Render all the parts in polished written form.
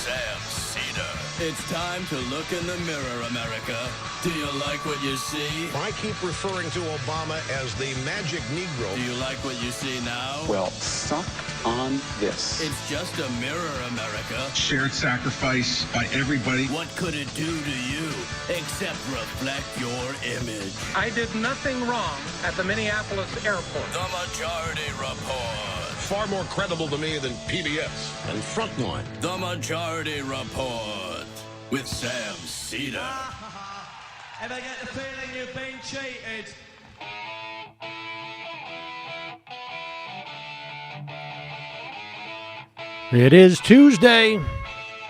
Sam Seder. It's time to look in the mirror, America. Do you like what you see? I keep referring to Obama as the magic Negro. Do you like what you see now? Well, suck on this. It's just a mirror, America. Shared sacrifice by everybody. What could it do to you except reflect your image? I did nothing wrong at the Minneapolis airport. The Majority Report. Far more credible to me than PBS and Frontline. The Majority Report with Sam Seder. If I get the feeling you've been cheated. It is Tuesday,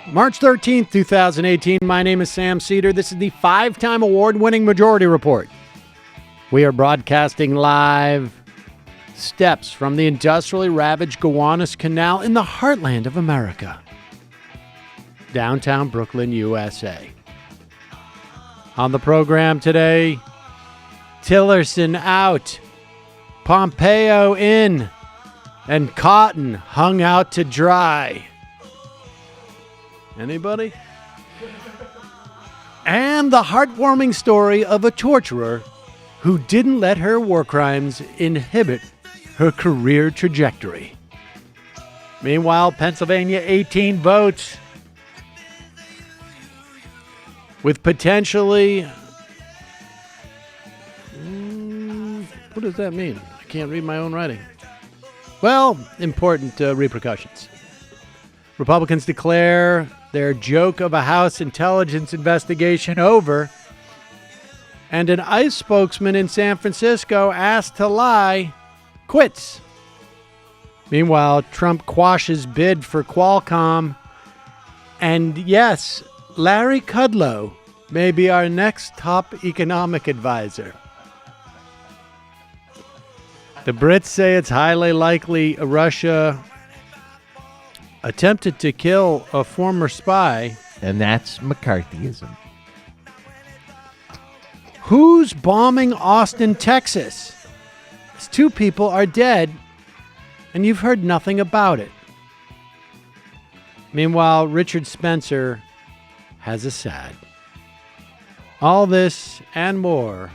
March 13th, 2018. My name is Sam Seder. This is the 5-time award-winning Majority Report. We are broadcasting live steps from the industrially ravaged Gowanus Canal in the heartland of America. Downtown Brooklyn, USA. On the program today, Tillerson out, Pompeo in, and Cotton hung out to dry. Anybody? And the heartwarming story of a torturer who didn't let her war crimes inhibit her career trajectory. Meanwhile, Pennsylvania 18 votes with potentially... what does that mean? I can't read my own writing. Well, important repercussions. Republicans declare their joke of a House intelligence investigation over, and an ICE spokesman in San Francisco asked to lie quits. Meanwhile, Trump quashes bid for Qualcomm, and yes, Larry Kudlow may be our next top economic advisor. The Brits say it's highly likely Russia attempted to kill a former spy. And that's McCarthyism. Who's bombing Austin, Texas? As 2 people are dead, and you've heard nothing about it. Meanwhile, Richard Spencer has a sad. All this and more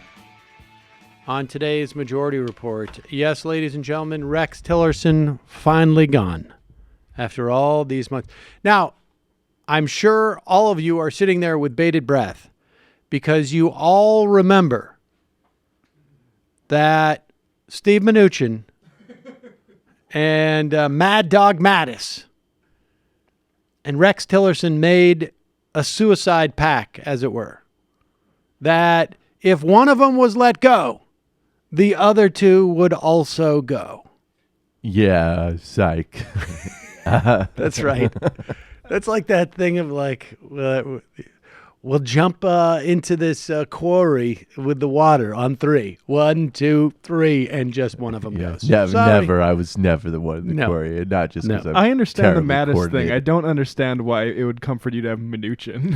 on today's Majority Report. Yes, ladies and gentlemen, Rex Tillerson finally gone after all these months. Now, I'm sure all of you are sitting there with bated breath because you all remember that Steve Mnuchin and Mad Dog Mattis and Rex Tillerson made a suicide pact, as it were, that if one of them was let go, the other 2 would also go. Yeah, psych. That's right. That's like that thing of like, we'll jump into this quarry with the water on 3. 1, 2, 3, and just one of them goes. Never. I was never the one in the quarry, and not just because I understand the Mattis thing. I don't understand why it would comfort you to have Mnuchin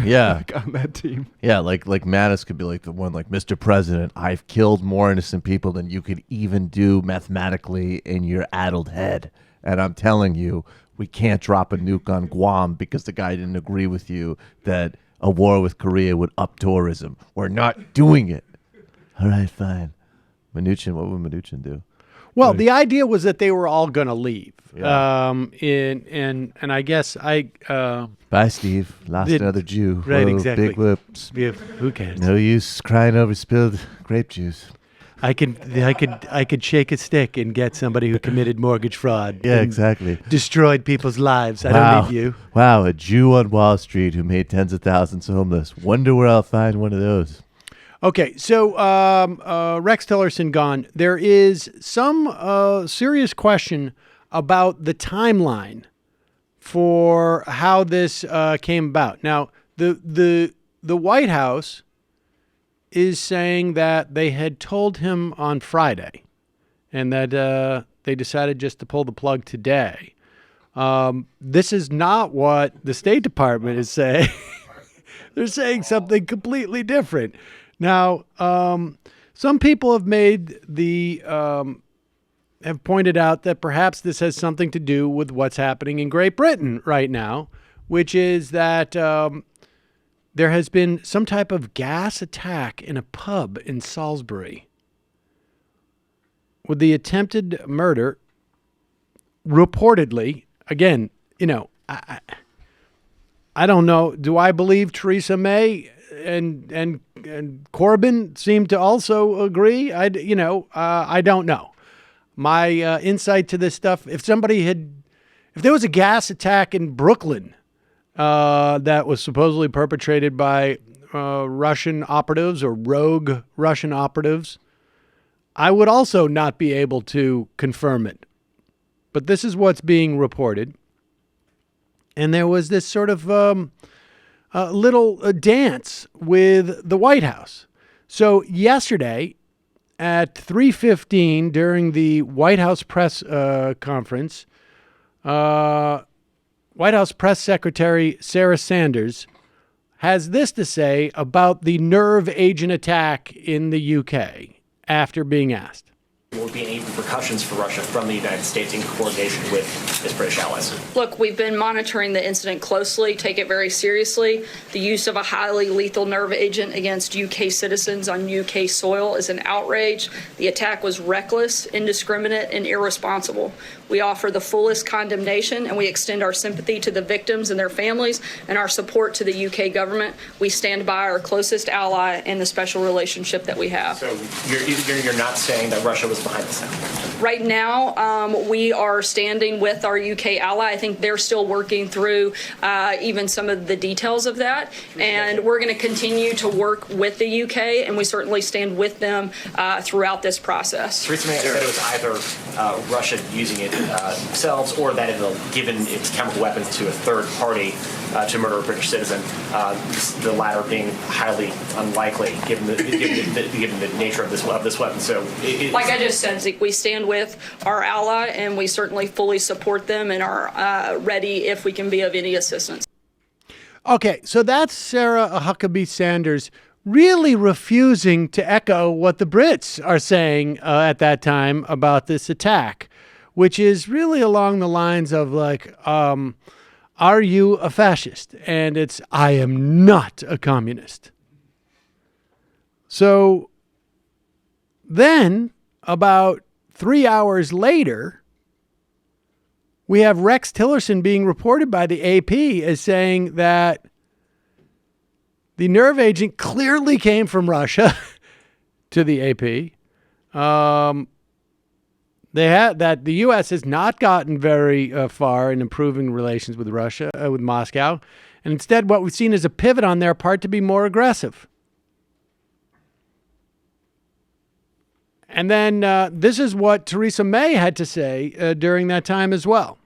on that team. Yeah, like Mattis could be like the one, like, Mr. President, I've killed more innocent people than you could even do mathematically in your addled head. And I'm telling you, we can't drop a nuke on Guam because the guy didn't agree with you that a war with Korea would up tourism. We're not doing it. All right, fine. Mnuchin, what would Mnuchin do? Well, the idea was that they were all going to leave. Yeah. And I guess bye, Steve. Lost another Jew. Right, whoa, exactly. Big whoops. Yeah, who cares? No use crying over spilled grape juice. I could shake a stick and get somebody who committed mortgage fraud. Yeah, exactly. Destroyed people's lives. I don't need you. Wow, a Jew on Wall Street who made tens of thousands homeless. Wonder where I'll find one of those. Okay, so Rex Tillerson gone. There is some serious question about the timeline for how this came about. Now, the White House is saying that they had told him on Friday and that they decided just to pull the plug today. This is not what the State Department is saying. They're saying something completely different. Now, some people have have pointed out that perhaps this has something to do with what's happening in Great Britain right now, which is that there has been some type of gas attack in a pub in Salisbury, with the attempted murder reportedly, again, I don't know. Do I believe Theresa May and Corbyn seem to also agree? I don't know. My insight to this stuff, if there was a gas attack in Brooklyn that was supposedly perpetrated by Russian operatives or rogue Russian operatives, I would also not be able to confirm it. But this is what's being reported. And there was this sort of little dance with the White House. So yesterday at 3:15 during the White House press conference, White House Press Secretary Sarah Sanders has this to say about the nerve agent attack in the UK after being asked. Will be any repercussions for Russia from the United States in coordination with its British allies? Look, we've been monitoring the incident closely, take it very seriously. The use of a highly lethal nerve agent against UK citizens on UK soil is an outrage. The attack was reckless, indiscriminate, and irresponsible. We offer the fullest condemnation, and we extend our sympathy to the victims and their families and our support to the UK government. We stand by our closest ally and the special relationship that we have. So you're not saying that Russia was behind this attack? Right now, we are standing with our UK ally. I think they're still working through even some of the details of that. And we're going to continue to work with the UK, and we certainly stand with them throughout this process. Theresa May said it was either Russia using it themselves or that it had given its chemical weapons to a third party to murder a British citizen, the latter being highly unlikely given the nature of this weapon. So, like I just said, Zeke, we stand with our ally, and we certainly fully support them and are ready if we can be of any assistance. Okay, so that's Sarah Huckabee Sanders really refusing to echo what the Brits are saying at that time about this attack, which is really along the lines of like, are you a fascist? And it's, I am not a communist. So then about 3 hours later, we have Rex Tillerson being reported by the AP as saying that the nerve agent clearly came from Russia to the AP. The U.S. has not gotten very far in improving relations with Russia, with Moscow. And instead, what we've seen is a pivot on their part to be more aggressive. And then this is what Theresa May had to say during that time as well.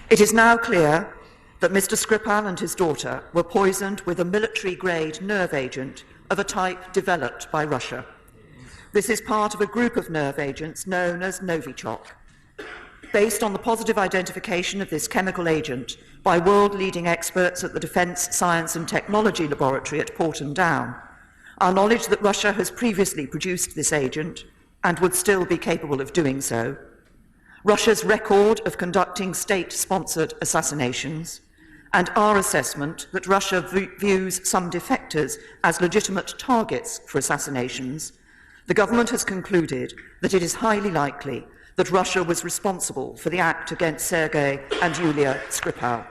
It is now clear that Mr. Skripal and his daughter were poisoned with a military-grade nerve agent of a type developed by Russia. This is part of a group of nerve agents known as Novichok. Based on the positive identification of this chemical agent by world-leading experts at the Defence Science and Technology Laboratory at Porton Down, our knowledge that Russia has previously produced this agent and would still be capable of doing so, Russia's record of conducting state-sponsored assassinations, and our assessment that Russia views some defectors as legitimate targets for assassinations, the government has concluded that it is highly likely that Russia was responsible for the act against Sergei and Yulia Skripal.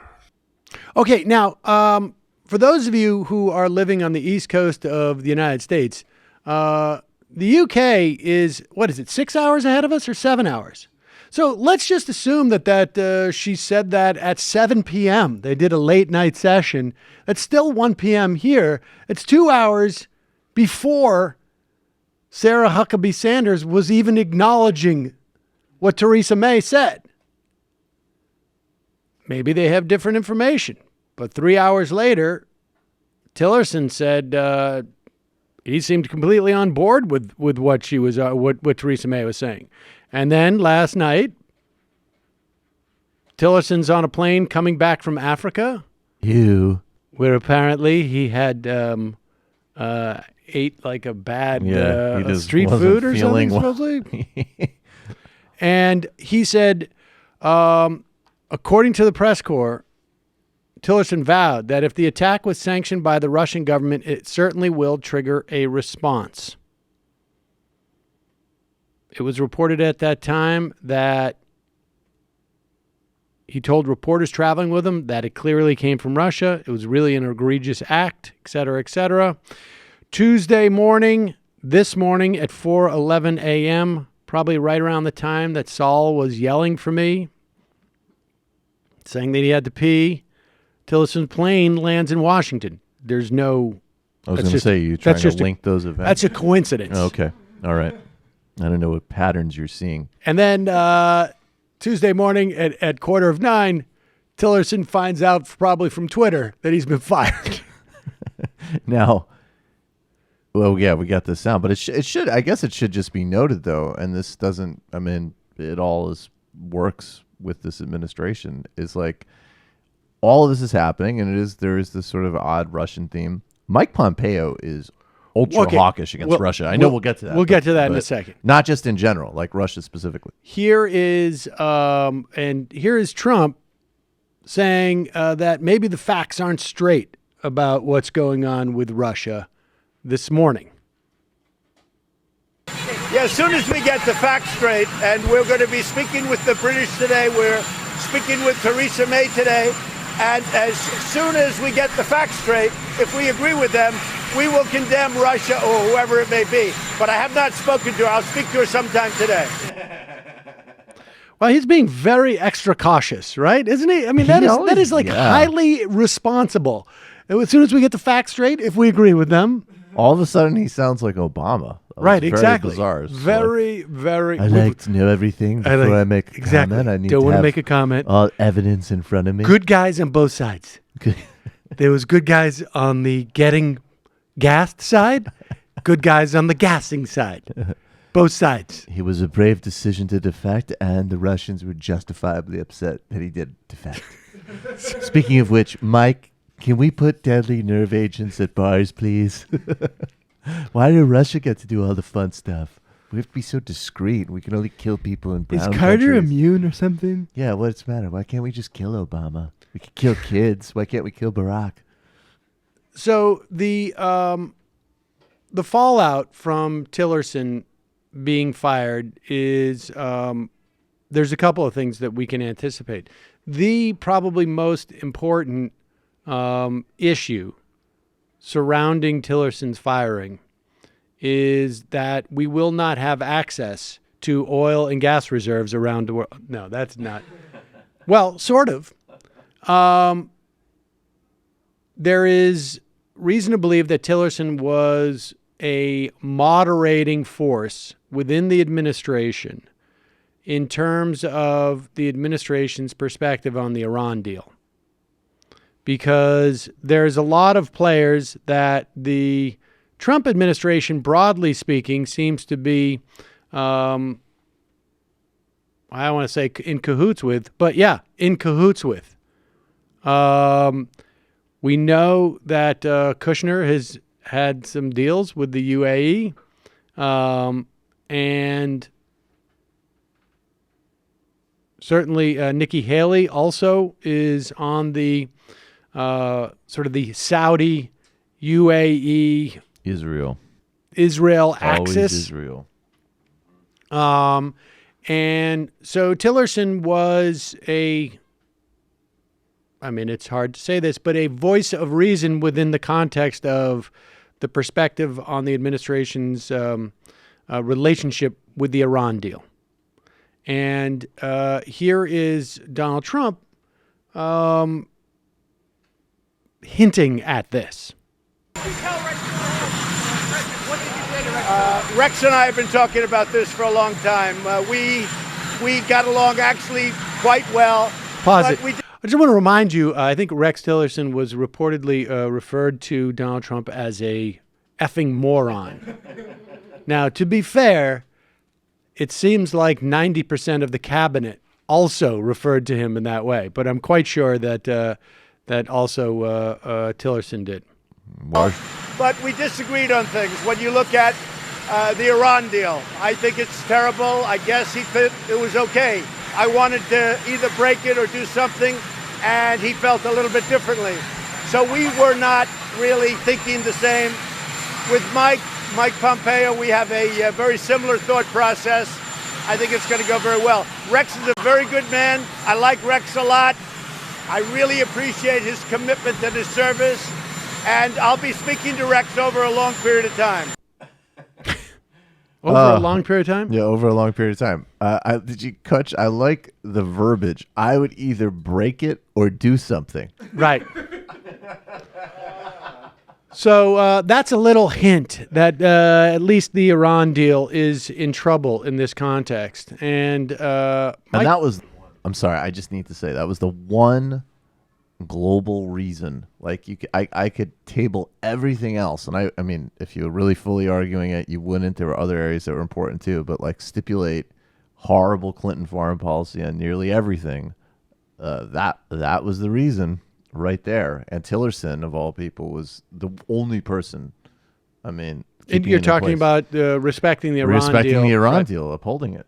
Okay, now, for those of you who are living on the east coast of the United States, the UK is, 6 hours ahead of us or 7 hours? So let's just assume that she said that at 7 p.m. They did a late night session. It's still 1 p.m. here. It's 2 hours before Sarah Huckabee Sanders was even acknowledging what Theresa May said. Maybe they have different information. But 3 hours later, Tillerson said he seemed completely on board with what she was what Theresa May was saying. And then last night, Tillerson's on a plane coming back from Africa. Where apparently he had ate like a bad street food or something, supposedly. And he said, According to the press corps, Tillerson vowed that if the attack was sanctioned by the Russian government, it certainly will trigger a response. It was reported at that time that he told reporters traveling with him that it clearly came from Russia. It was really an egregious act, et cetera, et cetera. Tuesday morning, this morning at 4:11 a.m., probably right around the time that Saul was yelling for me, saying that he had to pee, Tillerson's plane lands in Washington. There's no... I was going to say, you trying to link those events? That's a coincidence. Okay. All right. I don't know what patterns you're seeing. And then Tuesday morning at 8:45, Tillerson finds out probably from Twitter that he's been fired. Now, well, yeah, we got this sound, but it should, I guess it should just be noted, though, and this doesn't, I mean, it all works with this administration, is like, all of this is happening, and there is this sort of odd Russian theme. Mike Pompeo is ultra hawkish against Russia. I know we'll get to that. We'll get to that in a second. Not just in general, like Russia specifically. Here is Trump saying that maybe the facts aren't straight about what's going on with Russia this morning. Yeah, as soon as we get the facts straight, and we're going to be speaking with the British today, we're speaking with Theresa May today, and as soon as we get the facts straight, if we agree with them, we will condemn Russia or whoever it may be. But I have not spoken to her. I'll speak to her sometime today. Well, he's being very extra cautious, right? Isn't he? I mean, that is highly responsible. As soon as we get the facts straight, if we agree with them. All of a sudden, he sounds like Obama. Right, exactly. Bizarre. Very, very. I like to know everything before I make a comment. I need Don't to want to have make a comment. All evidence in front of me. Good guys on both sides. There was good guys on the getting gassed side, good guys on the gassing side. Both sides. He was a brave decision to defect, and the Russians were justifiably upset that he did defect. Speaking of which, Mike, can we put deadly nerve agents at bars, please? Why did Russia get to do all the fun stuff? We have to be so discreet. We can only kill people in brown Is Carter countries. immune or something? Yeah, what's the matter? Why can't we just kill Obama? We could kill kids. Why can't we kill Barack? So the fallout from Tillerson being fired is there's a couple of things that we can anticipate. The probably most important issue surrounding Tillerson's firing is that we will not have access to oil and gas reserves around the world. No, that's not. Well, sort of. There is reason to believe that Tillerson was a moderating force within the administration in terms of the administration's perspective on the Iran deal. Because there's a lot of players that the Trump administration, broadly speaking, seems to be, I don't want to say in cahoots with, but yeah, in cahoots with. We know that Kushner has had some deals with the UAE, and certainly Nikki Haley also is on the sort of the Saudi, UAE, Israel axis. Always Israel. And so Tillerson was it's hard to say this, but a voice of reason within the context of the perspective on the administration's relationship with the Iran deal. And here is Donald Trump hinting at this. Rex and I have been talking about this for a long time. We got along actually quite well. Pause it. I just want to remind you, I think Rex Tillerson was reportedly referred to Donald Trump as a effing moron. Now, to be fair, it seems like 90% of the cabinet also referred to him in that way. But I'm quite sure that that also Tillerson did. But we disagreed on things. When you look at the Iran deal, I think it's terrible. I guess he thought it was okay. I wanted to either break it or do something, and he felt a little bit differently. So we were not really thinking the same. With Mike Pompeo, we have a very similar thought process. I think it's going to go very well. Rex is a very good man. I like Rex a lot. I really appreciate his commitment and his service, and I'll be speaking to Rex over a long period of time. Over a long period of time? Yeah, over a long period of time. Did you catch? I like the verbiage. I would either break it or do something. Right. So that's a little hint that at least the Iran deal is in trouble in this context. And that was, I'm sorry, I just need to say, that was the one global reason. Like, I could table everything else. And I mean, if you were really fully arguing it, you wouldn't. There were other areas that were important too. But like, stipulate horrible Clinton foreign policy on nearly everything. That was the reason. Right there. And Tillerson, of all people, was the only person, I mean... And you're talking about respecting the Iran deal. Respecting the Iran deal, upholding it.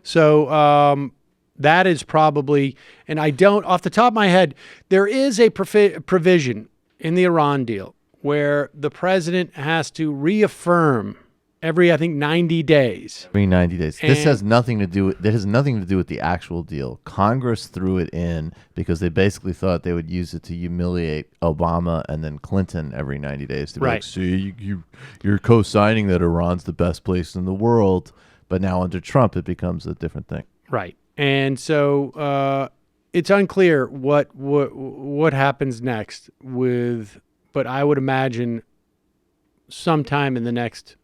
So that is probably... And I don't... Off the top of my head, there is a provision in the Iran deal where the president has to reaffirm every, I think, 90 days. Every 90 days. This has nothing to do with the actual deal. Congress threw it in because they basically thought they would use it to humiliate Obama and then Clinton every 90 days to be like, see, you're co-signing that Iran's the best place in the world, but now under Trump it becomes a different thing. Right. And so it's unclear what happens next with, but I would imagine sometime in the next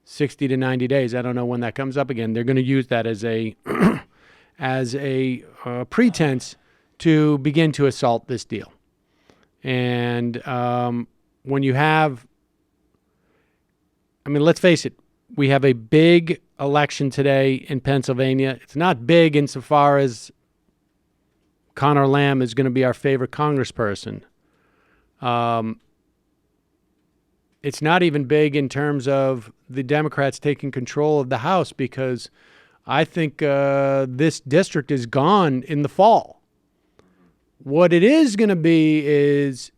60 to 90 days. I don't know when that comes up again. They're going to use that as a pretense to begin to assault this deal. And when you have, I mean, let's face it, we have a big election today in Pennsylvania. It's not big insofar as Conor Lamb is going to be our favorite congressperson. It's not even big in terms of the Democrats taking control of the House, because I think this district is gone in the fall. What it is going to be is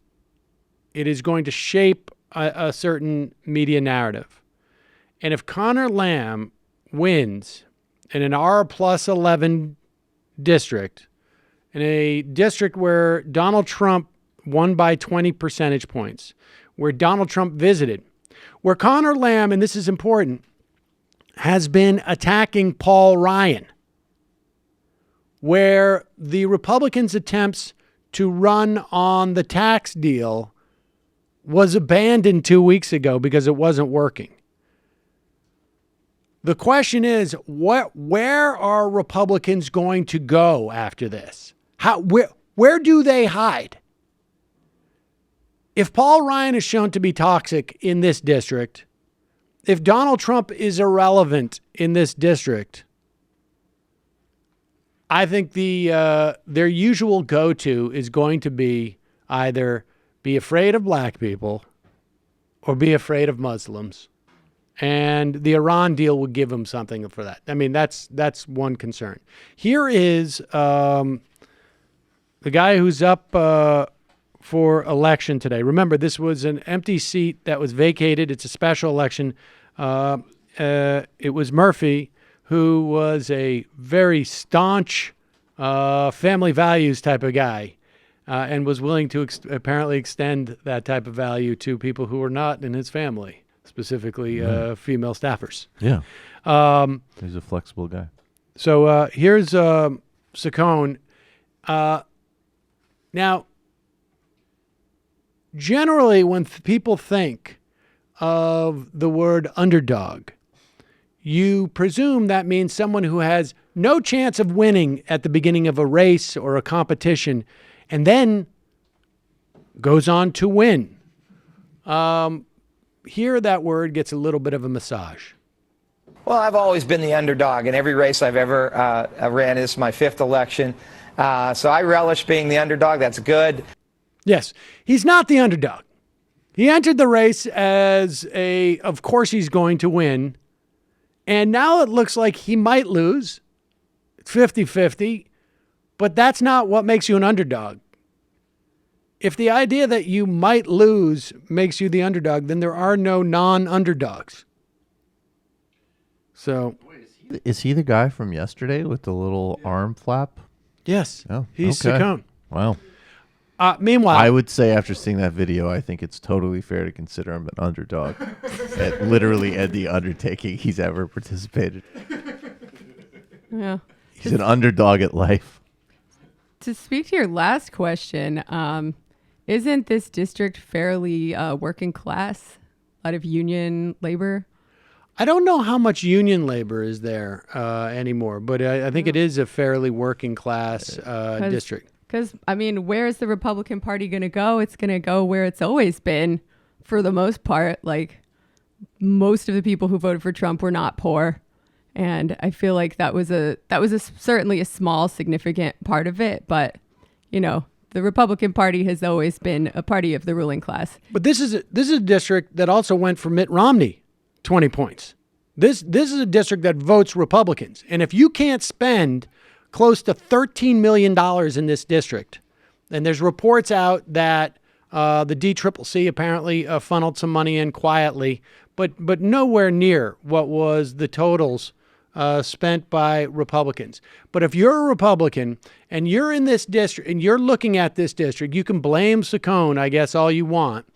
it is going to shape a certain media narrative. And if Conor Lamb wins in an R+11 district, in a district where Donald Trump won by 20 percentage points, where Donald Trump visited, where Conor Lamb, and this is important, has been attacking Paul Ryan, where the Republicans' attempts to run on the tax deal was abandoned 2 weeks ago because it wasn't working. The question is, where are Republicans going to go after this? Where do they hide? If Paul Ryan is shown to be toxic in this district, if Donald Trump is irrelevant in this district, I think their usual go-to is going to be either be afraid of black people or be afraid of Muslims. And the Iran deal would give them something for that. I mean, that's one concern. Here is the guy who's up for election today. Remember, this was an empty seat that was vacated. It's a special election. It was Murphy, who was a very staunch family values type of guy, and was willing to apparently extend that type of value to people who were not in his family, specifically female staffers. Yeah. He's a flexible guy. So here's Saccone. Now, generally, when people think of the word underdog, you presume that means someone who has no chance of winning at the beginning of a race or a competition and then goes on to win. Here, that word gets a little bit of a massage. Well, I've always been the underdog in every race I've ever ran. This is my fifth election. So I relish being the underdog. That's good. Yes, he's not the underdog. He entered the race as of course he's going to win. And now it looks like he might lose. It's 50-50, but that's not what makes you an underdog. If the idea that you might lose makes you the underdog, then there are no non-underdogs. So, is he the guy from yesterday with the little arm flap? Yes. Oh, he's okay. Saccone. Wow. Meanwhile, I would say after seeing that video, I think it's totally fair to consider him an underdog at literally any undertaking he's ever participated. Yeah. He's an underdog at life. To speak to your last question, isn't this district fairly working class? A lot of union labor? I don't know how much union labor is there anymore, but I think it is a fairly working class district. Because, I mean, where is the Republican Party going to go? It's going to go where it's always been for the most part. Like, most of the people who voted for Trump were not poor. And I feel like that was certainly a small, significant part of it. But, you know, the Republican Party has always been a party of the ruling class. But this is a district that also went for Mitt Romney 20 points. This is a district that votes Republicans. And if you can't spend close to $13 million in this district, and there's reports out that the DCCC apparently funneled some money in quietly, but nowhere near what was the totals spent by Republicans. But if you're a Republican and you're in this district and you're looking at this district, you can blame Saccone, I guess, all you want,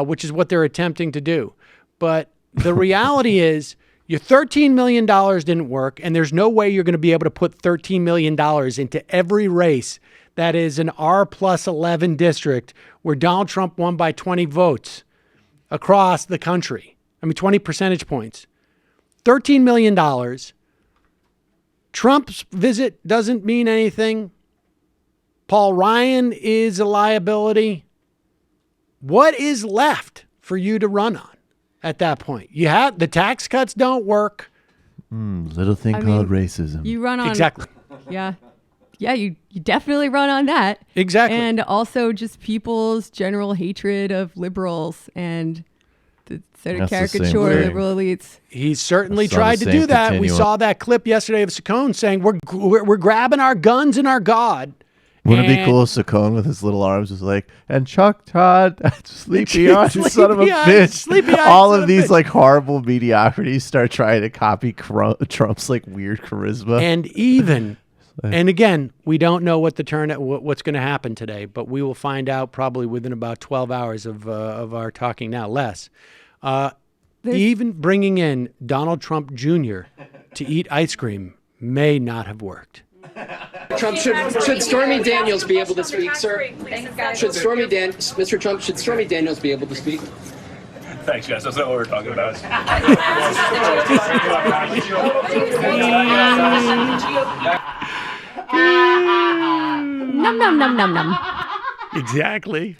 which is what they're attempting to do. But the reality is your $13 million didn't work, and there's no way you're going to be able to put $13 million into every race that is an R+11 district where Donald Trump won by 20 votes across the country. 20 percentage points. $13 million. Trump's visit doesn't mean anything. Paul Ryan is a liability. What is left for you to run on at that point? You have the tax cuts don't work. Little thing called racism. You run on exactly. Yeah. Yeah, you definitely run on that. Exactly. And also just people's general hatred of liberals and the sort of caricature liberal elites. He certainly tried to do that. We saw that clip yesterday of Saccone saying we're grabbing our guns and our God. Wouldn't it be cool if Saccone with his little arms was like, and Chuck Todd, sleepy eyes, son of a bitch. All of these like horrible mediocrities start trying to copy Trump's like weird charisma. And even, and again, we don't know what what's going to happen today, but we will find out probably within about 12 hours of our talking now, less. Even bringing in Donald Trump Jr. to eat ice cream may not have worked. Trump should Stormy Daniels be able to speak, sir? Mr. Trump, should Stormy Daniels be able to speak? Thanks, guys. That's not what we're talking about. Num num num num num. Exactly.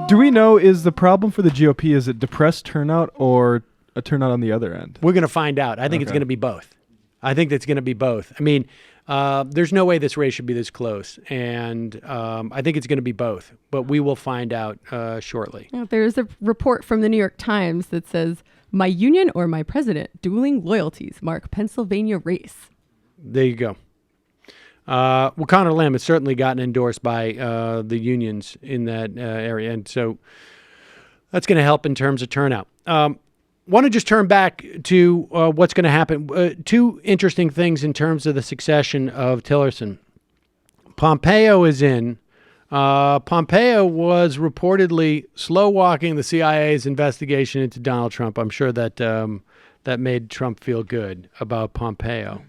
Do we know, is the problem for the GOP, is it depressed turnout or a turnout on the other end? We're going to find out. I think it's going to be both. I think that's going to be both. I mean, there's no way this race should be this close. And I think it's going to be both. But we will find out shortly. There's a report from the New York Times that says, "My union or my president, dueling loyalties mark Pennsylvania race." There you go. Well, Conor Lamb has certainly gotten endorsed by the unions in that area. And so that's going to help in terms of turnout. Want to just turn back to what's going to happen. Two interesting things in terms of the succession of Tillerson. Pompeo is in. Pompeo was reportedly slow-walking the CIA's investigation into Donald Trump. I'm sure that that made Trump feel good about Pompeo.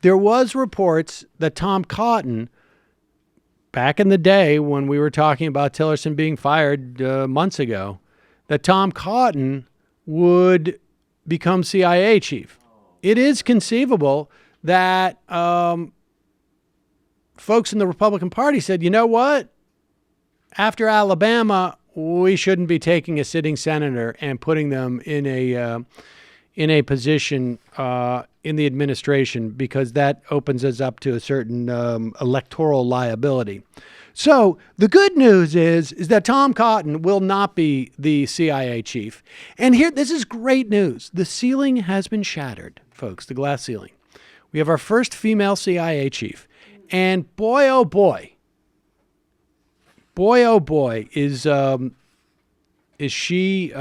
There was reports that Tom Cotton, back in the day when we were talking about Tillerson being fired months ago, that Tom Cotton would become CIA chief. It is conceivable that folks in the Republican Party said, you know what? After Alabama, we shouldn't be taking a sitting senator and putting them in a position in the administration, because that opens us up to a certain electoral liability. So the good news is that Tom Cotton will not be the CIA chief. And here, this is great news. The ceiling has been shattered, folks, the glass ceiling. We have our first female CIA chief. And boy, oh boy, is she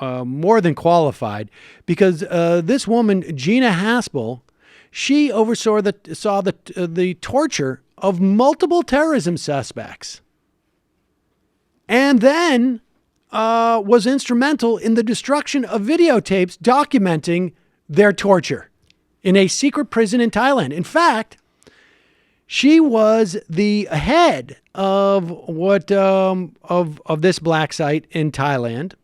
more than qualified, because this woman, Gina Haspel, she oversaw the torture of multiple terrorism suspects, and then was instrumental in the destruction of videotapes documenting their torture in a secret prison in Thailand. In fact, she was the head of of this black site in Thailand.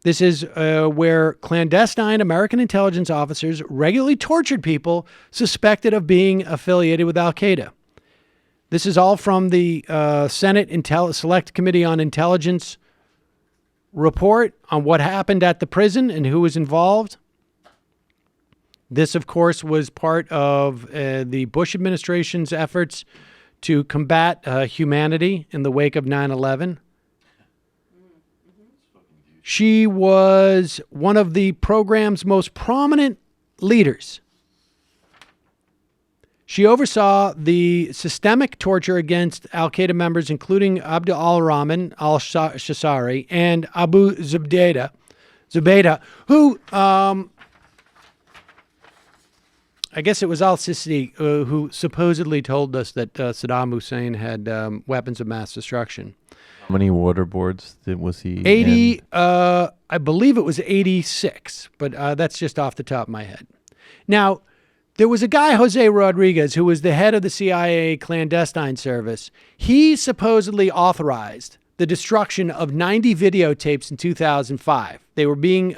This is where clandestine American intelligence officers regularly tortured people suspected of being affiliated with Al-Qaeda. This is all from the Senate Select Committee on Intelligence report on what happened at the prison and who was involved. This, of course, was part of the Bush administration's efforts to combat humanity in the wake of 9/11. She was one of the program's most prominent leaders. She oversaw the systemic torture against Al-Qaeda members, including Abdul al-Rahman al-Shasari and Abu Zubaydah, who, I guess it was al-Sisi who supposedly told us that Saddam Hussein had weapons of mass destruction. How many waterboards was he 80, in? I believe it was 86, but that's just off the top of my head. Now, there was a guy, Jose Rodriguez, who was the head of the CIA clandestine service. He supposedly authorized the destruction of 90 videotapes in 2005. They were being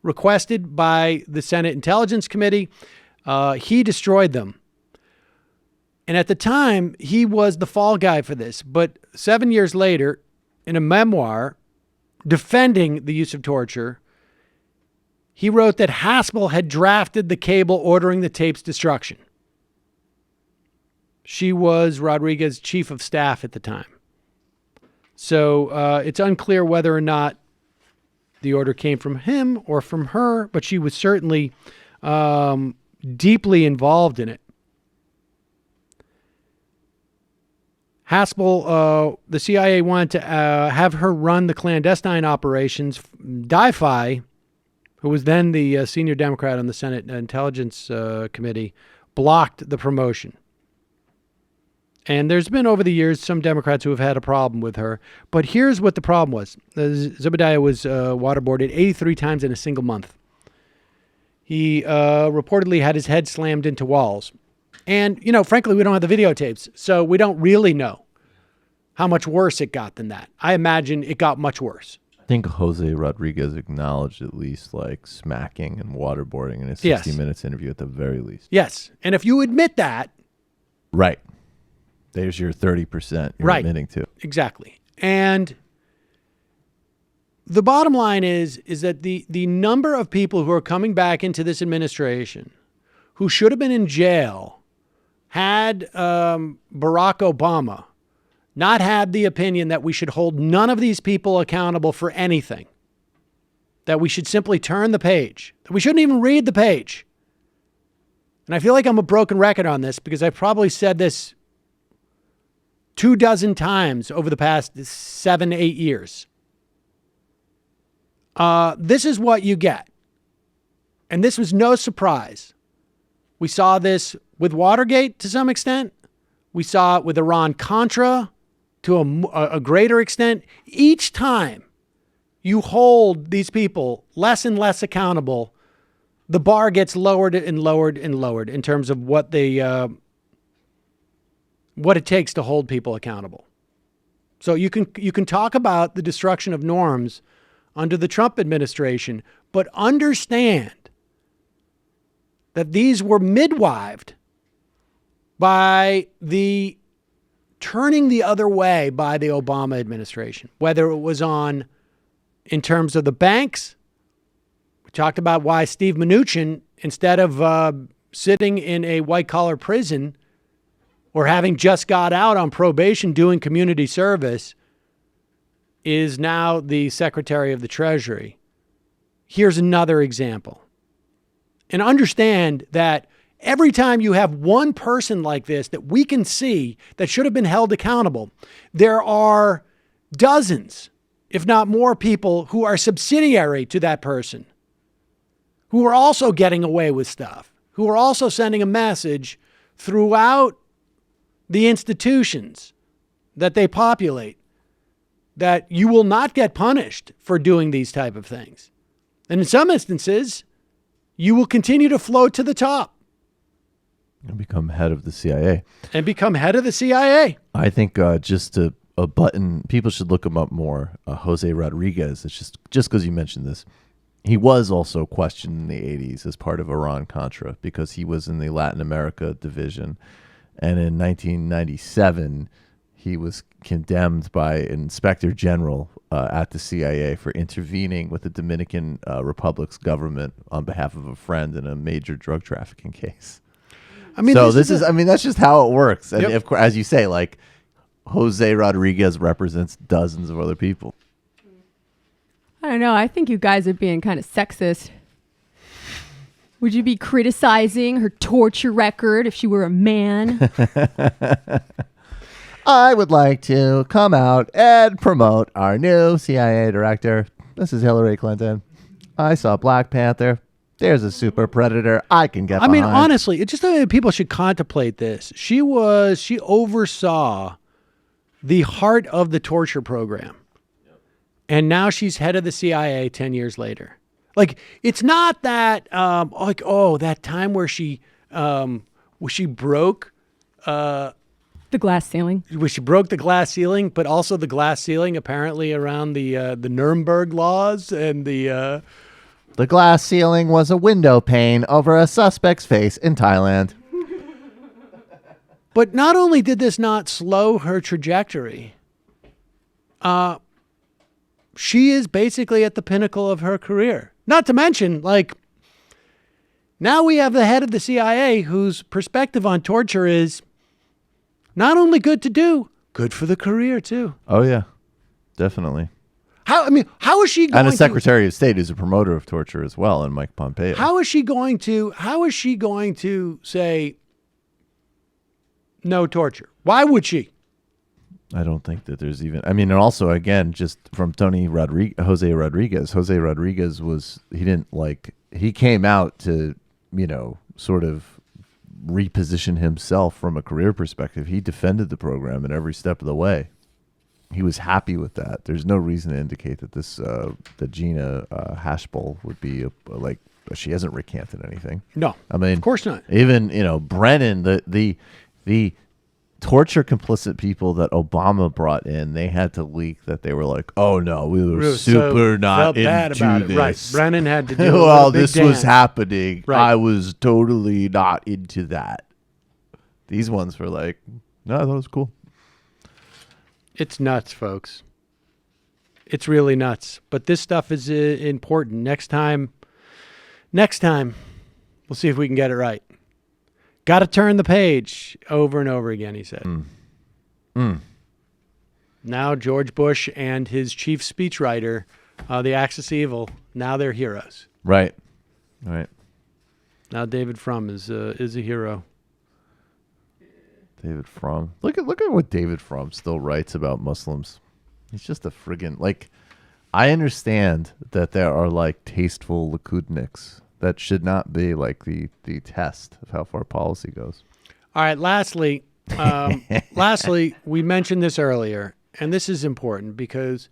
requested by the Senate Intelligence Committee. He destroyed them. And at the time, he was the fall guy for this. But 7 years later, in a memoir defending the use of torture, he wrote that Haspel had drafted the cable ordering the tape's destruction. She was Rodriguez's chief of staff at the time. So it's unclear whether or not the order came from him or from her, but she was certainly deeply involved in it. Haspel, the CIA wanted to have her run the clandestine operations. Dai-Fi, who was then the senior Democrat on the Senate Intelligence Committee, blocked the promotion. And there's been over the years some Democrats who have had a problem with her. But here's what the problem was. Zebediah was waterboarded 83 times in a single month. He reportedly had his head slammed into walls. And, you know, frankly, we don't have the videotapes, so we don't really know how much worse it got than that. I imagine it got much worse. I think Jose Rodriguez acknowledged at least like smacking and waterboarding in a 60 Minutes interview at the very least. Yes. And if you admit that. Right. There's your 30% you're admitting to. Exactly. And the bottom line is that the number of people who are coming back into this administration who should have been in jail had Barack Obama not had the opinion that we should hold none of these people accountable for anything, that we should simply turn the page, that we shouldn't even read the page. And I feel like I'm a broken record on this because I've probably said this 24 times over the past 7-8 years. This is what you get. And this was no surprise. We saw this with Watergate to some extent. We saw it with Iran-Contra to a greater extent. Each time you hold these people less and less accountable, the bar gets lowered and lowered and lowered in terms of what it takes to hold people accountable. So you can talk about the destruction of norms under the Trump administration, but understand that these were midwived by the turning the other way by the Obama administration, whether it was in terms of the banks. We talked about why Steve Mnuchin, instead of sitting in a white-collar prison or having just got out on probation doing community service, is now the Secretary of the Treasury. Here's another example. and understand that every time you have one person like this that we can see that should have been held accountable, there are dozens, if not more people who are subsidiary to that person, who are also getting away with stuff, who are also sending a message throughout the institutions that they populate that you will not get punished for doing these type of things. And in some instances, you will continue to float to the top. And become head of the CIA. And become head of the CIA. I think just a button, people should look him up more. Jose Rodriguez, it's just because you mentioned this. He was also questioned in the 80s as part of Iran-Contra because he was in the Latin America division. And in 1997, he was condemned by an inspector general at the CIA for intervening with the Dominican Republic's government on behalf of a friend in a major drug trafficking case. I mean, so that's just how it works. And Yep. of course, as you say, like Jose Rodriguez represents dozens of other people. I don't know. I think you guys are being kind of sexist. Would you be criticizing her torture record if she were a man? I would like to come out and promote our new CIA director. This is Hillary Clinton. I saw Black Panther. There's a super predator I can get behind. I mean, honestly, it's just that people should contemplate this. She oversaw the heart of the torture program. And now she's head of the CIA 10 years later. Like, it's not that, that time where she broke... the glass ceiling. Where she broke the glass ceiling, but also the glass ceiling apparently around the Nuremberg laws and the... The glass ceiling was a window pane over a suspect's face in Thailand. But not only did this not slow her trajectory, she is basically at the pinnacle of her career. Not to mention, like, now we have the head of the CIA whose perspective on torture is not only good to do, good for the career too. Oh, yeah. Definitely. How is she going and a Secretary of State who's a promoter of torture as well, and Mike Pompeo. How is she going to say no torture? Why would she? I don't think that there's even... I mean, and also, again, just from Jose Rodriguez. Jose Rodriguez he came out to, sort of reposition himself from a career perspective. He defended the program in every step of the way. He was happy with that. There's no reason to indicate that that Gina Haspel would be she hasn't recanted anything. No, I mean, of course not. Even Brennan, the torture complicit people that Obama brought in, they had to leak that they were like, oh no, we were super not into bad about this. It. Right, Brennan had to do. Well, this was dance. happening. Right. I was totally not into that. These ones were like, no, that was cool. It's nuts, folks. It's really nuts. But this stuff is important. Next time, we'll see if we can get it right. Got to turn the page over and over again, he said. Now George Bush and his chief speechwriter, the Axis of Evil, now they're heroes. Right. Now David Frum is a hero. David Frum. Look at what David Frum still writes about Muslims. He's just a friggin' I understand that there are tasteful Likudniks. That should not be the test of how far policy goes. All right. Lastly, we mentioned this earlier, and this is important because,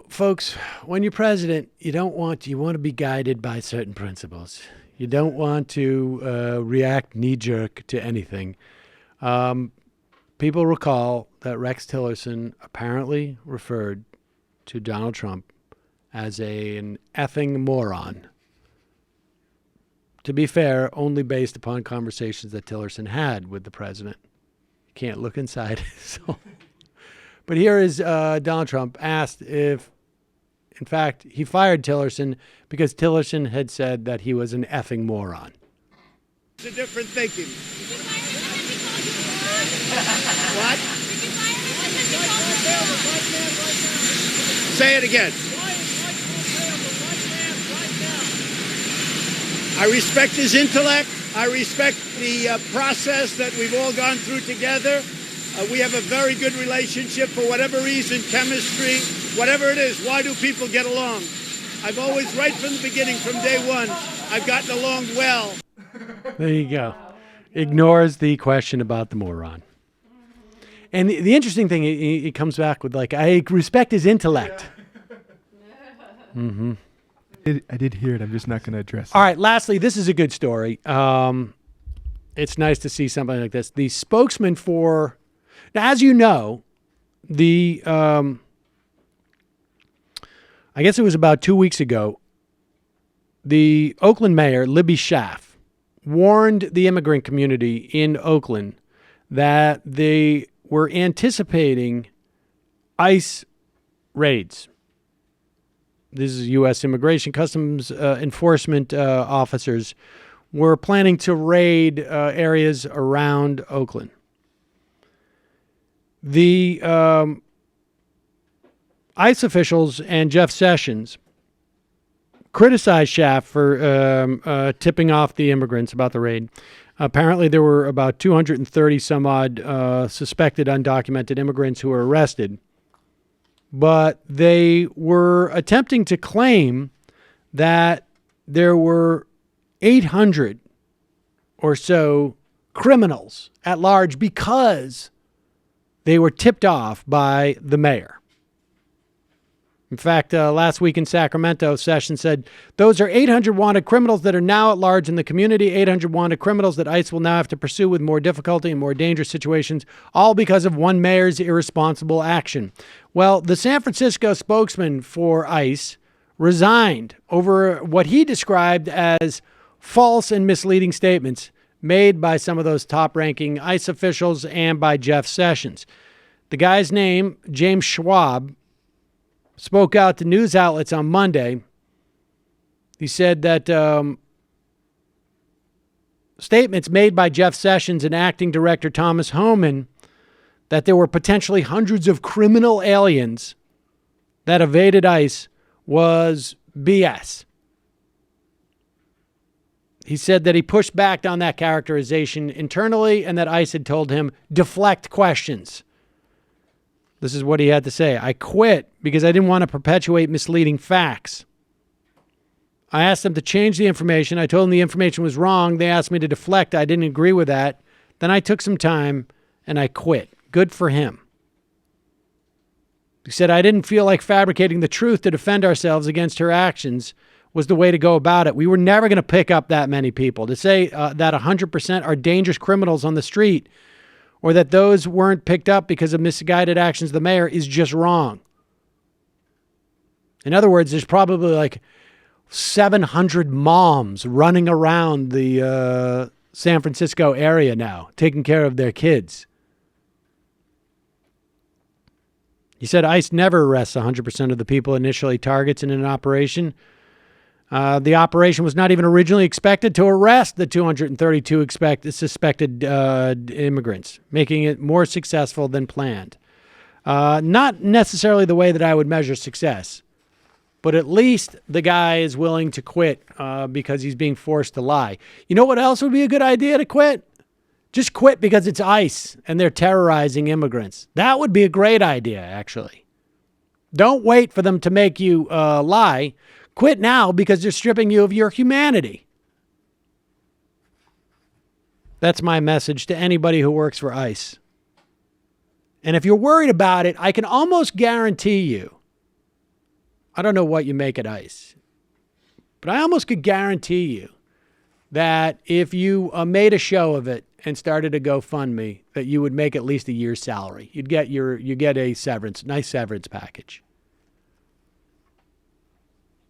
folks, when you're president, you want to be guided by certain principles. You don't want to react knee-jerk to anything. People recall that Rex Tillerson apparently referred to Donald Trump as an effing moron. To be fair, only based upon conversations that Tillerson had with the president. You can't look inside his soul. But here is Donald Trump asked if, in fact, he fired Tillerson because Tillerson had said that he was an effing moron. It's a different thinking. What? Say it again. I respect his intellect. I respect the process that we've all gone through together. We have a very good relationship for whatever reason, chemistry, whatever it is. Why do people get along? I've always, right from the beginning, from day one, I've gotten along well. There you go. Ignores the question about the moron. And the interesting thing, he comes back with, like, I respect his intellect. Mm-hmm. I did hear it. I'm just not going to address it. All right, lastly, this is a good story. It's nice to see something like this. The spokesman for, now, as you know, I guess it was about 2 weeks ago, the Oakland mayor, Libby Schaaf, warned the immigrant community in Oakland that they were anticipating ICE raids. This is U.S. Immigration Customs Enforcement officers were planning to raid areas around Oakland. The ICE officials and Jeff Sessions criticized Schaaf for tipping off the immigrants about the raid. Apparently, there were about 230 some odd suspected undocumented immigrants who were arrested. But they were attempting to claim that there were 800 or so criminals at large because they were tipped off by the mayor. In fact, last week in Sacramento, Sessions said, those are 800 wanted criminals that are now at large in the community, 800 wanted criminals that ICE will now have to pursue with more difficulty and more dangerous situations, all because of one mayor's irresponsible action. Well, the San Francisco spokesman for ICE resigned over what he described as false and misleading statements made by some of those top-ranking ICE officials and by Jeff Sessions. The guy's name, James Schwab, spoke out to news outlets on Monday. He said that statements made by Jeff Sessions and acting director Thomas Homan that there were potentially hundreds of criminal aliens that evaded ICE was BS. He said that he pushed back on that characterization internally and that ICE had told him, deflect questions. This is what he had to say. I quit because I didn't want to perpetuate misleading facts. I asked them to change the information. I told them the information was wrong. They asked me to deflect. I didn't agree with that. Then I took some time and I quit. Good for him. He said, I didn't feel like fabricating the truth to defend ourselves against her actions was the way to go about it. We were never going to pick up that many people. To say that 100% are dangerous criminals on the street or that those weren't picked up because of misguided actions of the mayor is just wrong. In other words, there's probably like 700 moms running around the San Francisco area now, taking care of their kids. He said ICE never arrests 100% of the people initially targets in an operation. The operation was not even originally expected to arrest the 232 suspected immigrants, making it more successful than planned. Not necessarily the way that I would measure success, but at least the guy is willing to quit because he's being forced to lie. You know what else would be a good idea to quit? Just quit because it's ICE and they're terrorizing immigrants. That would be a great idea, actually. Don't wait for them to make you lie. Quit now because they're stripping you of your humanity. That's my message to anybody who works for ICE. And if you're worried about it, I can almost guarantee you, I don't know what you make at ICE, but I almost could guarantee you that if you made a show of it and started a GoFundMe, that you would make at least a year's salary. You get a nice severance package.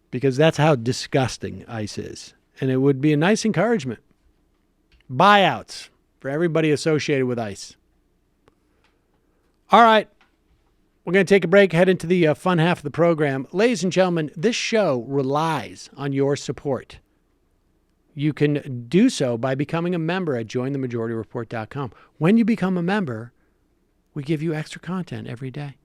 Because that's how disgusting ICE is. And it would be a nice encouragement. Buyouts for everybody associated with ICE. All right. We're going to take a break, head into the fun half of the program. Ladies and gentlemen, this show relies on your support. You can do so by becoming a member at jointhemajorityreport.com. When you become a member, we give you extra content every day.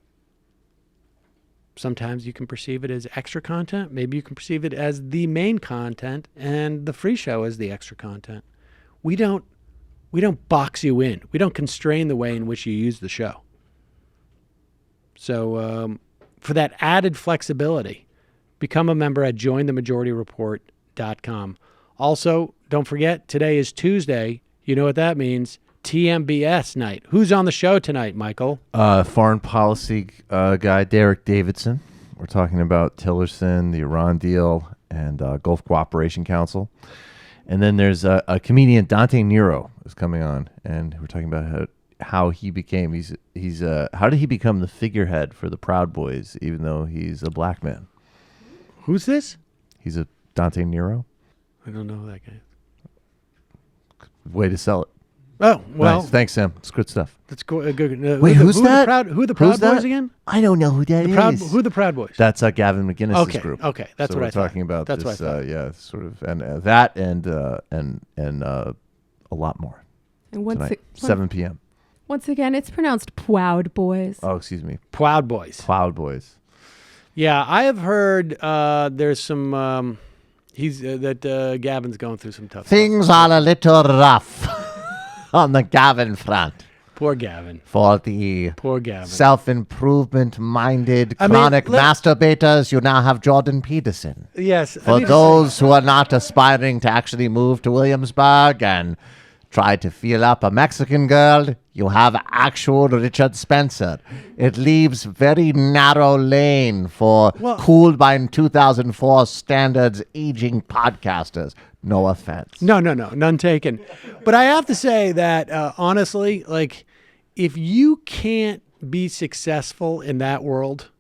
Sometimes you can perceive it as extra content. Maybe you can perceive it as the main content and the free show as the extra content. We don't box you in. We don't constrain the way in which you use the show. So for that added flexibility, become a member at jointhemajorityreport.com. Also, don't forget, today is Tuesday. You know what that means. TMBS night. Who's on the show tonight, Michael? Foreign policy guy, Derek Davidson. We're talking about Tillerson, the Iran deal, and Gulf Cooperation Council. And then there's a comedian, Dante Nero, is coming on, and we're talking about how he became. How did he become the figurehead for the Proud Boys, even though he's a black man? Who's this? He's a Dante Nero. I don't know who that guy is. Way to sell it. Oh, well. Nice. Thanks, Sam. It's good stuff. That's good. Wait, who's that? Who are the Proud Boys again? I don't know who that is. Who are the Proud Boys? That's Gavin McInnes' group. Okay, that's so what I thought. we're talking about. That's this, what I thought. yeah, sort of, and that, and a lot more. And once tonight, 7 p.m. Once again, it's pronounced Proud Boys. Oh, excuse me. Proud Boys. Proud Boys. Yeah, I have heard there's some. Gavin's going through some tough Things are a little rough on the Gavin front. Poor Gavin. For the Poor Gavin. Self-improvement minded chronic masturbators, you now have Jordan Peterson. Yes. For those who are not aspiring to actually move to Williamsburg and try to feel up a Mexican girl, you have actual Richard Spencer. It leaves very narrow lane for cooled by 2004 standards aging podcasters. No offense. No, none taken. But I have to say that, honestly, like, if you can't be successful in that world,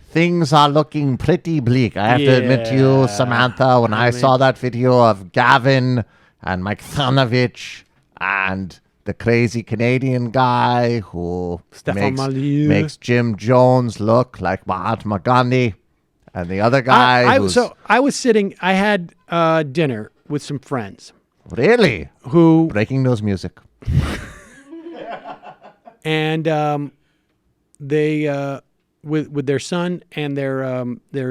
things are looking pretty bleak. I have to admit to you, Samantha, when I saw that video of Gavin and Mike Thanovich and the crazy Canadian guy who makes Jim Jones look like Mahatma Gandhi, and the other guy I had dinner with some friends. Really? Who breaking news music. And they with their son and their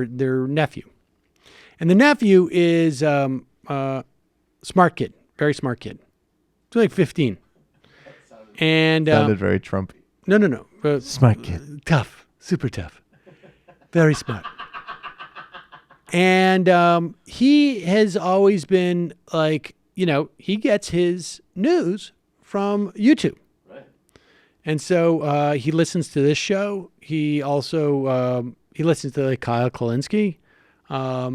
nephew. And the nephew is smart kid, very smart kid. He's like 15. And sounded very Trumpy. No. Smart kid. Tough, super tough. Very smart. And he has always been like, he gets his news from YouTube. Right. And so he listens to this show. He also he listens to like Kyle Kalinske, a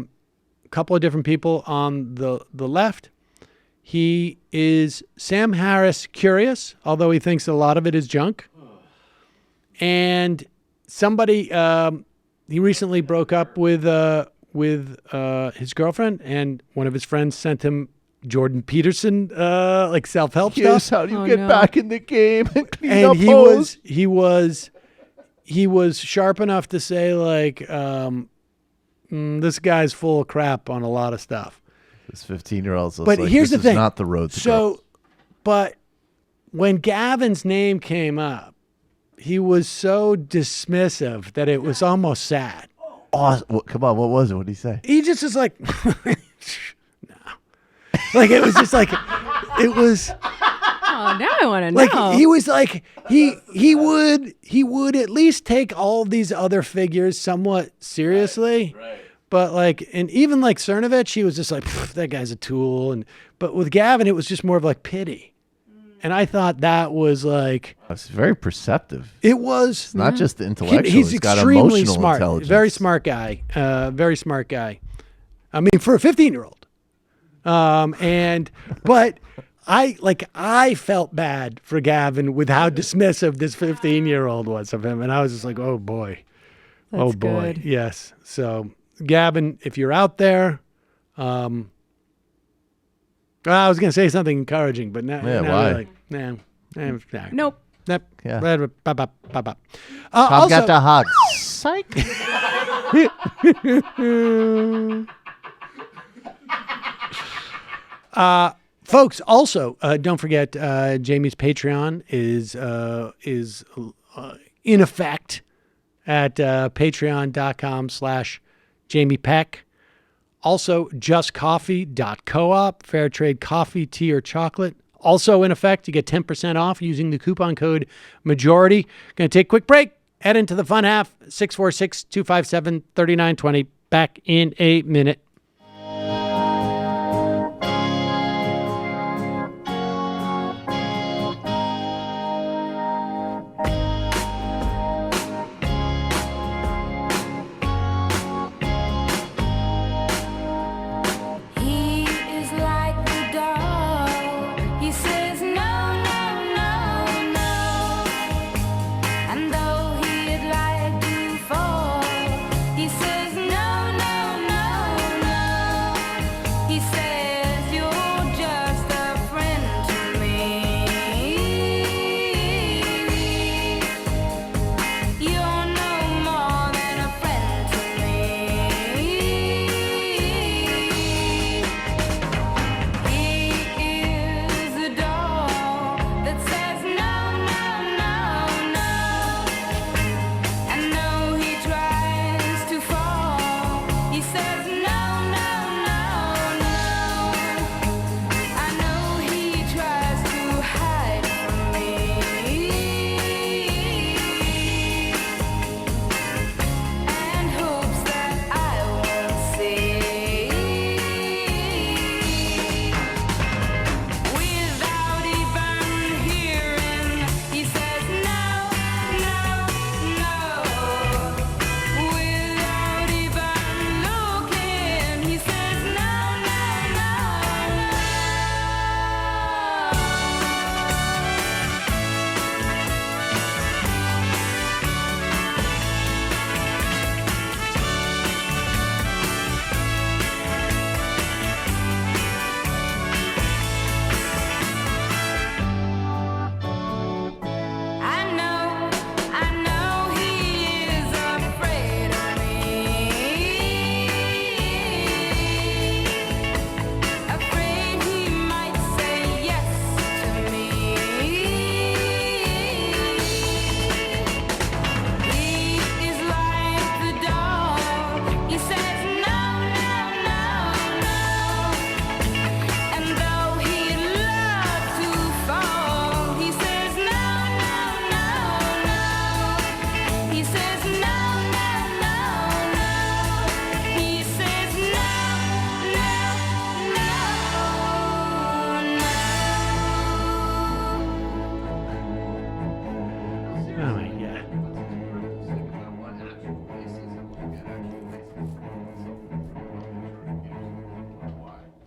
couple of different people on the left. He is Sam Harris curious, although he thinks a lot of it is junk. And somebody he recently broke up with his girlfriend, and one of his friends sent him Jordan Peterson like self-help Here's stuff. how you get back in the game and clean And up he holes. he was sharp enough to say like this guy's full of crap on a lot of stuff. This 15-year-old's But like, here's this the thing. is not the road to girls. But when Gavin's name came up, he was so dismissive that it was almost sad. Oh, come on, what was it? What did he say? He just was like, no. Like, it was just like, it was. Oh, now I want to know. Like, he was like, he would at least take all of these other figures somewhat seriously. Right. But like, and even like Cernovich, he was just like, that guy's a tool. But with Gavin, it was just more of like pity. And I thought that was like... It's very perceptive. It was. It's not just intellectual. He's got extremely emotional smart. intelligence. Very smart guy. Very smart guy. I mean, for a 15-year-old. But I felt bad for Gavin with how dismissive this 15-year-old was of him. And I was just like, oh, boy. That's boy. good. Yes. So, Gavin, if you're out there... I was going to say something encouraging, but now, why? Like, nah. Nope. Yeah. Also, get a hug. Psych. Folks, also, don't forget, Jamie's Patreon is in effect. at patreon.com/Jamie Peck. Also, justcoffee.coop, fair trade coffee, tea, or chocolate. Also in effect, you get 10% off using the coupon code MAJORITY. Going to take a quick break. Head into the fun half, 646-257-3920. Back in a minute.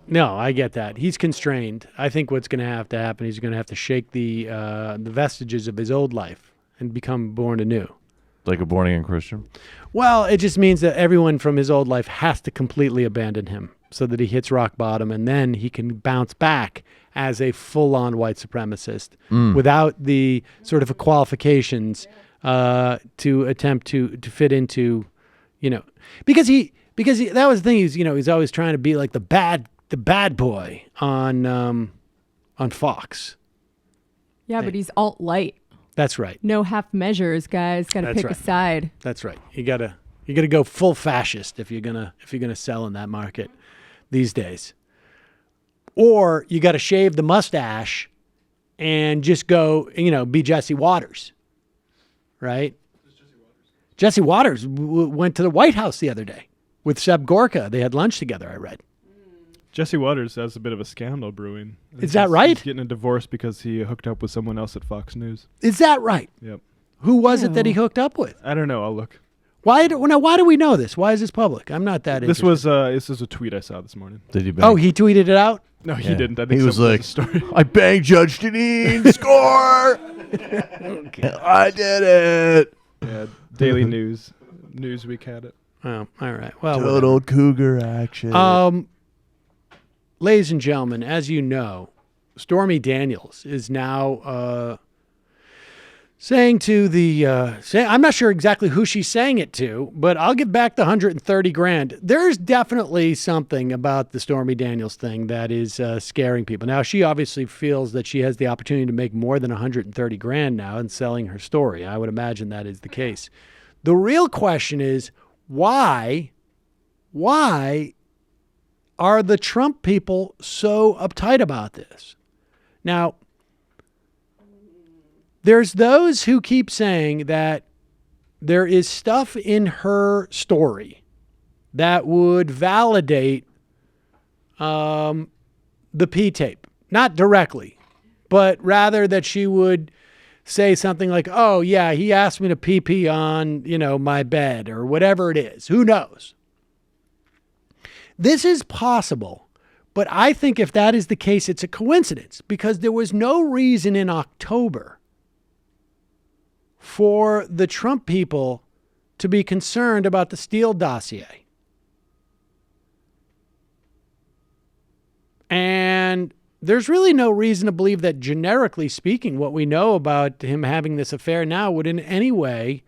No, I get that. He's constrained. I think what's going to happen, he's going to have to shake the vestiges of his old life and become born anew. Like a born-again Christian? Well, it just means that everyone from his old life has to completely abandon him so that he hits rock bottom, and then he can bounce back as a full-on white supremacist without the sort of qualifications to attempt to fit into, because that was the thing. He's always trying to be like the bad boy on Fox. Yeah, but he's alt-light. That's right. No half measures, guys. Got to pick a side. That's right. You gotta go full fascist if you're gonna sell in that market these days. Or you got to shave the mustache and just go, be Jesse Waters, right? Jesse Waters went to the White House the other day with Seb Gorka. They had lunch together, I read. Jesse Waters has a bit of a scandal brewing. Is that right? He's getting a divorce because he hooked up with someone else at Fox News. Is that right? Yep. Who was it that he hooked up with? I don't know. I'll look. Why do we know this? Why is this public? I'm not that interested. This is a tweet I saw this morning. Did he bang? Oh, he tweeted it out? No, he didn't. I think he was like, story. I banged Judge Deneen. Score! I did it. Yeah, Daily News. Newsweek had it. Oh, all right. Well, total cougar action. Ladies and gentlemen, as you know, Stormy Daniels is now saying to the I'm not sure exactly who she's saying it to, but I'll give back the $130,000. There's definitely something about the Stormy Daniels thing that is scaring people. Now, she obviously feels that she has the opportunity to make more than $130,000 now in selling her story. I would imagine that is the case. The real question is why are the Trump people so uptight about this? Now, there's those who keep saying that there is stuff in her story that would validate the P tape. Not directly, but rather that she would say something like, oh, yeah, he asked me to pee on, my bed or whatever it is. Who knows? This is possible, but I think if that is the case, it's a coincidence because there was no reason in October for the Trump people to be concerned about the Steele dossier. And there's really no reason to believe that, generically speaking, what we know about him having this affair now would in any way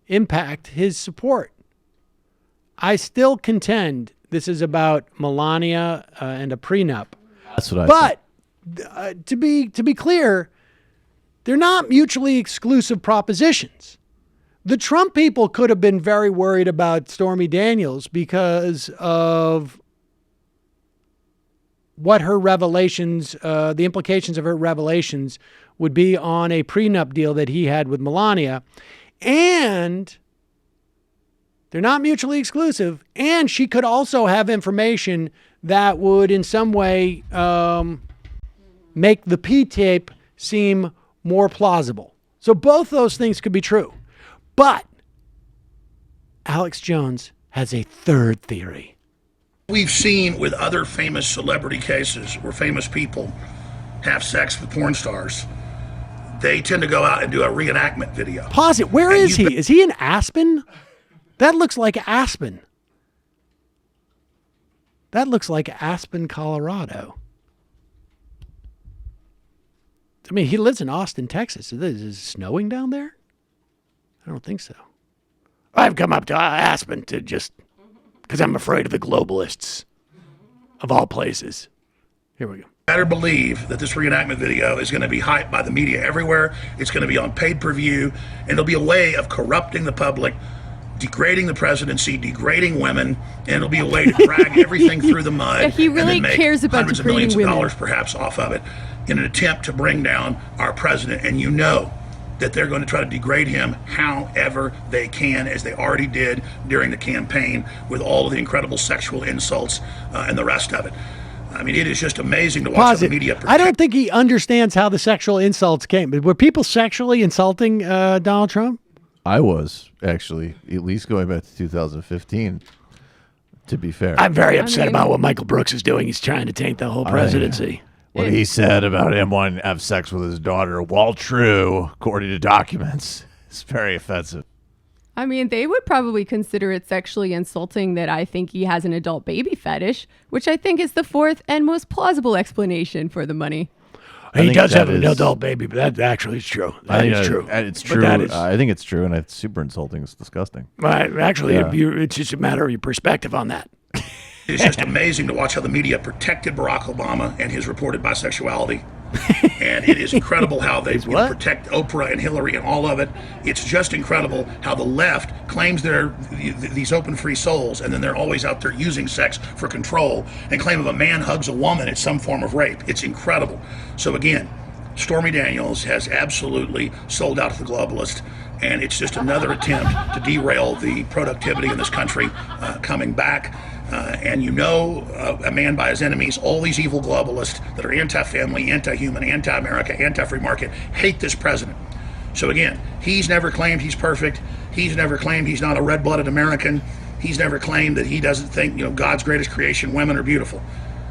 impact his support. I still contend this is about Melania and a prenup. That's what I think. To be clear, they're not mutually exclusive propositions. The Trump people could have been very worried about Stormy Daniels because of what her revelations, the implications of her revelations would be on a prenup deal that he had with Melania. And they're not mutually exclusive. And she could also have information that would in some way make the P tape seem more plausible. So both those things could be true. But Alex Jones has a third theory. We've seen with other famous celebrity cases where famous people have sex with porn stars, they tend to go out and do a reenactment video. Pause it. Where is he? Is he in Aspen? That looks like Aspen. That looks like Aspen, Colorado. I mean, he lives in Austin, Texas. Is it snowing down there? I don't think so. I've come up to Aspen to just because I'm afraid of the globalists of all places. Here we go. Better believe that this reenactment video is going to be hyped by the media everywhere. It's going to be on pay-per-view, and it'll be a way of corrupting the public, degrading the presidency, degrading women, and it'll be a way to drag everything through the mud. Yeah, he really and then make cares about hundreds of millions degrading of women. dollars perhaps off of it in an attempt to bring down our president. And you know that they're going to try to degrade him however they can, as they already did during the campaign with all of the incredible sexual insults and the rest of it. I mean, it is just amazing to watch how the media I don't think he understands how the sexual insults came. Were people sexually insulting Donald Trump? I was, actually, at least going back to 2015, to be fair. I'm very upset about what Michael Brooks is doing. He's trying to taint the whole presidency. What he said about him wanting to have sex with his daughter, while true, according to documents, is very offensive. I mean, they would probably consider it sexually insulting that I think he has an adult baby fetish, which I think is the fourth and most plausible explanation for the money. He does have an adult baby, but that actually is true. That is true. It's true. I think it's true, and it's super insulting. It's disgusting. Actually, it's just a matter of your perspective on that. It's just amazing to watch how the media protected Barack Obama and his reported bisexuality. And it is incredible how they protect Oprah and Hillary and all of it. It's just incredible how the left claims they're these open, free souls, and then they're always out there using sex for control and claim if a man hugs a woman, it's some form of rape. It's incredible. So again, Stormy Daniels has absolutely sold out to the globalists, and it's just another attempt to derail the productivity in this country coming back. And a man by his enemies, all these evil globalists that are anti-family, anti-human, anti-America, anti-free market, hate this president. So again, he's never claimed he's perfect. He's never claimed he's not a red-blooded American. He's never claimed that he doesn't think, God's greatest creation, women are beautiful.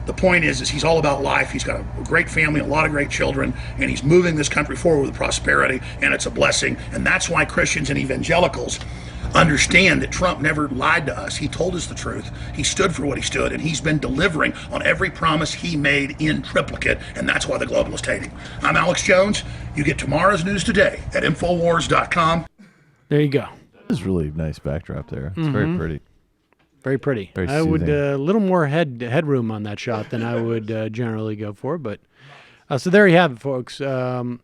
The point is he's all about life. He's got a great family, a lot of great children, and he's moving this country forward with prosperity, and it's a blessing. And that's why Christians and evangelicals understand that Trump never lied to us. He told us the truth. He stood for what he stood, and he's been delivering on every promise he made in triplicate, and that's why the globalists hate him. I'm Alex Jones. You get tomorrow's news today at Infowars.com. There you go. This is really nice backdrop there. It's very pretty. Very pretty. Very I would soothing. a little more headroom on that shot than I would generally go for. But so there you have it, folks. The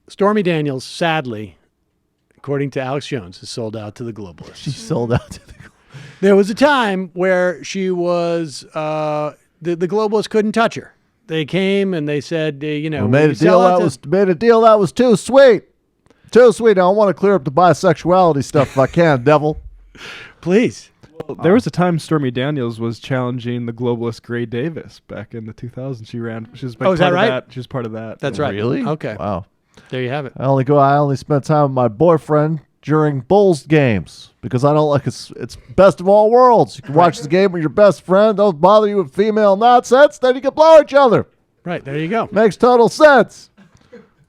Stormy Daniels, sadly, according to Alex Jones, is sold out to the globalists. She sold out to the. There was a time where she was the globalists couldn't touch her. They came and they said, we made a deal that was too sweet. Too sweet. Now I want to clear up the bisexuality stuff if I can, devil. Please. Well, there was a time Stormy Daniels was challenging the globalist Gray Davis back in the 2000s. She ran. She was is that right? She was part of that. That's right. Really? Okay. Wow. There you have it. I only spend time with my boyfriend during Bulls games because I don't like it's best of all worlds. You can watch the game with your best friend. Don't bother you with female nonsense. Then you can blow each other. Right. There you go. Makes total sense.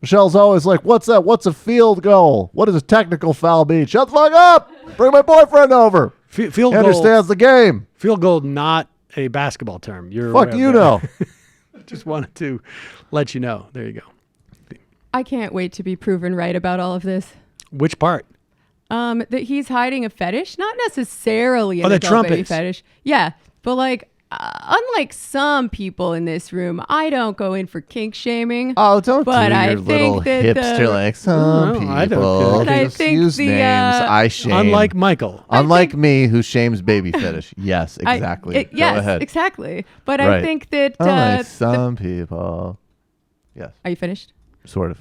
Michelle's always like, what's that? What's a field goal? What does a technical foul mean? Shut the fuck up. Bring my boyfriend over. Field he goal. Understands the game. Field goal, not a basketball term. Fuck you know. Just wanted to let you know. There you go. I can't wait to be proven right about all of this. Which part? That he's hiding a fetish, not necessarily an that adult Trump baby is. fetish. Yeah, but like, unlike some people in this room, I don't go in for kink shaming. Oh, don't but do I your little think that hipster like some people. I don't. But I Just think use the, names. I shame. Unlike Michael. Unlike me, who shames baby fetish. Yes, exactly. Go yes, ahead. exactly. But Right. I think that Unlike some people. Yes. Are you finished? Sort of.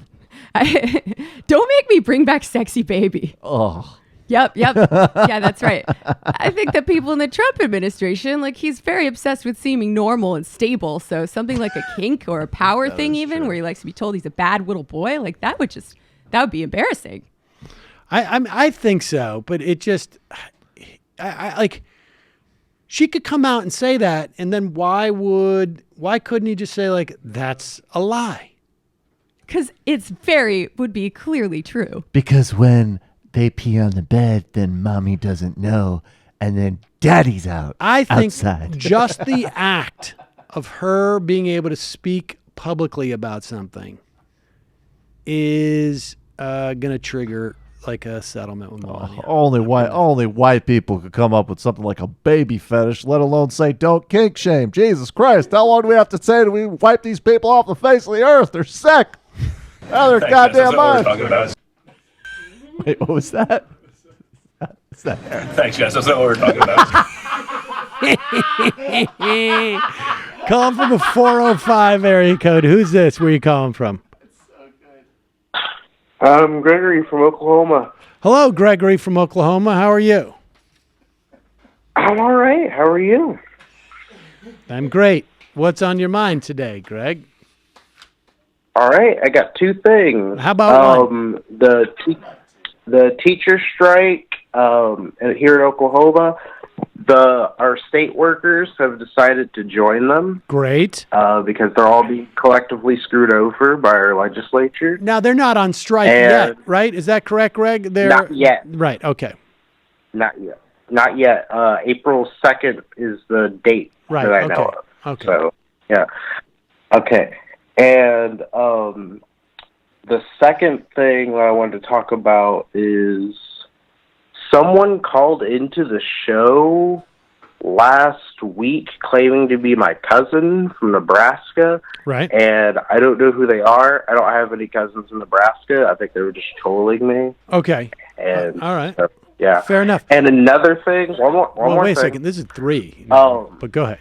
Don't make me bring back sexy baby. Oh. Yep. Yeah, that's right. I think that people in the Trump administration, like, he's very obsessed with seeming normal and stable. So something like a kink or a power thing, even where he likes to be told he's a bad little boy, like that would be embarrassing. I think so, but it just, I like, she could come out and say that, and then why couldn't he just say like, that's a lie? Because would be clearly true. Because when they pee on the bed, then mommy doesn't know, and then daddy's out. I think outside. just the act of her being able to speak publicly about something is going to trigger like a settlement with Melania. Only white people could come up with something like a baby fetish, let alone say don't kink shame. Jesus Christ, how long do we have to say that we wipe these people off the face of the earth? They're sick. Out of their goddamn minds. Wait, what was that? Thanks, guys. That's not what we're talking about. Calling from a 405 area code. Who's this? Where are you calling from? I'm Gregory from Oklahoma. Hello, Gregory from Oklahoma. How are you? I'm all right. How are you? I'm great. What's on your mind today, Greg? All right. I got two things. How about one? The teacher strike here in Oklahoma. Our state workers have decided to join them. Great. Because they're all being collectively screwed over by our legislature. Now, they're not on strike yet, right? Is that correct, Greg? Not yet. Right, okay. Not yet. April 2nd is the date that I know of. Okay. So, yeah. Okay. And the second thing that I wanted to talk about is someone called into the show last week claiming to be my cousin from Nebraska. Right. And I don't know who they are. I don't have any cousins in Nebraska. I think they were just trolling me. Okay. And all right. Yeah. Fair enough. And another thing, one more wait a thing. second. This is 3. But go ahead.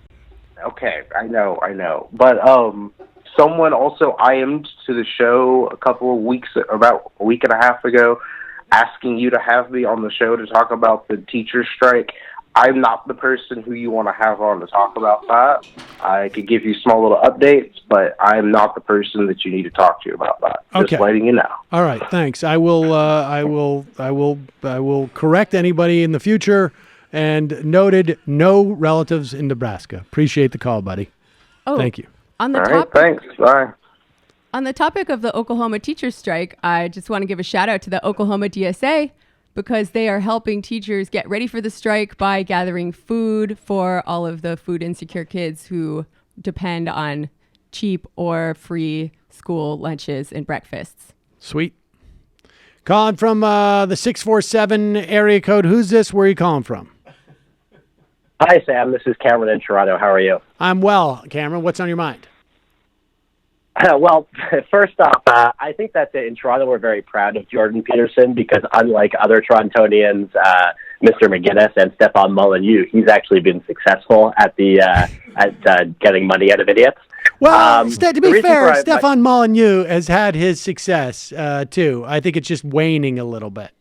Okay, I know. But someone also IM'd to the show about a week and a half ago, asking you to have me on the show to talk about the teacher strike. I'm not the person who you want to have on to talk about that. I could give you small little updates, but I'm not the person that you need to talk to about that. Okay. Just letting you know. All right, thanks. I will correct anybody in the future. And noted, no relatives in Nebraska. Appreciate the call, buddy. Oh, thank you. On the All topic, right, thanks. Bye. On the topic of the Oklahoma teacher strike, I just want to give a shout out to the Oklahoma DSA because they are helping teachers get ready for the strike by gathering food for all of the food insecure kids who depend on cheap or free school lunches and breakfasts. Sweet. Calling from the 647 area code. Who's this? Where are you calling from? Hi, Sam. This is Cameron in Toronto. How are you? I'm well, Cameron. What's on your mind? Well, first off, I think that in Toronto we're very proud of Jordan Peterson because unlike other Torontonians, Mr. McGuinness and Stefan Molyneux, he's actually been successful at getting money out of idiots. Well, to be fair, Stefan Molyneux has had his success too. I think it's just waning a little bit.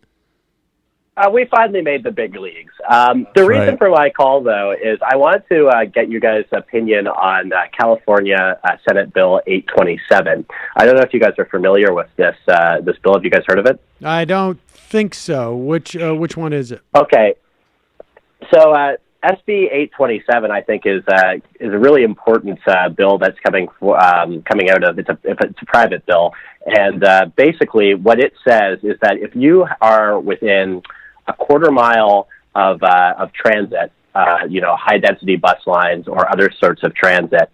We finally made the big leagues. The reason for my call, though, is I wanted to get you guys' opinion on California Senate Bill 827. I don't know if you guys are familiar with this bill. Have you guys heard of it? I don't think so. Which one is it? Okay. So SB 827, I think, is a really important bill that's coming out of it's a private bill, and basically what it says is that if you are within a quarter mile of transit, high density bus lines or other sorts of transit,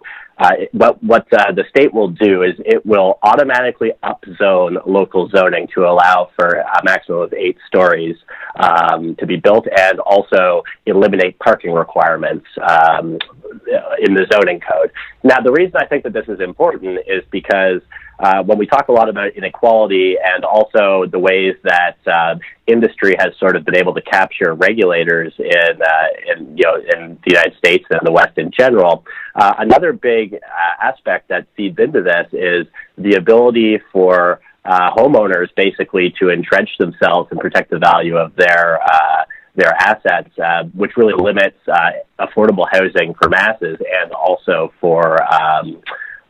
what the state will do is it will automatically upzone local zoning to allow for a maximum of 8 stories to be built, and also eliminate parking requirements in the zoning code. Now, the reason I think that this is important is because when we talk a lot about inequality and also the ways that industry has sort of been able to capture regulators in the United States and the West in general, another big aspect that feeds into this is the ability for homeowners basically to entrench themselves and protect the value of their assets, which really limits affordable housing for masses and also for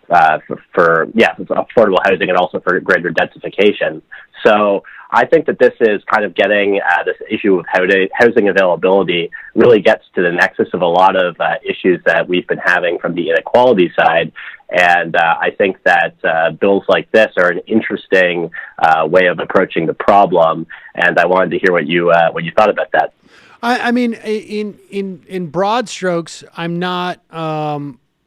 affordable housing and also for greater densification. So I think that this is kind of getting this issue of housing availability really gets to the nexus of a lot of issues that we've been having from the inequality side. And I think that bills like this are an interesting way of approaching the problem. And I wanted to hear what you thought about that. I mean, in broad strokes, I'm not.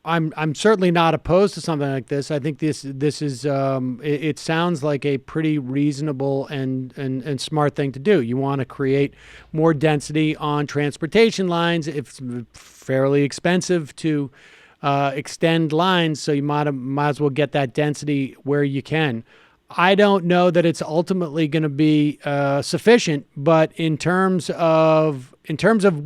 I'm certainly not opposed to something like this. I think this is it sounds like a pretty reasonable and smart thing to do. You want to create more density on transportation lines. It's fairly expensive to extend lines, so you might as well get that density where you can. I don't know that it's ultimately going to be sufficient, but in terms of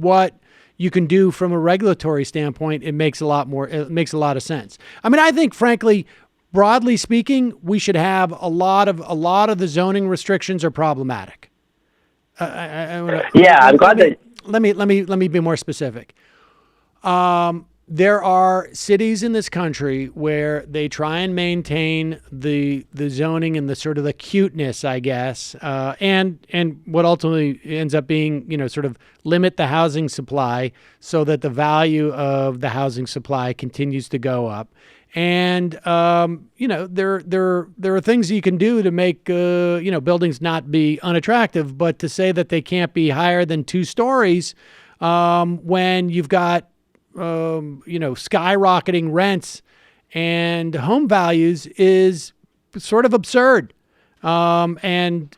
what you can do from a regulatory standpoint, it makes a lot of sense. I mean, I think, frankly, broadly speaking, we should have a lot of the zoning restrictions are problematic. I'm glad that. Let me be more specific. There are cities in this country where they try and maintain the zoning and the sort of the cuteness, I guess, and what ultimately ends up being, sort of limit the housing supply so that the value of the housing supply continues to go up. And there are things you can do to make buildings not be unattractive, but to say that they can't be higher than 2 stories when you've got skyrocketing rents and home values is sort of absurd, and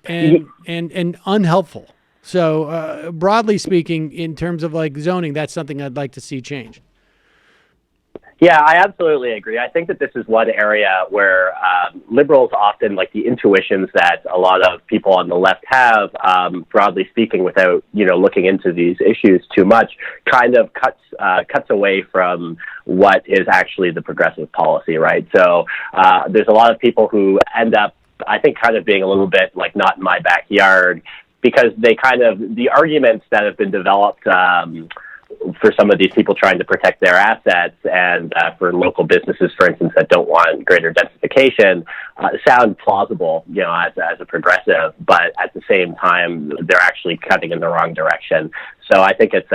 unhelpful. So, broadly speaking, in terms of like zoning, that's something I'd like to see change. Yeah, I absolutely agree. I think that this is one area where liberals often, like the intuitions that a lot of people on the left have, broadly speaking, without looking into these issues too much, kind of cuts away from what is actually the progressive policy, right? So there's a lot of people who end up, I think, kind of being a little bit like not in my backyard, because the arguments that have been developed for some of these people trying to protect their assets and for local businesses, for instance, that don't want greater densification, sound plausible, as a progressive, but at the same time, they're actually cutting in the wrong direction. So I think it's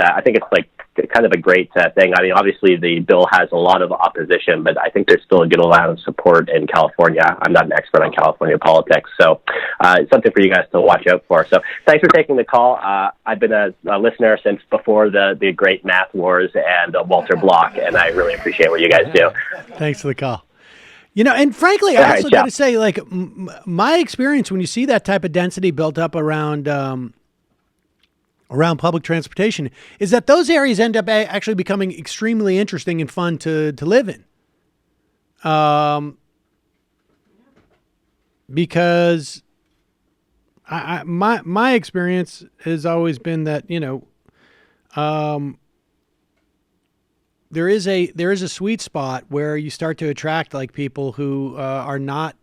like kind of a great thing. I mean, obviously the bill has a lot of opposition, but I think there's still a good amount of support in California. I'm not an expert on California politics, so it's something for you guys to watch out for. So thanks for taking the call. I've been a listener since before the great math wars and Walter Block, and I really appreciate what you guys do. Thanks for the call. And frankly, I also got to say, like, my experience when you see that type of density built up around public transportation is that those areas end up actually becoming extremely interesting and fun to live in. because my experience has always been that, there is a sweet spot where you start to attract like people who are not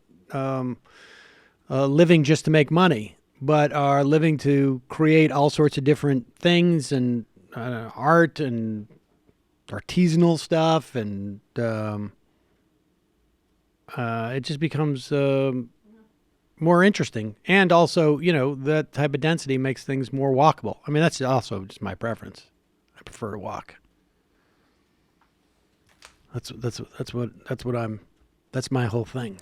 living just to make money, but are living to create all sorts of different things and art and artisanal stuff, and it just becomes more interesting. And also, that type of density makes things more walkable. I mean, that's also just my preference. I prefer to walk. That's my whole thing.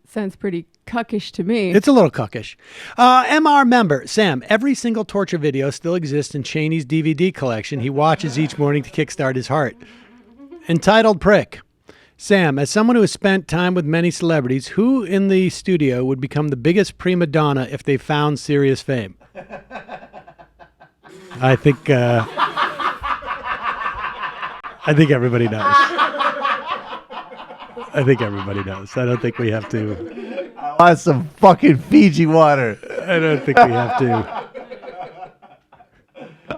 Sounds pretty cuckish to me. It's a little cuckish. MR member, Sam, every single torture video still exists in Cheney's DVD collection he watches each morning to kickstart his heart. Entitled Prick. Sam, as someone who has spent time with many celebrities, who in the studio would become the biggest prima donna if they found serious fame? I think everybody knows. I think everybody knows. I don't think we have to. I want some fucking Fiji water. I don't think we have to.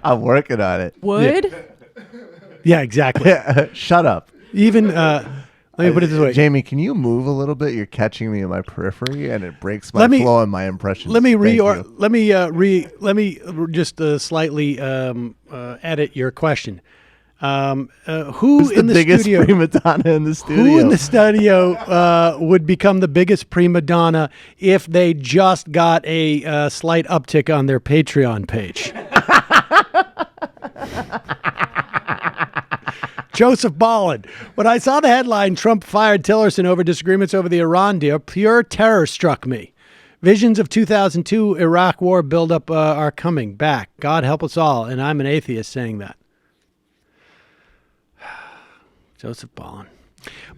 I'm working on it. Would? Yeah, exactly. Shut up. Even, let me put it this way. Jamie, can you move a little bit? You're catching me in my periphery, and it breaks my flow and my impressions. Let me just slightly edit your question. Who's the biggest prima donna in the studio? Who in the studio would become the biggest prima donna if they just got a slight uptick on their Patreon page? Joseph Ballin. When I saw the headline, Trump fired Tillerson over disagreements over the Iran deal, pure terror struck me. Visions of 2002 Iraq war buildup are coming back. God help us all. And I'm an atheist saying that. Joseph Ballin.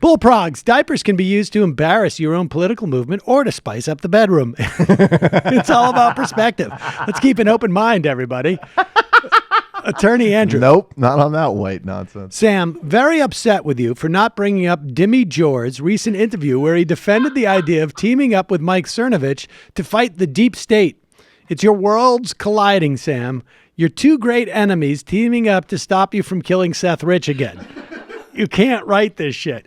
Bullprogs. Diapers can be used to embarrass your own political movement or to spice up the bedroom. It's all about perspective. Let's keep an open mind, everybody. Attorney Andrew. Nope, not on that white nonsense. Sam, very upset with you for not bringing up Demi Jor's recent interview where he defended the idea of teaming up with Mike Cernovich to fight the deep state. It's your worlds colliding, Sam. Your two great enemies teaming up to stop you from killing Seth Rich again. You can't write this shit.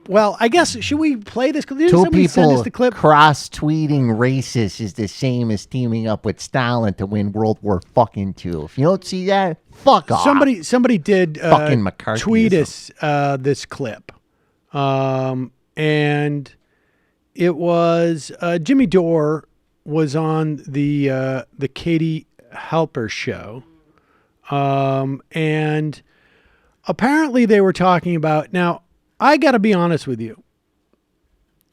Well, I guess, should we play this? Didn't Two somebody send us people the clip? cross-tweeting racist is the same as teaming up with Stalin to win World War fucking II. If you don't see that, fuck off. Somebody did fucking McCarthyism. Tweet us this clip. And it was Jimmy Dore was on the Katie Halper show. And apparently they were talking about, now, I got to be honest with you.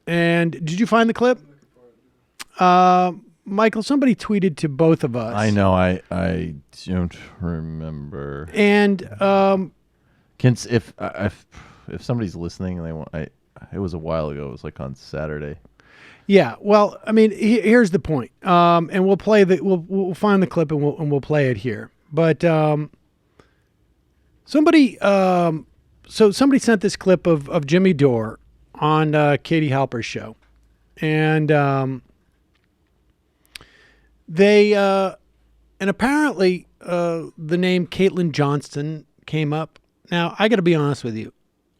And did you find the clip? Michael, somebody tweeted to both of us. I know. I don't remember. And if somebody's listening and they want, it was a while ago. It was like on Saturday. Yeah. Well, I mean, here's the point. And we'll play we'll find the clip and we'll play it here. But somebody sent this clip of Jimmy Dore on Katie Halper's show. And and apparently the name Caitlin Johnston came up. Now, I got to be honest with you.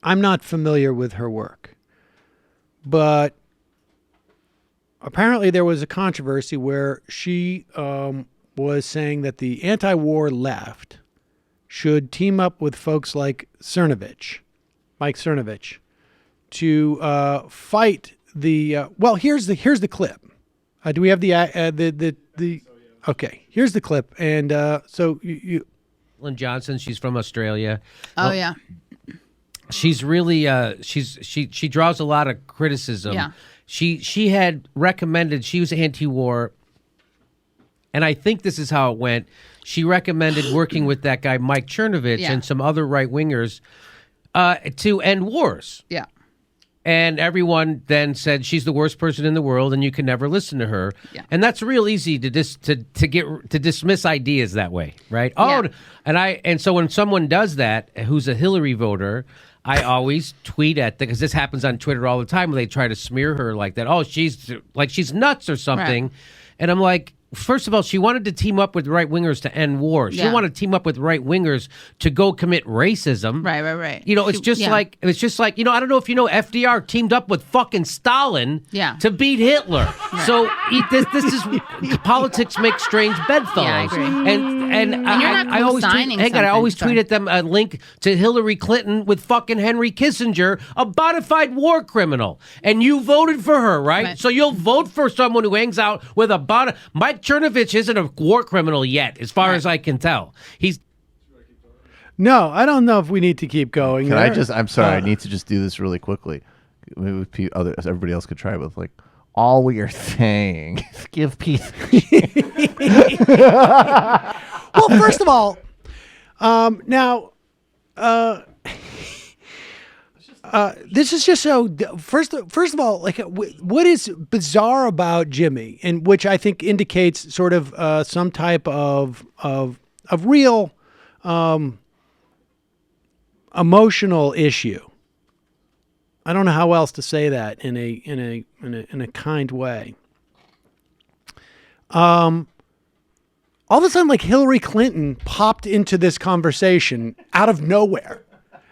I'm not familiar with her work. But apparently there was a controversy where she was saying that the anti-war left should team up with folks like Mike Cernovich, to fight the. Well, here's the clip. Do we have the? Okay, here's the clip, and so you. Lynn Johnson, she's from Australia. Oh yeah. She's really she draws a lot of criticism. Yeah. She had recommended, she was anti-war, and I think this is how it went. She recommended working with that guy Mike Cernovich and some other right-wingers to end wars. Yeah. And everyone then said she's the worst person in the world, and you can never listen to her. Yeah. And that's real easy to dismiss ideas that way, right? Yeah. Oh, and so when someone does that, who's a Hillary voter, I always tweet at because this happens on Twitter all the time where they try to smear her like that. Oh, she's nuts or something. Right. And I'm like, first of all, she wanted to team up with right wingers to end war. She didn't want to team up with right wingers to go commit racism. Right. It's just like I don't know if you know, FDR teamed up with fucking Stalin to beat Hitler. So this is politics make strange bedfellows. Yeah, I agree. And you're not I always co-signing tweet, I always something, tweet at them a link to Hillary Clinton with fucking Henry Kissinger, a bona fide war criminal, and you voted for her, right? So you'll vote for someone who hangs out with Mike Chernovich isn't a war criminal yet, as far as I can tell. He's No, I don't know if we need to keep going. Can I just? I'm sorry. I need to just do this really quickly. Maybe everybody else could try with all we are saying is give peace. Well, first of all, now. This is just so. First of all, what is bizarre about Jimmy, and which I think indicates sort of some type of real emotional issue. I don't know how else to say that in a kind way. All of a sudden, Hillary Clinton popped into this conversation out of nowhere.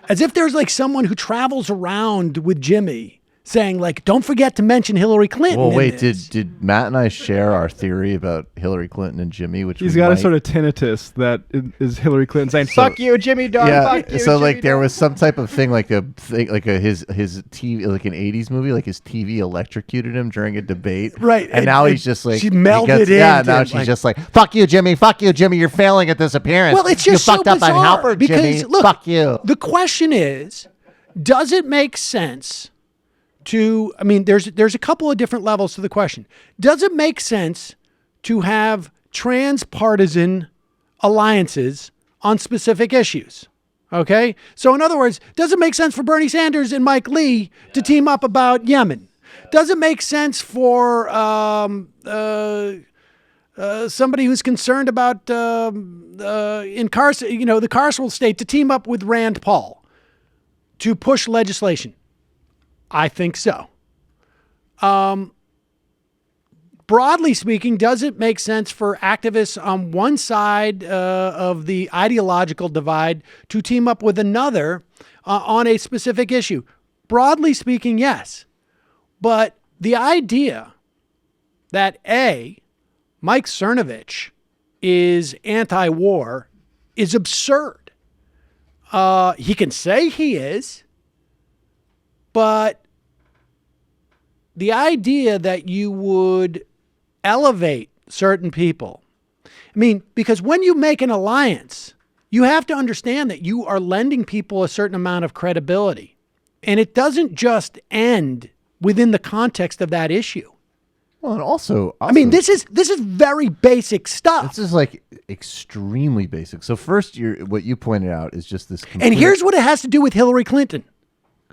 As if there's someone who travels around with Jimmy saying don't forget to mention Hillary Clinton. Well, wait, did Matt and I share our theory about Hillary Clinton and Jimmy? Which he's got a sort of tinnitus that is Hillary Clinton saying "fuck you, Jimmy dog." Yeah, fuck you, so Jimmy there dog. was some type of thing his TV an '80s movie his TV electrocuted him during a debate, right? And now he's just she melded in. Yeah, now she's just "fuck you, Jimmy, you're failing at this appearance." Well, it's just you fucked so up on bizarre Halpert, because Jimmy. look, fuck you. The question is, does it make sense? There's a couple of different levels to the question. Does it make sense to have transpartisan alliances on specific issues? Okay? So in other words, does it make sense for Bernie Sanders and Mike Lee to team up about Yemen? Does it make sense for somebody who's concerned about the carceral state to team up with Rand Paul to push legislation? I think so. Broadly speaking, does it make sense for activists on one side of the ideological divide to team up with another on a specific issue? Broadly speaking, yes. But the idea that Mike Cernovich is anti-war is absurd. He can say he is, but the idea that you would elevate certain people, because when you make an alliance, you have to understand that you are lending people a certain amount of credibility. And it doesn't just end within the context of that issue. Well, and also this is very basic stuff. This is extremely basic. So first, what you pointed out is just this. And here's what it has to do with Hillary Clinton.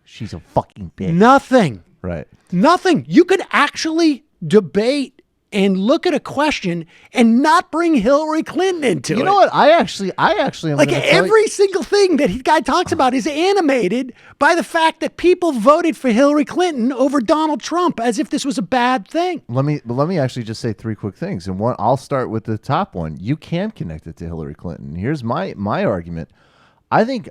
She's a fucking bitch. Nothing. Right. Nothing. You could actually debate and look at a question and not bring Hillary Clinton into it. You know what? I actually am every single thing that guy talks about is animated by the fact that people voted for Hillary Clinton over Donald Trump as if this was a bad thing. Let me actually just say three quick things. And one, I'll start with the top one. You can connect it to Hillary Clinton. Here's my argument. I think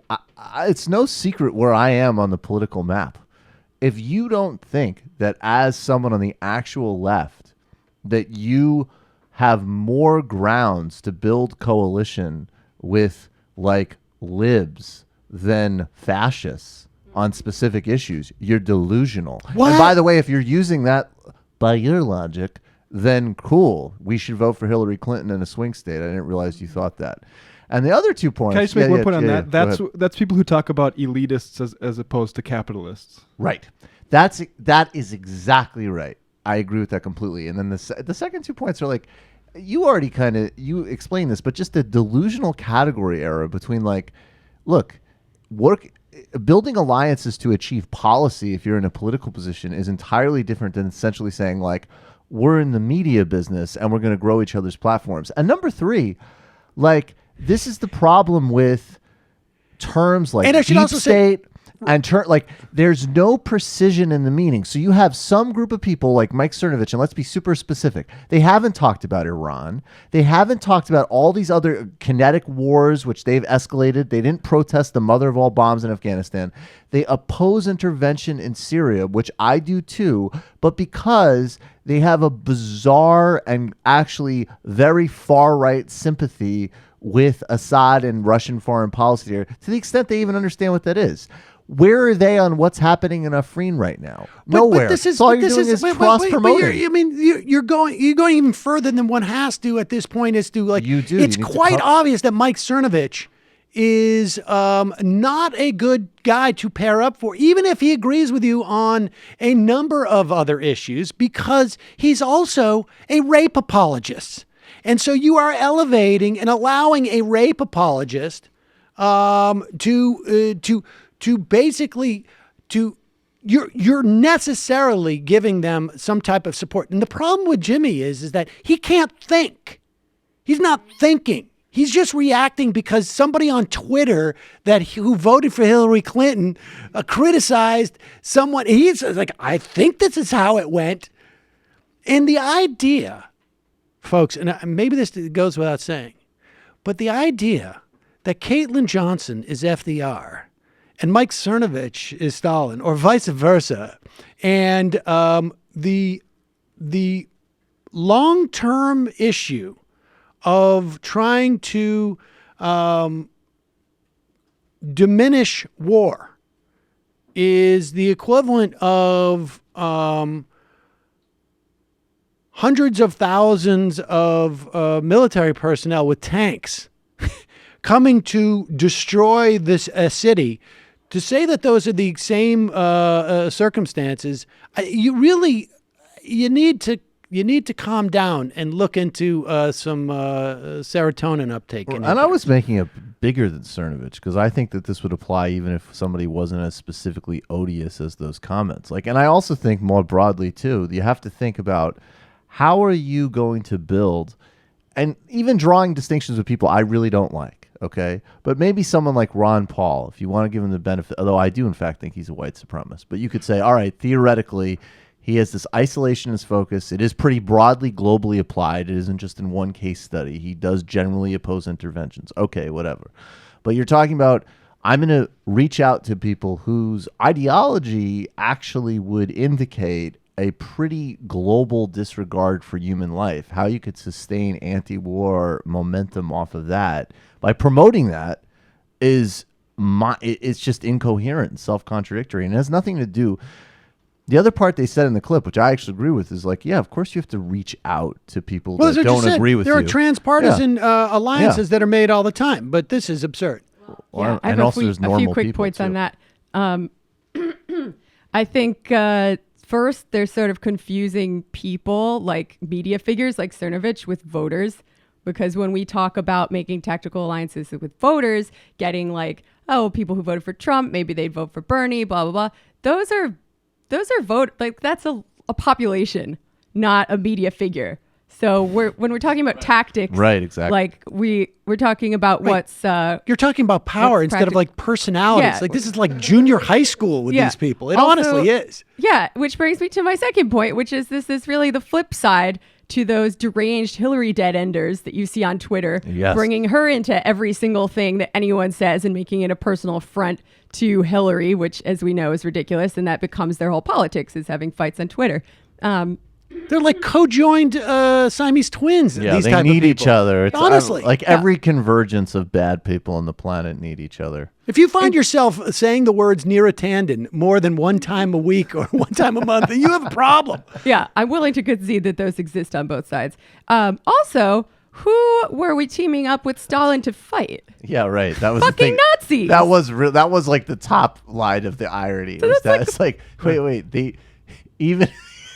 it's no secret where I am on the political map. If you don't think that as someone on the actual left, that you have more grounds to build coalition with libs than fascists on specific issues, you're delusional. What? And by the way, if you're using that by your logic, then cool. We should vote for Hillary Clinton in a swing state. I didn't realize you thought that. And the other 2 points. Can I just make one point on that? That's people who talk about elitists as opposed to capitalists. Right. That is exactly right. I agree with that completely. And then the second 2 points are you already you explained this, but just the delusional category error between building alliances to achieve policy if you're in a political position is entirely different than essentially saying we're in the media business and we're going to grow each other's platforms. And number 3, this is the problem with terms like deep state and there's no precision in the meaning. So you have some group of people like Mike Cernovich, and let's be super specific. They haven't talked about Iran. They haven't talked about all these other kinetic wars, which they've escalated. They didn't protest the mother of all bombs in Afghanistan. They oppose intervention in Syria, which I do too, but because they have a bizarre and actually very far-right sympathy with Assad and Russian foreign policy there, to the extent they even understand what that is. Where are they on what's happening in Afrin right now? Nowhere. But this is all you're doing is cross-promoting. You're going even further than one has to at this point. Is to like you do. It's quite obvious that Mike Cernovich is not a good guy to pair up for, even if he agrees with you on a number of other issues, because he's also a rape apologist. And so you are elevating and allowing a rape apologist to basically you're necessarily giving them some type of support. And the problem with Jimmy is that he can't think. He's not thinking. He's just reacting because somebody on Twitter who voted for Hillary Clinton criticized someone. He's like, I think this is how it went. And the idea, folks, and maybe this goes without saying, but the idea that Caitlin Johnson is FDR and Mike Cernovich is Stalin, or vice versa, and the long-term issue of trying to diminish war is the equivalent of hundreds of thousands of military personnel with tanks coming to destroy this city. To say that those are the same circumstances, you need to calm down and look into some serotonin uptake. And I was making it bigger than Cernovich because I think that this would apply even if somebody wasn't as specifically odious as those comments. And I also think more broadly too, you have to think about how are you going to build, and even drawing distinctions with people I really don't like. Okay, but maybe someone like Ron Paul, if you want to give him the benefit, although I do in fact think he's a white supremacist, but you could say, all right, theoretically, he has this isolationist focus. It is pretty broadly globally applied. It isn't just in one case study. He does generally oppose interventions. Okay, whatever. But you're talking about, I'm going to reach out to people whose ideology actually would indicate a pretty global disregard for human life, how you could sustain anti-war momentum off of that by promoting that it's just incoherent and self-contradictory, and it has nothing to do. The other part they said in the clip, which I actually agree with, is like, yeah, of course you have to reach out to people that don't agree with you. There are transpartisan alliances that are made all the time, but this is absurd. Yeah, I have a few quick points on that. I think first, they're sort of confusing people like media figures like Cernovich with voters, because when we talk about making tactical alliances with voters, getting like, oh, people who voted for Trump, maybe they'd vote for Bernie, blah, blah, blah. Those are vote, like that's a population, not a media figure. So when we're talking about tactics, right, exactly. Like we're talking about what's you're talking about power instead of like personalities. Yeah. Like this is like junior high school with these people. It honestly is. Yeah, which brings me to my second point, which is this is really the flip side to those deranged Hillary dead-enders that you see on Twitter, bringing her into every single thing that anyone says and making it a personal affront to Hillary, which, as we know, is ridiculous, and that becomes their whole politics, is having fights on Twitter. They're like co-joined Siamese twins. Yeah, these they type need of each other. It's honestly, every convergence of bad people on the planet need each other. If you find yourself saying the words Neera Tanden more than one time a week or one time a month, you have a problem. Yeah, I'm willing to concede that those exist on both sides. Also, who were we teaming up with Stalin to fight? Yeah, right. That was fucking Nazis. That was like the top line of the irony. So it's like wait, they even.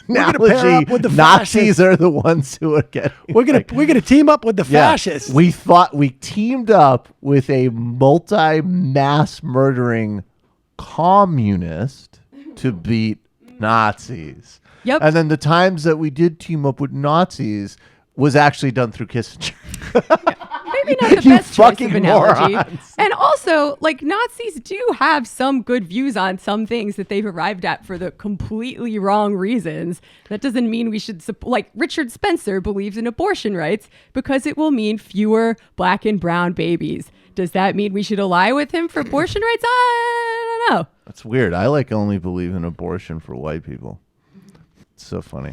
Analogy, with the Nazis are the ones who are getting. We're gonna team up with the fascists. We thought we teamed up with a multi-mass murdering communist to beat Nazis. Yep. And then the times that we did team up with Nazis was actually done through Kissinger. maybe not the You best choice fucking of analogy. morons. And also, like, Nazis do have some good views on some things that they've arrived at for the completely wrong reasons. That doesn't mean we should like Richard Spencer believes in abortion rights because it will mean fewer black and brown babies. Does that mean we should ally with him for abortion rights? I don't know. That's weird. I only believe in abortion for white people. It's so funny.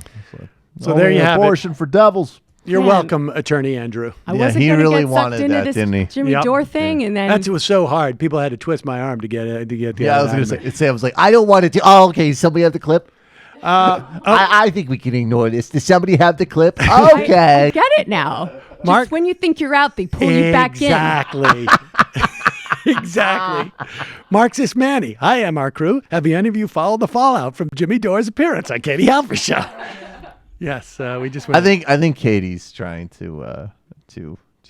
So there you have it. Abortion for devils. You're Man. welcome, Attorney Andrew. I wasn't he gonna really get sucked wanted into that, this didn't he? Jimmy Dore thing, and then That was so hard. People had to twist my arm to get it. Yeah, I was going to say, I was like, I don't want to do. Oh, okay. Somebody have the clip? I think we can ignore this. Does somebody have the clip? Okay. I get it now. Mark- Just when you think you're out, they pull you back in. Exactly. Exactly. Marxist Manny. Hi, MR crew. Have any of you followed the fallout from Jimmy Dore's appearance on Katie Halper's show? Yes, we just went. I think Katie's trying to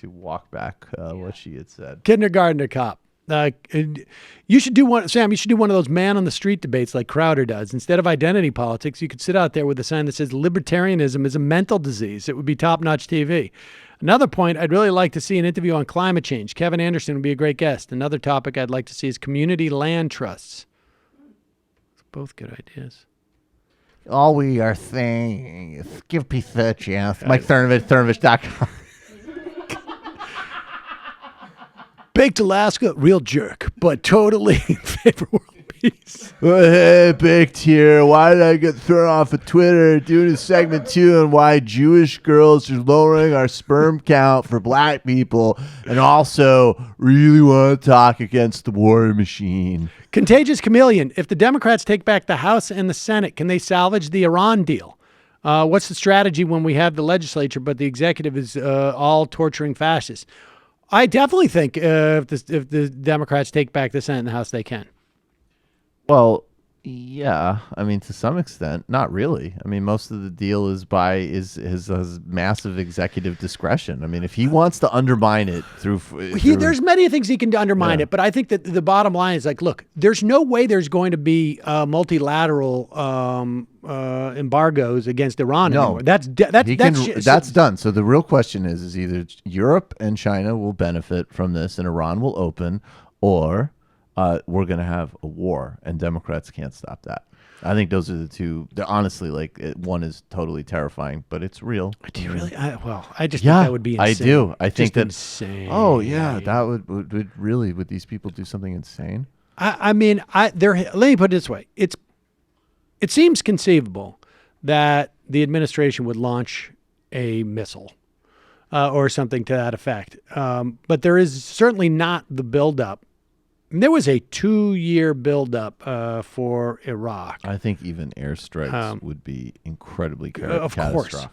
walk back what she had said. Kindergartner cop. You should do one, Sam. You should do one of those man on the street debates like Crowder does. Instead of identity politics, you could sit out there with a sign that says libertarianism is a mental disease. It would be top-notch TV. Another point, I'd really like to see an interview on climate change. Kevin Anderson would be a great guest. Another topic I'd like to see is community land trusts. Both good ideas. All we are saying is give peace a chance. Mike Cernovich, Cernovich.com. Baked Alaska, real jerk, but totally in favor of world peace. Hey, Baked here. Why did I get thrown off of Twitter doing a segment 2 on why Jewish girls are lowering our sperm count for black people and also really want to talk against the war machine? Contagious Chameleon. If the Democrats take back the House and the Senate, can they salvage the Iran deal? What's the strategy when we have the legislature, but the executive is all torturing fascists? I definitely think if the Democrats take back the Senate and the House, they can. Well, yeah. I mean, to some extent, not really. I mean, most of the deal is by his massive executive discretion. I mean, if he wants to undermine it through There's many things he can undermine it, but I think that the bottom line is like, look, there's no way there's going to be multilateral embargoes against Iran anymore. That's done. So the real question is either Europe and China will benefit from this and Iran will open, or we're going to have a war, and Democrats can't stop that. I think those are the two. They're honestly, one is totally terrifying, but it's real. Do you really? I just think that would be insane. I do. I think that insane. Oh yeah, that would really. Would these people do something insane? I mean, let me put it this way: it seems conceivable that the administration would launch a missile or something to that effect, but there is certainly not the buildup. There was a 2-year buildup for Iraq. I think even airstrikes would be incredibly catastrophic. Course.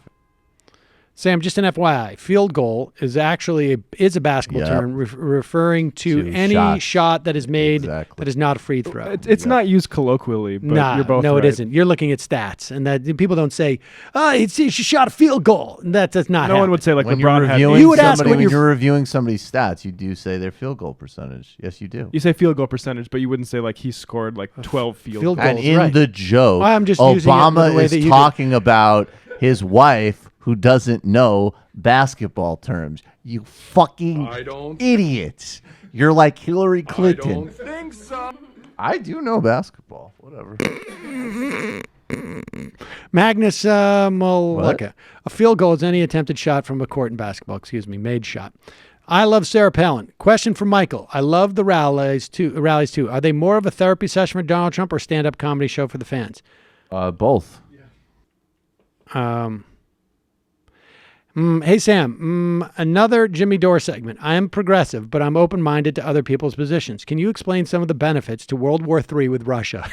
Sam, just an FYI, field goal is actually a basketball term referring to any shot that is made that is not a free throw. It's not used colloquially, but you're both right. right. It isn't. You're looking at stats, and that people don't say, she shot a field goal. That does not happen. No one would say like when LeBron had. You would ask when you're reviewing somebody's stats, you do say their field goal percentage. Yes, you do. You say field goal percentage, but you wouldn't say like he scored like 12 field goals. And in the joke, I'm just Obama is talking about his wife who doesn't know basketball terms. You fucking idiots. You're like Hillary Clinton. I don't think so. I do know basketball. Whatever. Magnus Moleka. A field goal is any attempted shot from a court in basketball. Made shot. I love Sarah Palin. Question for Michael. I love the rallies too. Are they more of a therapy session for Donald Trump or stand-up comedy show for the fans? Both. Hey, Sam, another Jimmy Dore segment. I am progressive, but I'm open-minded to other people's positions. Can you explain some of the benefits to World War III with Russia?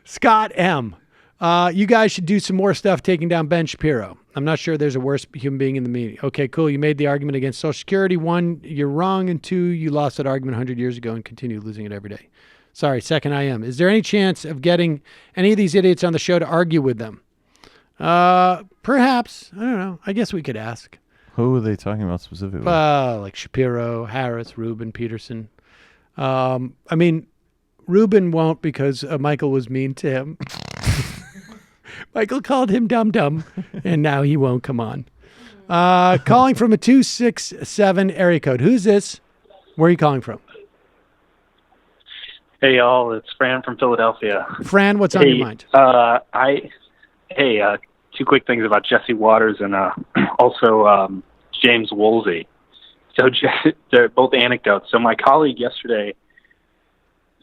Scott M. You guys should do some more stuff taking down Ben Shapiro. I'm not sure there's a worse human being in the media. Okay, cool. You made the argument against Social Security. 1, you're wrong. And 2, you lost that argument 100 years ago and continue losing it every day. Sorry, second I am. Is there any chance of getting any of these idiots on the show to argue with them? Perhaps. I don't know. I guess we could ask. Who are they talking about specifically? Like Shapiro, Harris, Rubin, Peterson. I mean, Rubin won't because Michael was mean to him. Michael called him dum-dum, and now he won't come on. Calling from a 267 area code. Who's this? Where are you calling from? Hey, y'all. It's Fran from Philadelphia. Fran, what's on your mind? Two quick things about Jesse Waters and also James Woolsey. So they're both anecdotes. So my colleague yesterday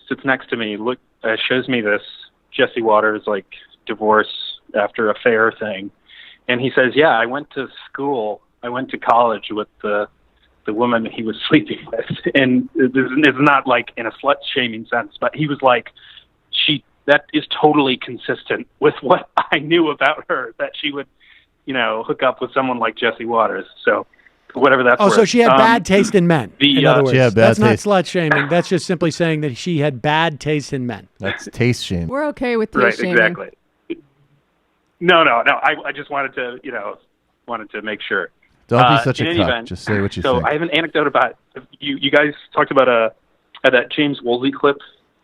sits next to me, shows me this Jesse Waters divorce after affair thing, and he says, "Yeah, I went to college with the woman he was sleeping with," and it's not in a slut shaming sense, but he was like, that is totally consistent with what I knew about her, that she would, hook up with someone like Jesse Waters. So whatever that's worth. So she had bad taste in men. In other words, that's not taste. slut shaming. That's just simply saying that she had bad taste in men. That's taste shame. We're okay with taste shaming. Right, exactly. No. I just wanted to make sure. Don't be such a in any cuck. event, Just say what you so think. I have an anecdote about you guys talked about that James Woolsey clip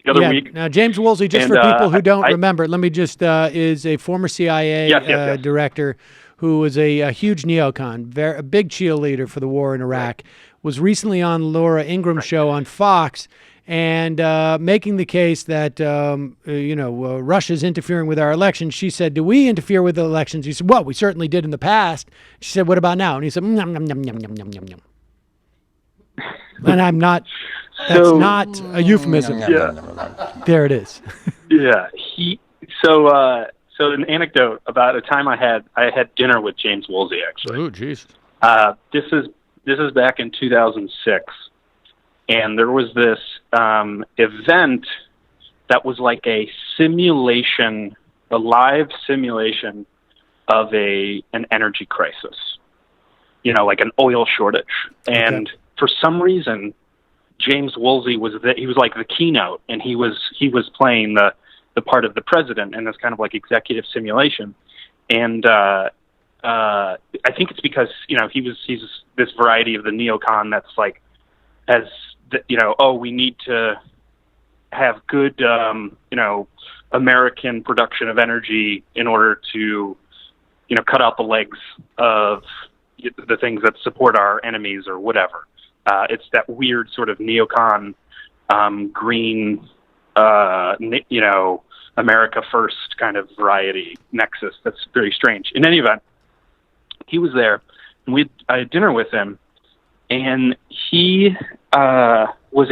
the other week. Now, James Woolsey, just for people who don't remember, let me just, is a former CIA director who was a huge neocon, a big cheerleader for the war in Iraq, was recently on Laura Ingram's show on Fox and making the case that, Russia's interfering with our elections. She said, "Do we interfere with the elections?" He said, "Well, we certainly did in the past." She said, "What about now?" And he said, "Nom, nom, nom, nom, nom, nom, nom, nom." And I'm not... That's not a euphemism. There it is. Yeah. So an anecdote about a time I had dinner with James Woolsey, actually. Oh, jeez. This is back in 2006, and there was this event that was like a simulation, a live simulation of an energy crisis. Like an oil shortage, and for some reason, James Woolsey was he was like the keynote, and he was playing the part of the president in this kind of executive simulation. And I think it's because he's this variety of the neocon that's we need to have good American production of energy in order to cut out the legs of the things that support our enemies or whatever. It's that weird sort of neocon, green, America first kind of variety nexus. That's very strange. In any event, he was there, and I had dinner with him, and he was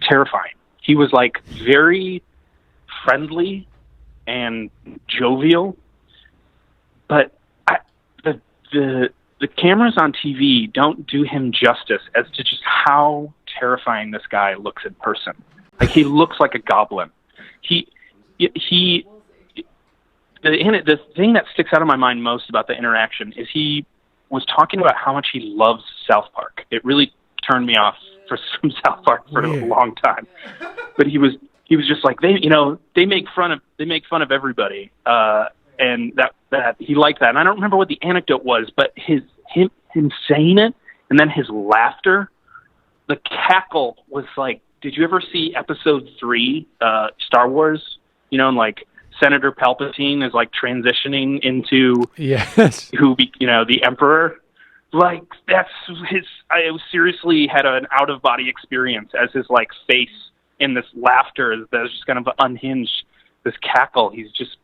terrifying. He was very friendly and jovial, but the cameras on TV don't do him justice as to just how terrifying this guy looks in person. He looks like a goblin. The thing that sticks out of my mind most about the interaction is he was talking about how much he loves South Park. It really turned me off from South Park for a long time. But he was just like, they make fun of everybody. And that he liked that. And I don't remember what the anecdote was, but him saying it and then his laughter, the cackle was like, did you ever see episode 3, Star Wars? And Senator Palpatine is transitioning into the Emperor. That's I seriously had an out of body experience as his face in this laughter that was just kind of unhinged, this cackle. He's just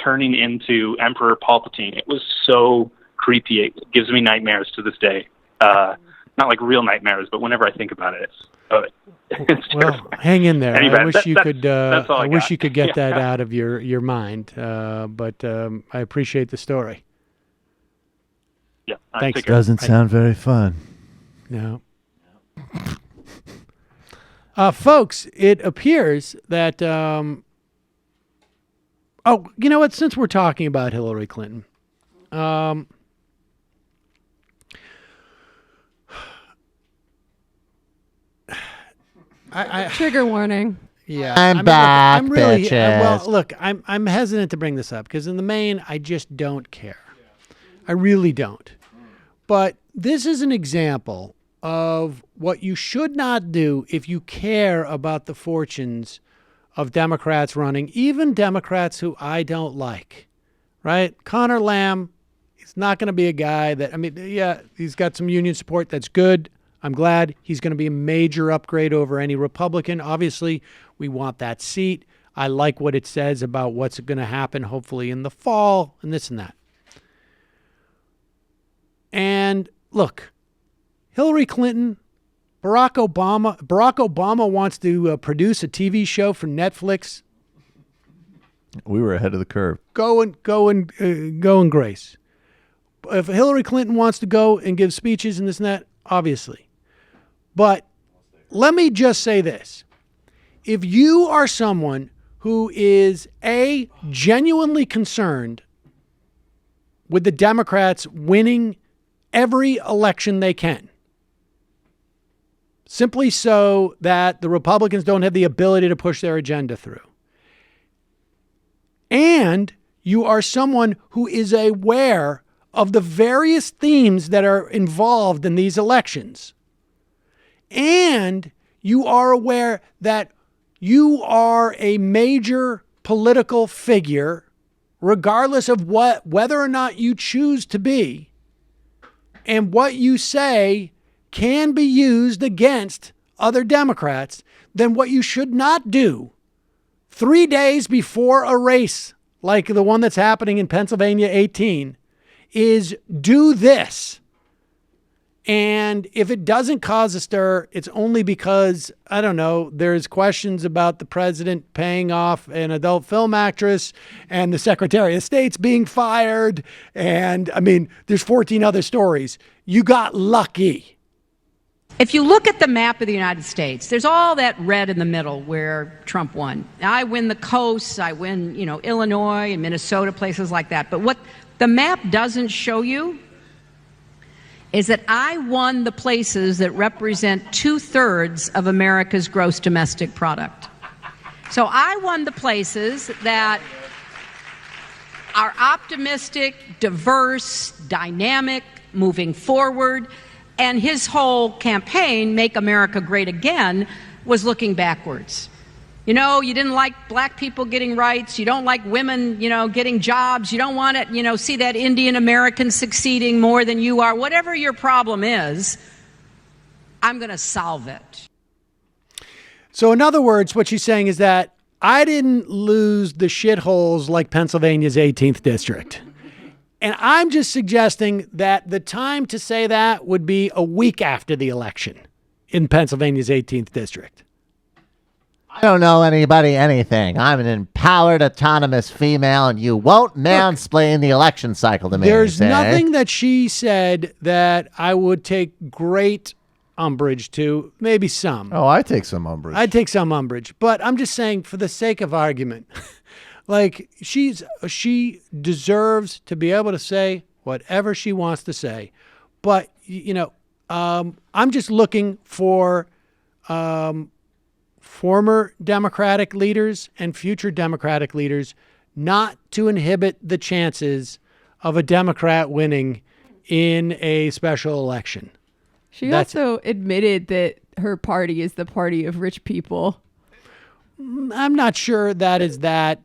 turning into Emperor Palpatine. It was so creepy. It gives me nightmares to this day. Not real nightmares, but whenever I think about it, it's terrifying. Hang in there. Anyway, I wish you could. That's all I wish got. you could get that out of your mind. But I appreciate the story. Yeah. Thanks. Doesn't sound very fun. No. Folks, it appears that. Oh, you know what? Since we're talking about Hillary Clinton, trigger warning. Yeah, I'm back, I'm really bitches. I'm hesitant to bring this up because in the main, I just don't care. I really don't. But this is an example of what you should not do if you care about the fortunes of Democrats running, even Democrats who I don't like, right? Connor Lamb, He's not going to be a guy that, yeah, he's got some union support. That's good. I'm glad. He's going to be a major upgrade over any Republican. Obviously, we want that seat. I like what it says about what's going to happen, hopefully in the fall, and this and that. And look, Hillary Clinton, Barack Obama wants to produce a TV show for Netflix. We were ahead of the curve. Go and grace. If Hillary Clinton wants to go and give speeches and this and that, obviously. But let me just say this. If you are someone who is genuinely concerned with the Democrats winning every election they can, simply so that the Republicans don't have the ability to push their agenda through, and you are someone who is aware of the various themes that are involved in these elections, and you are aware that you are a major political figure, regardless of whether or not you choose to be, and what you say can be used against other Democrats, then what you should not do 3 days before a race like the one that's happening in Pennsylvania 18 is do this. And if it doesn't cause a stir, it's only because, I don't know, there's questions about the president paying off an adult film actress and the Secretary of State's being fired. And there's 14 other stories. You got lucky. If you look at the map of the United States, there's all that red in the middle where Trump won. I win the coasts, I win, Illinois and Minnesota, places like that. But what the map doesn't show you is that I won the places that represent 2/3 of America's gross domestic product. So I won the places that are optimistic, diverse, dynamic, moving forward. And his whole campaign, Make America Great Again, was looking backwards. You didn't like black people getting rights. You don't like women, getting jobs. You don't want to, see that Indian American succeeding more than you are. Whatever your problem is, I'm going to solve it. So in other words, what she's saying is that I didn't lose the shitholes like Pennsylvania's 18th district. And I'm just suggesting that the time to say that would be a week after the election in Pennsylvania's 18th district. I don't know anything. I'm an empowered, autonomous female, and you won't mansplain the election cycle to me. There's nothing that she said that I would take great umbrage to. Maybe some. Oh, I take some umbrage. I'd take some umbrage. But I'm just saying, for the sake of argument, she deserves to be able to say whatever she wants to say. But, I'm just looking for former Democratic leaders and future Democratic leaders not to inhibit the chances of a Democrat winning in a special election. She also admitted that her party is the party of rich people. I'm not sure that is that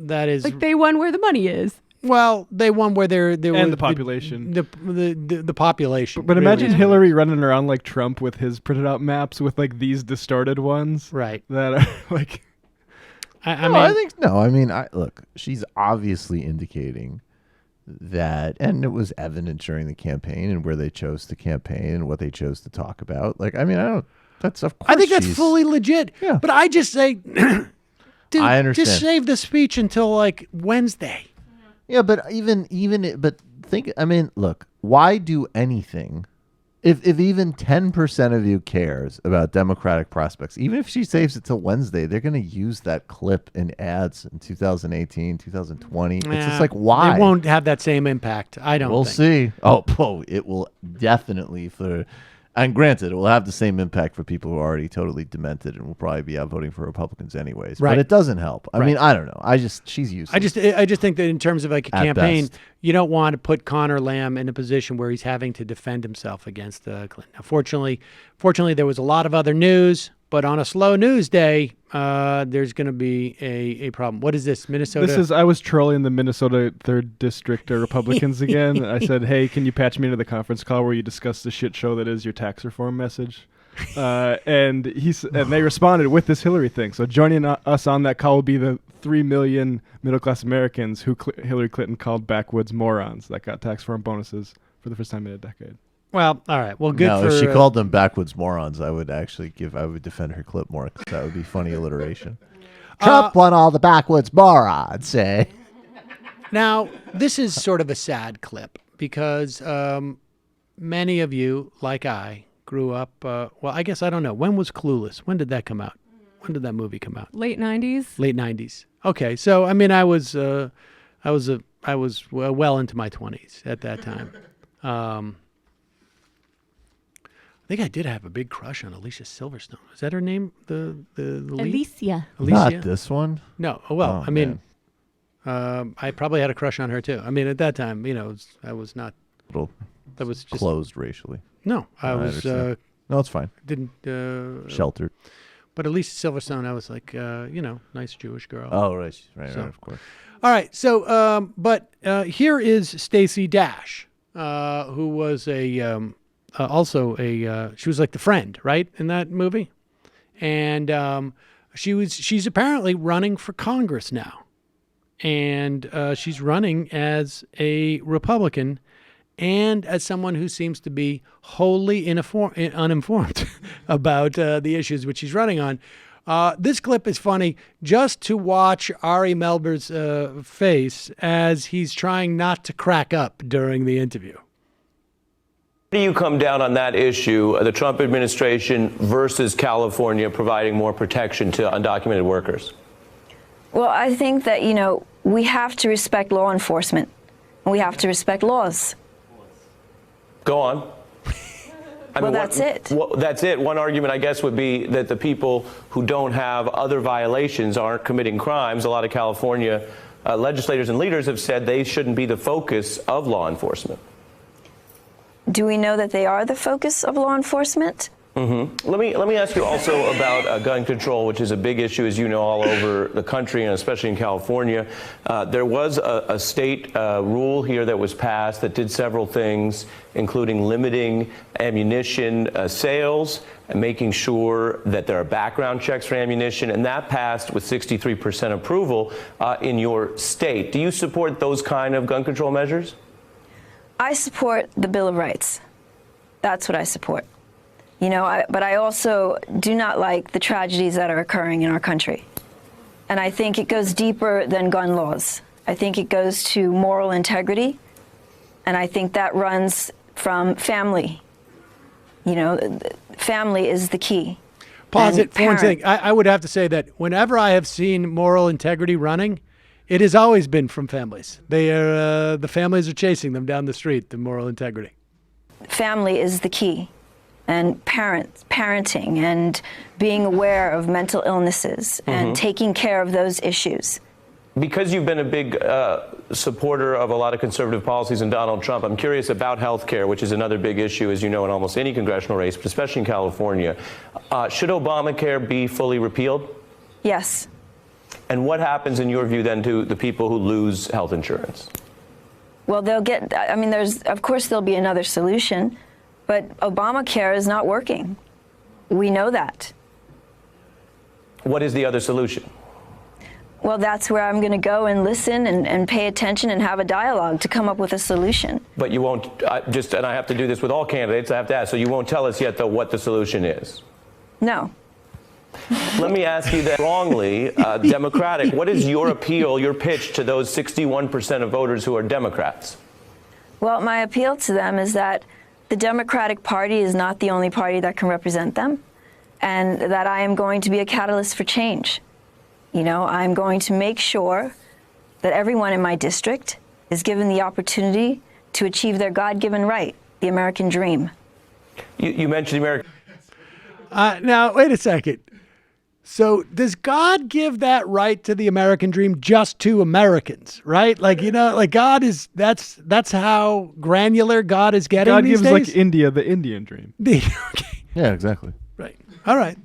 is like they won where the money is. Well, they won where they're and the population. The population. But imagine Hillary running around like Trump with his printed out maps with like these distorted ones. Right. That are like look, she's obviously indicating that, and it was evident during the campaign and where they chose to campaign and what they chose to talk about. That's of course. I think that's fully legit. Yeah. But I just say, dude, I understand. Just save the speech until Wednesday. Yeah, but look, why do anything if even 10% of you cares about Democratic prospects? Even if she saves it till Wednesday, they're going to use that clip in ads in 2018, 2020. It's just like, why? It won't have that same impact. I don't think. We'll see. Oh, it will definitely and granted, it will have the same impact for people who are already totally demented and will probably be out voting for Republicans anyways. Right. But it doesn't help. I mean, I don't know. She's useless. I just think that in terms of a campaign, best. you don't want to put Conor Lamb in a position where he's having to defend himself against Clinton. Now, fortunately, there was a lot of other news. But on a slow news day, there's going to be a problem. What is this, Minnesota? I was trolling the Minnesota 3rd District Republicans again. I said, hey, can you patch me into the conference call where you discuss the shit show that is your tax reform message? And they responded with this Hillary thing. So joining us on that call will be the 3 million middle-class Americans who Hillary Clinton called backwoods morons that got tax reform bonuses for the first time in a decade. Well, all right. Well, good no, for... if she called them backwoods morons, I would defend her clip more, because that would be funny alliteration. Trump won all the backwoods morons, eh? Now, this is sort of a sad clip because many of you, like I, grew up, well, I guess, I don't know. When was Clueless? When did that come out? When did that movie come out? Late 90s. Late 90s. Okay. So, I mean, I was well into my 20s at that time. I think I did have a big crush on Alicia Silverstone. Is that her name? The lead? Alicia. Not this one. No. Well, I mean, I probably had a crush on her too. I mean, at that time, I was not. That was just closed racially. No, I was. understand. No, it's fine. Didn't Sheltered. But Alicia Silverstone, I was like, nice Jewish girl. Oh, right, right, of course. All right. So, but here is Stacey Dash, who was she was like the friend, right, in that movie, and she's apparently running for Congress now, and she's running as a Republican, and as someone who seems to be wholly uninformed about the issues which she's running on. This clip is funny just to watch Ari Melber's face as he's trying not to crack up during the interview. How do you come down on that issue, the Trump administration versus California providing more protection to undocumented workers? Well, I think that, we have to respect law enforcement. And we have to respect laws. Go on. That's it. That's it. One argument, I guess, would be that the people who don't have other violations aren't committing crimes. A lot of California legislators and leaders have said they shouldn't be the focus of law enforcement. Do we know that they are the focus of law enforcement? Mm-hmm. Let me ask you also about gun control, which is a big issue, as you know, all over the country and especially in California. There was a state rule here that was passed that did several things, including limiting ammunition sales and making sure that there are background checks for ammunition, and that passed with 63% approval in your state. Do you support those kind of gun control measures? I support the Bill of Rights. That's what I support. But I also do not like the tragedies that are occurring in our country. And I think it goes deeper than gun laws. I think it goes to moral integrity. And I think that runs from family. Family is the key. Pause it for one thing. I would have to say that whenever I have seen moral integrity running, it has always been from families. The families are chasing them down the street, the moral integrity. Family is the key. And parenting and being aware of mental illnesses and taking care of those issues. Because you've been a big supporter of a lot of conservative policies in Donald Trump, I'm curious about health care, which is another big issue, as you know, in almost any congressional race, but especially in California. Should Obamacare be fully repealed? Yes. And what happens, in your view, then, to the people who lose health insurance? Well, of course, there'll be another solution. But Obamacare is not working. We know that. What is the other solution? Well, that's where I'm going to go and listen and pay attention and have a dialogue to come up with a solution. But you won't, and I have to do this with all candidates, I have to ask, so you won't tell us yet, though, what the solution is? No. Let me ask you that strongly, Democratic, what is your appeal, your pitch to those 61% of voters who are Democrats? Well, my appeal to them is that the Democratic Party is not the only party that can represent them, and that I am going to be a catalyst for change. I'm going to make sure that everyone in my district is given the opportunity to achieve their God-given right, the American dream. You mentioned the American... Now, wait a second. So does God give that right to the American dream just to Americans, right? God is, that's how granular God is getting God these gives days? like India the Indian dream. Okay. Yeah, exactly. Right. All right.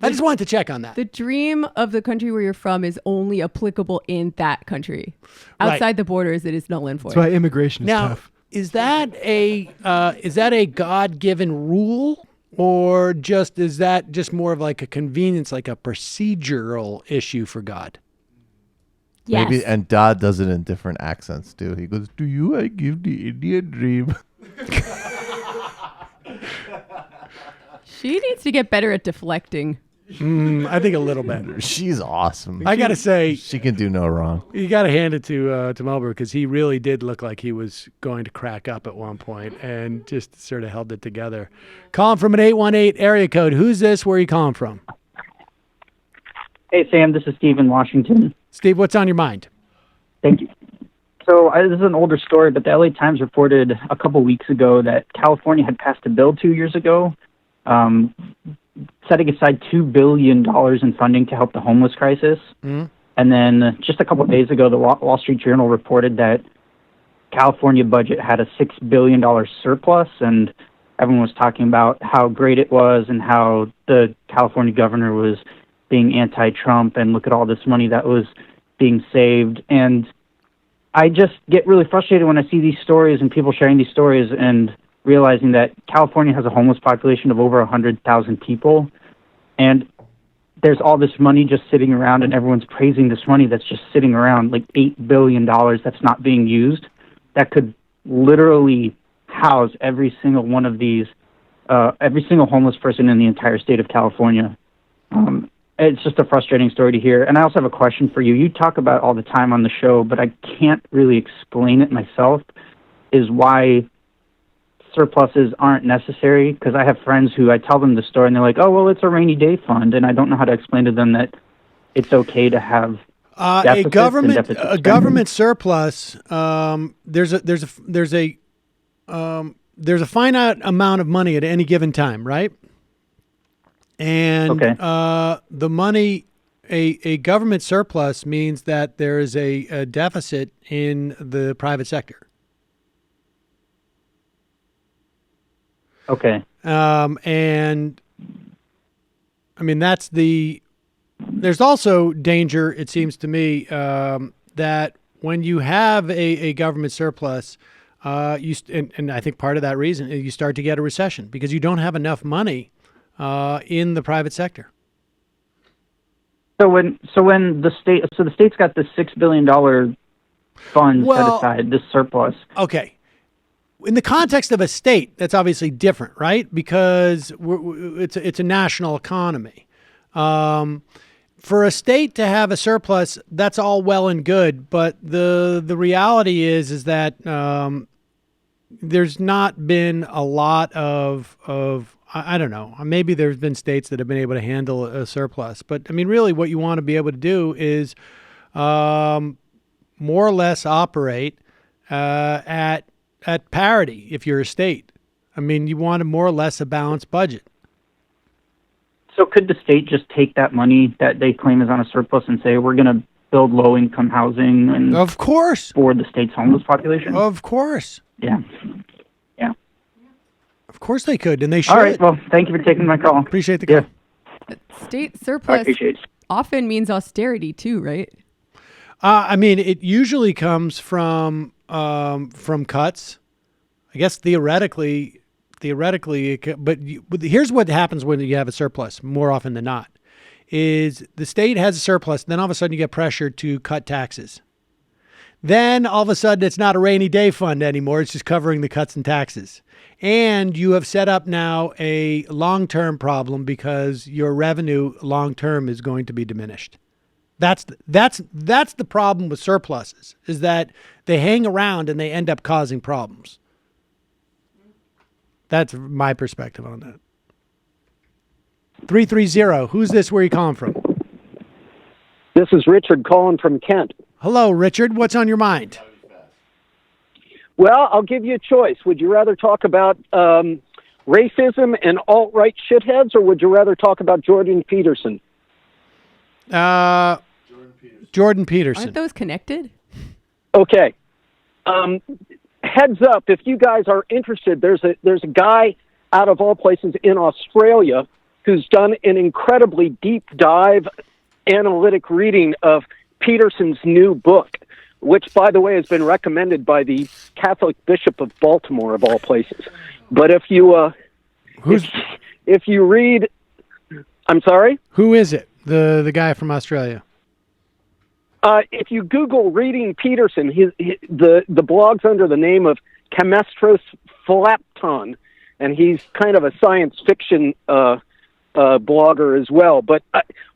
I just wanted to check on that. The dream of the country where you're from is only applicable in that country. Right. Outside the borders, it is null and void. That's why immigration is Now, tough. is that a God-given rule, or is that just more of like a convenience, like a procedural issue for God? Yes. Maybe, and Dodd does it in different accents too. He goes, "To you, I give the Indian dream." She needs to get better at deflecting. I think a little better. She's awesome. I gotta say, she can do no wrong. you gotta hand it to Melber, because he really did look like he was going to crack up at one point and just sort of held it together. Calling from an 818 area code. Who's this? Where are you calling from? Hey, Sam, this is Steve in Washington. Steve, what's on your mind? Thank you. So this is an older story, but the LA Times reported a couple weeks ago that California had passed a bill 2 years ago setting aside $2 billion in funding to help the homeless crisis. Mm-hmm. And then just a couple of days ago, the Wall Street Journal reported that California budget had a $6 billion surplus, and everyone was talking about how great it was and how the California governor was being anti-Trump, and look at all this money that was being saved. And I just get really frustrated when I see these stories and people sharing these stories and realizing that California has a homeless population of over 100,000 people, and there's all this money just sitting around, and everyone's praising this money that's just sitting around, like $8 billion that's not being used, that could literally house every single one of these, every single homeless person in the entire state of California. It's just a frustrating story to hear. And I also have a question for you. You talk about it all the time on the show, but I can't really explain it myself, is why surpluses aren't necessary, because I have friends who I tell them the story and they're like, oh, well, it's a rainy day fund, and I don't know how to explain to them that it's okay to have a government surplus. There's a finite amount of money at any given time, right? And the money, a government surplus means that there is a deficit in the private sector. Okay. And I mean, there's also danger, it seems to me, that when you have a government surplus, and I think part of that reason is you start to get a recession because you don't have enough money in the private sector. So when the state's got this $6 billion fund set aside, this surplus. Okay. In the context of a state, that's obviously different, right? Because it's a national economy. For a state to have a surplus, that's all well and good, but the reality is that there's not been a lot of I don't know. Maybe there's been states that have been able to handle a surplus, but I mean, really, what you want to be able to do is more or less operate at parity if you're a state. I mean, you want more or less a balanced budget. So could the state just take that money that they claim is on a surplus and say, we're going to build low-income housing and of course for the state's homeless population? Of course. Yeah. Yeah. Of course they could, and they should. All right. Well, thank you for taking my call. Appreciate the call. State surplus appreciate it. often means austerity too, right? I mean, it usually comes from cuts. I guess theoretically, but here's what happens when you have a surplus more often than not, is the state has a surplus, then all of a sudden you get pressure to cut taxes. Then all of a sudden it's not a rainy day fund anymore. It's just covering the cuts in taxes. And you have set up now a long-term problem because your revenue long-term is going to be diminished. That's the problem with surpluses, is that they hang around and they end up causing problems. That's my perspective on that. 330, who's this? Where are you calling from? This is Richard calling from Kent. Hello, Richard. What's on your mind? Well, I'll give you a choice. Would you rather talk about racism and alt-right shitheads, or would you rather talk about Jordan Peterson? Jordan Peterson. Aren't those connected? Okay. Heads up, if you guys are interested, there's a guy out of all places in Australia who's done an incredibly deep dive analytic reading of Peterson's new book, which, by the way, has been recommended by the Catholic Bishop of Baltimore, of all places. But if you if you read, I'm sorry? Who is it? The guy from Australia? If you Google reading Peterson, the blog's under the name of Chemestros Phlapton, and he's kind of a science fiction blogger as well. But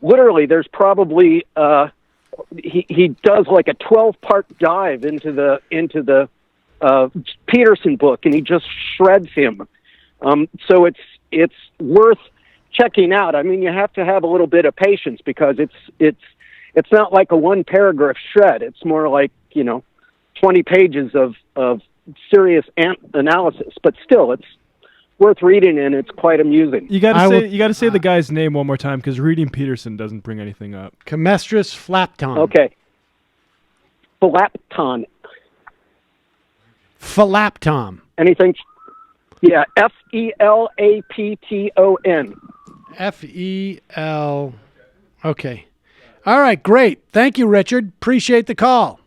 literally, there's probably he does like a 12-part dive into the Peterson book, and he just shreds him. So it's worth checking out. I mean, you have to have a little bit of patience because it's not like a one-paragraph shred. It's more like 20 pages of serious analysis. But still, it's worth reading, and it's quite amusing. You got to say the guy's name one more time because reading Peterson doesn't bring anything up. Chemestros Phlapton. Okay. Phlapton. Phlapton. Anything? Yeah, Felapton. Fel. Okay. All right, great. Thank you, Richard. Appreciate the call.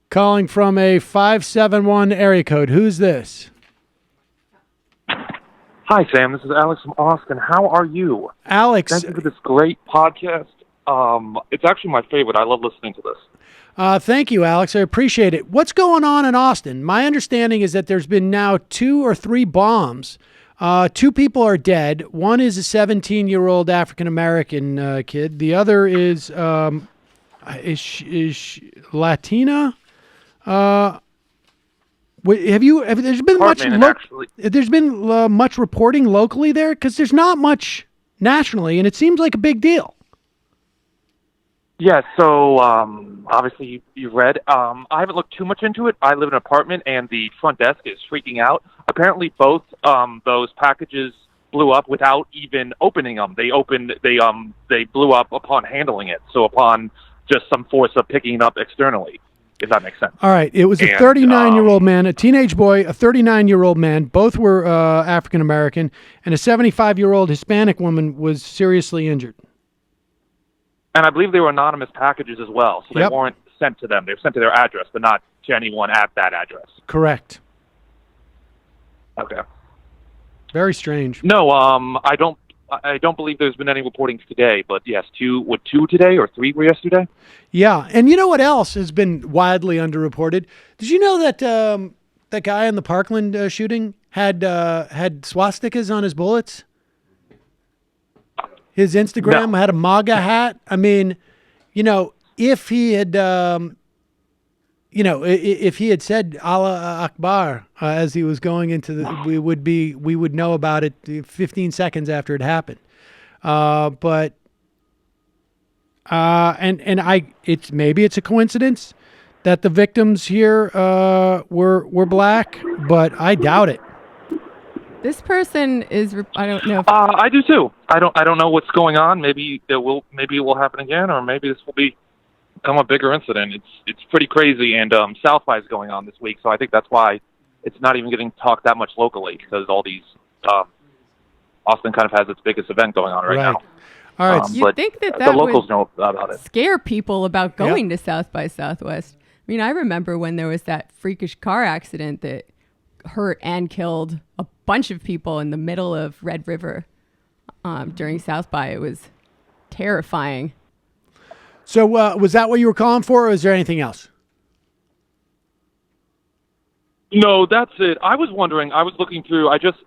Calling from a 571 area code. Who's this? Hi, Sam. This is Alex from Austin. How are you? Alex. Thank you for this great podcast. It's actually my favorite. I love listening to this. Thank you, Alex. I appreciate it. What's going on in Austin? My understanding is that there's been now 2 or 3 bombs. 2 people are dead. One is a 17-year-old African-American kid. The other is Latina. There's been much reporting locally there? Because there's not much nationally, and it seems like a big deal. Yeah, so obviously you've read. I haven't looked too much into it. I live in an apartment, and the front desk is freaking out. Apparently, both those packages blew up without even opening them. They blew up upon handling it, so upon just some force of picking it up externally, if that makes sense. All right, it was a 39-year-old man, a teenage boy, a 39-year-old man. Both were African-American, and a 75-year-old Hispanic woman was seriously injured. And I believe they were anonymous packages as well, so they weren't sent to them. They were sent to their address, but not to anyone at that address. Correct. Okay. Very strange. No, I don't believe there's been any reporting today, but yes, 2 today or 3 were yesterday? Yeah, and you know what else has been widely underreported? Did you know that that guy in the Parkland shooting had swastikas on his bullets? His Instagram had a MAGA hat. I mean, if he had, if he had said Allah Akbar as he was going into we would know about it 15 seconds after it happened. Maybe it's a coincidence that the victims here were black, but I doubt it. This person is. I don't know. I do too. I don't know what's going on. Maybe it will happen again, or maybe this will become a bigger incident. It's pretty crazy, and South by is going on this week, so I think that's why it's not even getting talked that much locally because all these Austin kind of has its biggest event going on right now. All right, you think that the locals know about it? Scare people about going to South by Southwest. I mean, I remember when there was that freakish car accident that hurt and killed a bunch of people in the middle of Red River during South by. It was terrifying. So was that what you were calling for, or is there anything else? No, that's it. I was wondering. I was looking through. I just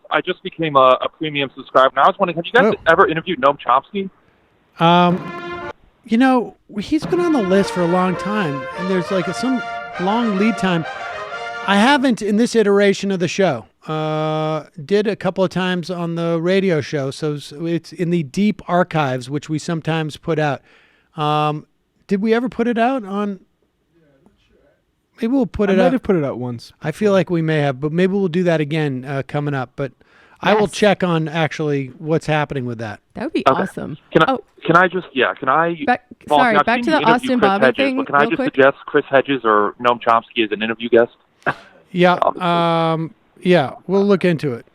became a premium subscriber, and I was wondering, have you guys ever interviewed Noam Chomsky? He's been on the list for a long time, and there's like some long lead time. I haven't in this iteration of the show. Did a couple of times on the radio show, so it's in the deep archives, which we sometimes put out. Did we ever put it out on? Maybe we'll put it out. I might have put it out once. I feel like we may have, but maybe we'll do that again coming up. But I will check on actually what's happening with that. That would be awesome. Can I just back to the Austin Bobby thing. But can I just suggest Chris Hedges or Noam Chomsky as an interview guest? Yeah, we'll look into it.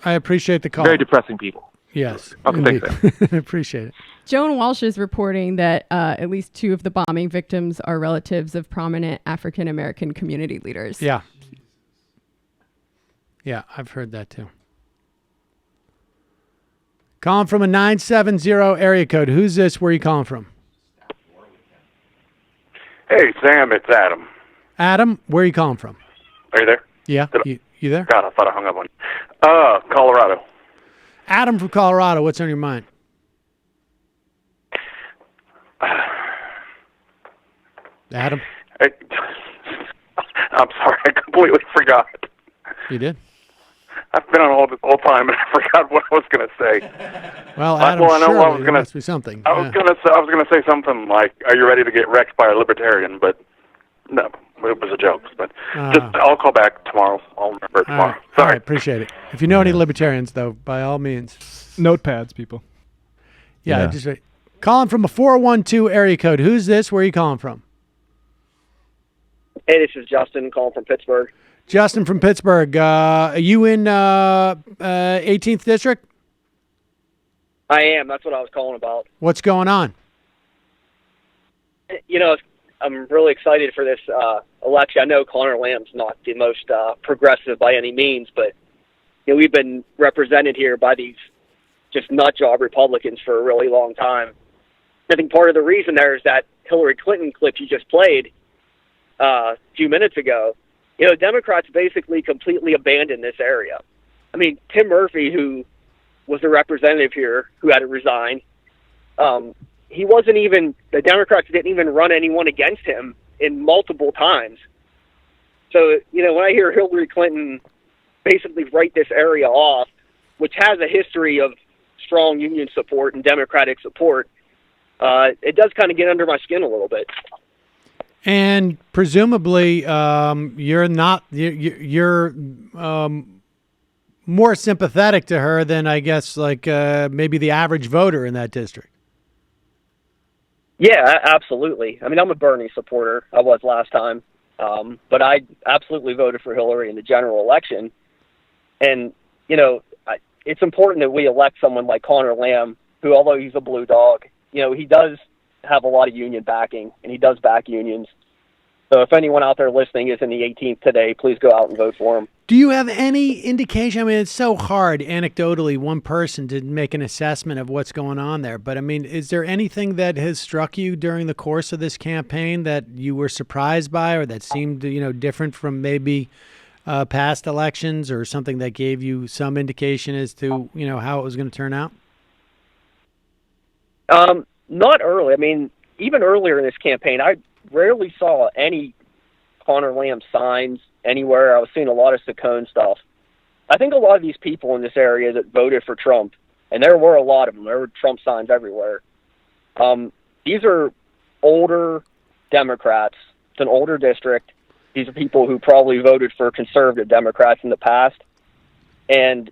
I appreciate the call. Very depressing people. Yes. I'll take that. Appreciate it. Joan Walsh is reporting that at least 2 of the bombing victims are relatives of prominent African American community leaders. Yeah. Yeah, I've heard that too. Calling from a 970 area code. Who's this? Where are you calling from? Hey, Sam, it's Adam. Adam, where are you calling from? Are you there? Yeah, you there? God, I thought I hung up on you. Colorado. Adam from Colorado, what's on your mind? Adam? I'm sorry, I completely forgot. You did? I've been on hold this whole time, and I forgot what I was going to say. Well, Adam, I know surely I was there gonna, must be something. I was going to say something like, "Are you ready to get wrecked by a libertarian?" But no, it was a joke. But I'll call back tomorrow. I'll remember it tomorrow. All Sorry. right, appreciate it. If you know any libertarians, though, by all means. Notepads, people. Yeah, just right. Calling from a 412 area code. Who's this? Where are you calling from? Hey, this is Justin calling from Pittsburgh. Justin from Pittsburgh. Are you in 18th District? I am. That's what I was calling about. What's going on? You know, I'm really excited for this election. I know Connor Lamb's not the most progressive by any means, but you know, we've been represented here by these just nut job Republicans for a really long time. I think part of the reason there is that Hillary Clinton clip you just played a few minutes ago. You know, Democrats basically completely abandoned this area. I mean, Tim Murphy, who was the representative here, who had to resign, he wasn't even, the Democrats didn't even run anyone against him in multiple times. So, you know, when I hear Hillary Clinton basically write this area off, which has a history of strong union support and Democratic support, it does kind of get under my skin a little bit. And presumably, you're not you're more sympathetic to her than I guess like maybe the average voter in that district. Yeah, absolutely. I mean, I'm a Bernie supporter. I was last time, but I absolutely voted for Hillary in the general election. And you know, it's important that we elect someone like Connor Lamb, who, although he's a blue dog, you know, he does have a lot of union backing, and he does back unions. So if anyone out there listening is in the 18th today, please go out and vote for him. Do you have any indication? I mean, it's so hard anecdotally, one person to make an assessment of what's going on there. But I mean, is there anything that has struck you during the course of this campaign that you were surprised by, or that seemed, you know, different from maybe past elections, or something that gave you some indication as to, you know, how it was going to turn out? Not early. I mean, even earlier in this campaign, I rarely saw any Connor Lamb signs anywhere. I was seeing a lot of Saccone stuff. I think a lot of these people in this area that voted for Trump, and there were a lot of them, there were Trump signs everywhere. These are older Democrats. It's an older district. These are people who probably voted for conservative Democrats in the past. And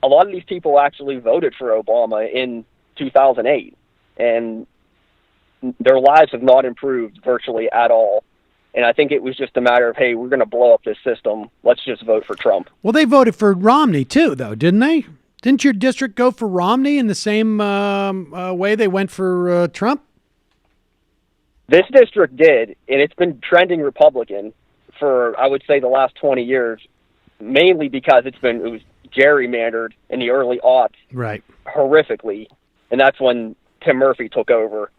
a lot of these people actually voted for Obama in 2008. And their lives have not improved virtually at all. And I think it was just a matter of, hey, we're going to blow up this system. Let's just vote for Trump. Well, they voted for Romney too, though, didn't they? Didn't your district go for Romney in the same way they went for Trump? This district did, and it's been trending Republican for, I would say, the last 20 years, mainly because it was gerrymandered in the early aughts, right, horrifically, and that's when Tim Murphy took over.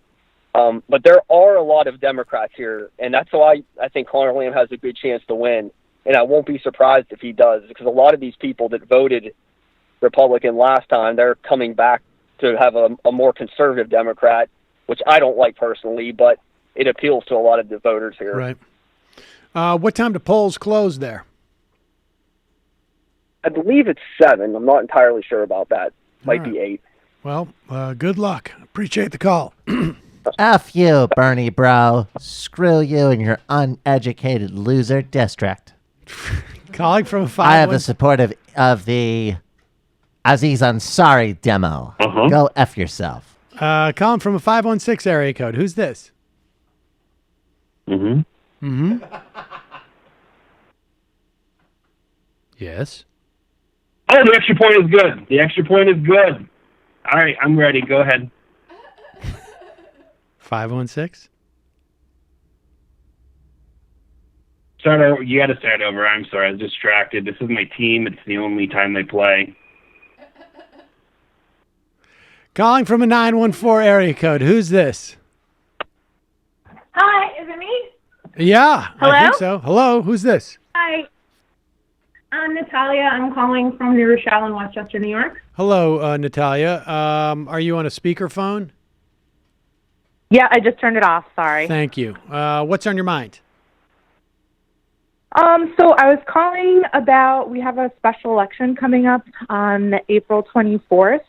But there are a lot of Democrats here, and that's why I think Connor Lamb has a good chance to win. And I won't be surprised if he does, because a lot of these people that voted Republican last time, they're coming back to have a more conservative Democrat, which I don't like personally, but it appeals to a lot of the voters here. Right. What time do polls close there? I believe it's 7. I'm not entirely sure about that. Might be 8. Well, good luck. Appreciate the call. F you, Bernie bro. Screw you and your uneducated loser district. Calling from a 5. I have the support of the Aziz Ansari demo. Go F yourself. Calling from a 516 area code. Who's this? Mm-hmm. Yes. Oh, the extra point is good. The extra point is good. All right, I'm ready. Go ahead. 516. Start over. You got to start over. I'm sorry. I was distracted. This is my team. It's the only time they play. Calling from a 914 area code. Who's this? Hi, is it me? Yeah, Hello? I think so. Hello, who's this? Hi. I'm Natalia. I'm calling from New Rochelle in Westchester, New York. Hello, Natalia. Are you on a speakerphone? Yeah, I just turned it off. Sorry. Thank you. What's on your mind? So I was calling about, we have a special election coming up on April 24th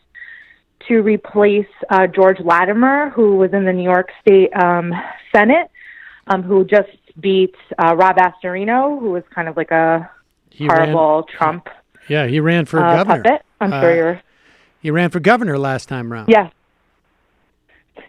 to replace George Latimer, who was in the New York State Senate, who just beat Rob Astorino, who was kind of like a horrible Trump. Yeah, he ran for governor. Puppet. I'm sure you're. He ran for governor last time around. Yes.